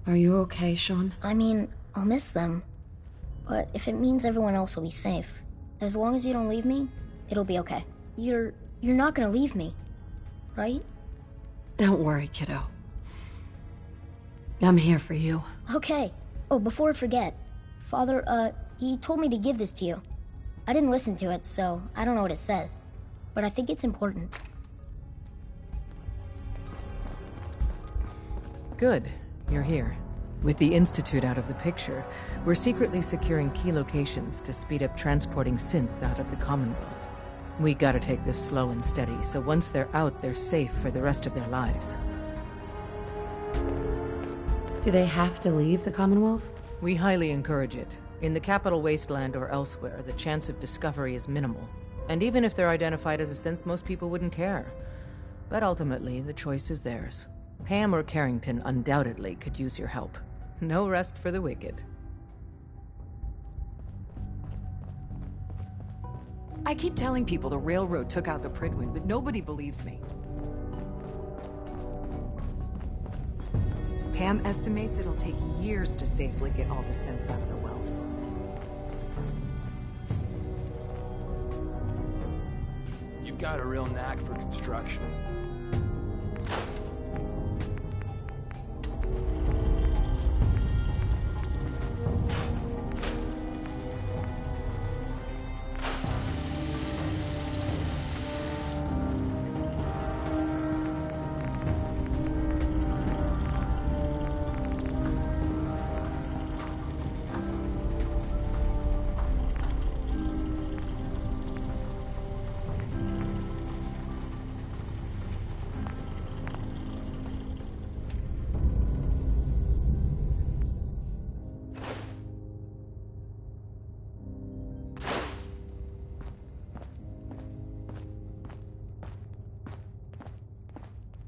Are you okay, Sean? I mean, I'll miss them. But if it means everyone else will be safe, as long as you don't leave me, it'll be okay. You're not gonna leave me, right? Don't worry, kiddo. I'm here for you. Okay. Oh, before I forget, Father, he told me to give this to you. I didn't listen to it, so I don't know what it says. But I think it's important. Good. You're here. With the Institute out of the picture, we're secretly securing key locations to speed up transporting synths out of the Commonwealth. We gotta take this slow and steady, so once they're out, they're safe for the rest of their lives. Do they have to leave the Commonwealth? We highly encourage it. In the Capital Wasteland or elsewhere, the chance of discovery is minimal. And even if they're identified as a synth, most people wouldn't care. But ultimately, the choice is theirs. Pam or Carrington undoubtedly could use your help. No rest for the wicked. I keep telling people the railroad took out the Pridwin, but nobody believes me. Pam estimates it'll take years to safely get all the synths out of the wealth. got a real knack for construction.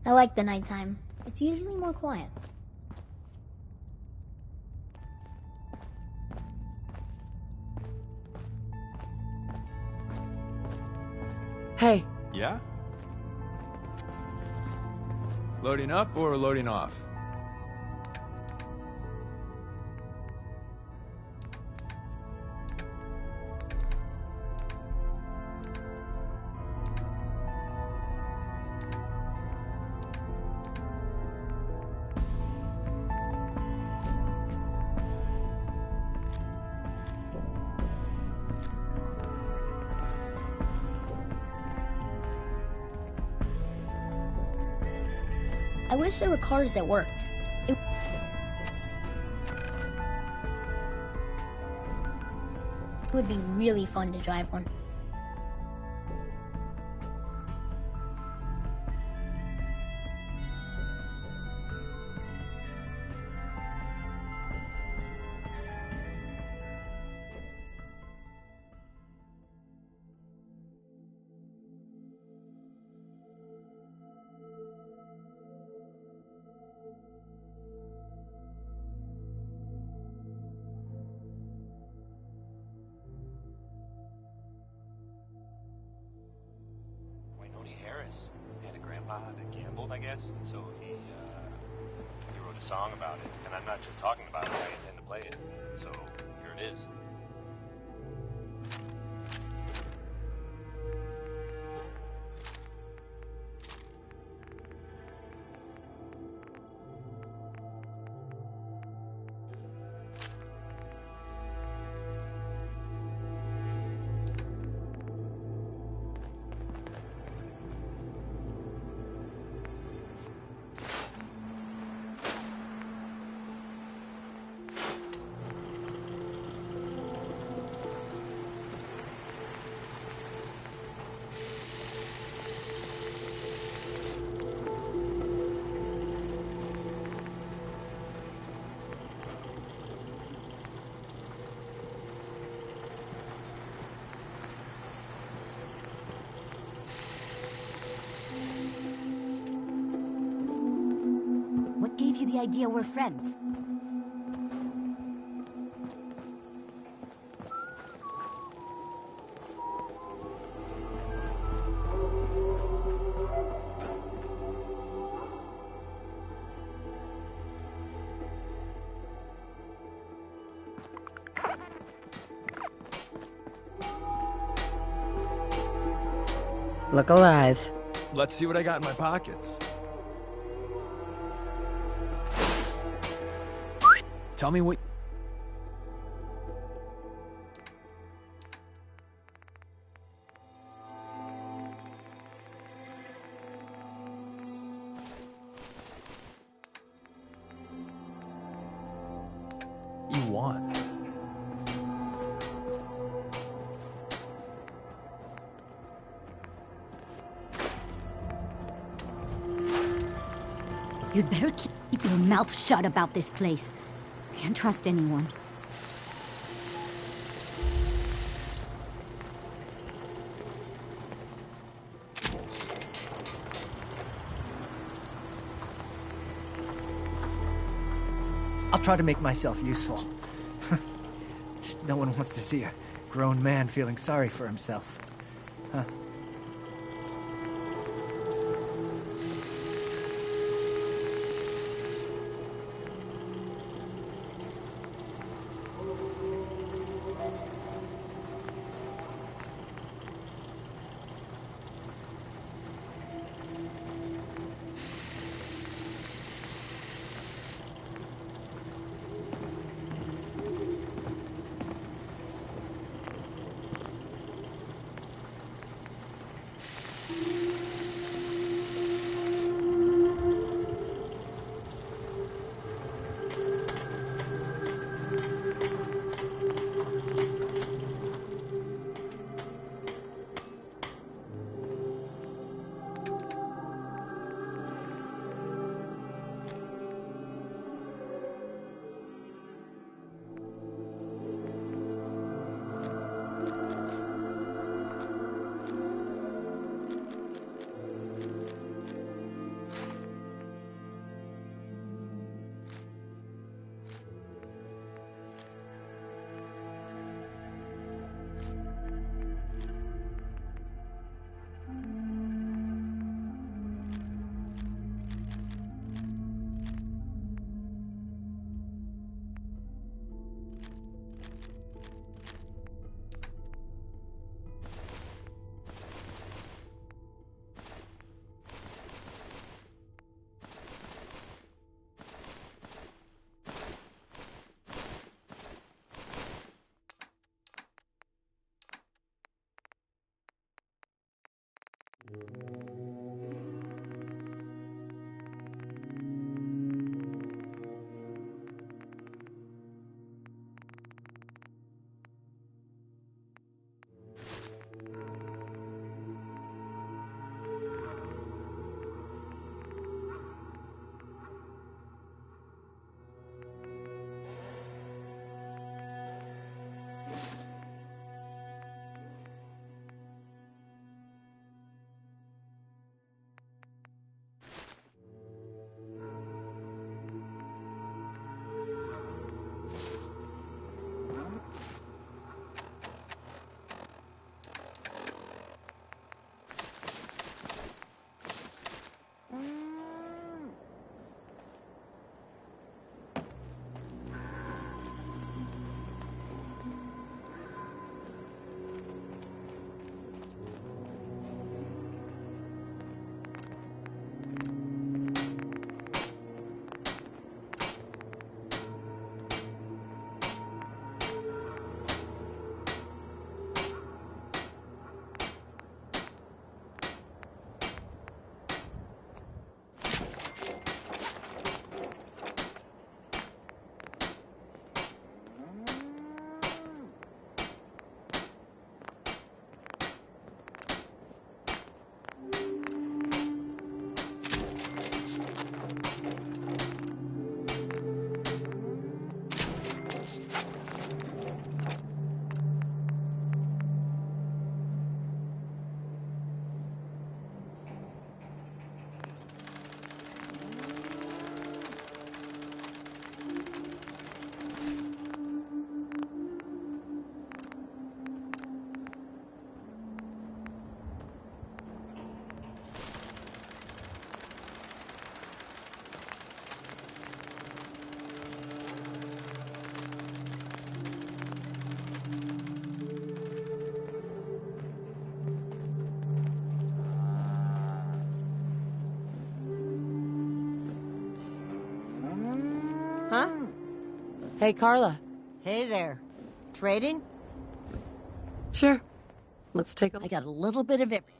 I like the nighttime. It's usually more quiet. Hey. Yeah? Loading up or loading off? I wish there were cars that worked. It would be really fun to drive one. That gambled, I guess, and so he wrote a song about it. And I'm not just talking about it, I intend to play it. So here it is. What gave you the idea we're friends? Look alive. Let's see what I got in my pockets. Tell me what... you want. You'd better keep your mouth shut about this place. Can't trust anyone. I'll try to make myself useful. No one wants to see a grown man feeling sorry for himself. Huh? Huh? Hey, Carla. Hey there. Trading? Sure. Let's take a I got a little bit of everything.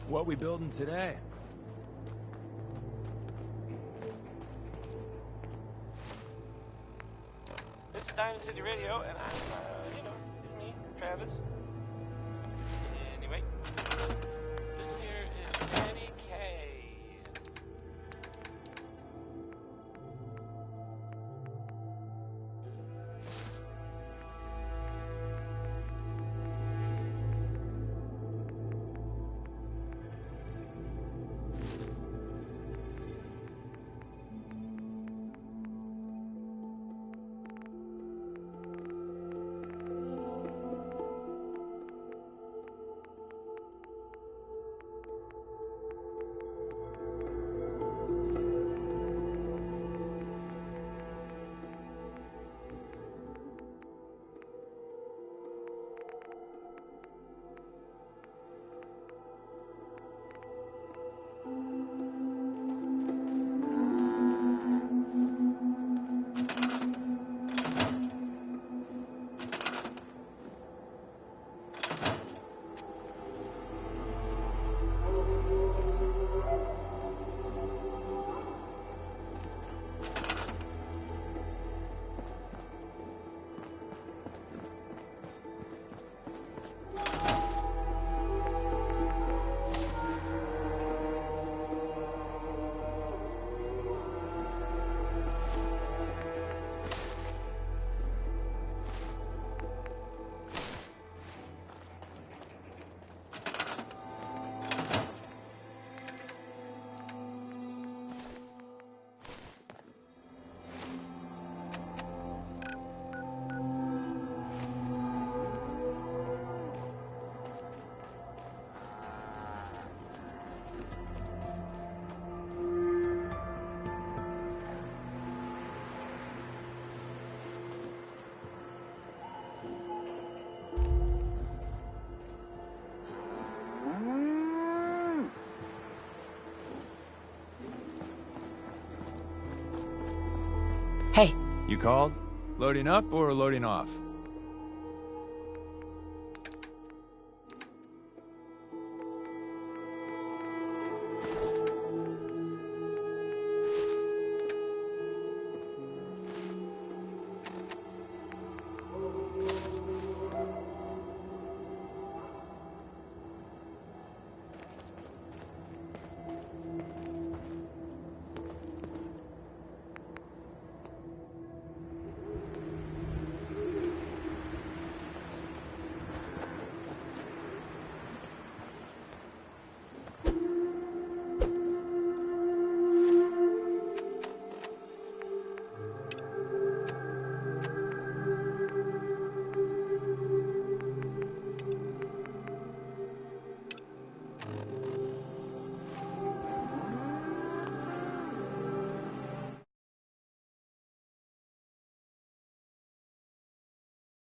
What we building today? This is Diamond City Radio, and I'm, it's me, Travis. Anyway, this here is Danny K. You called? Loading up or loading off?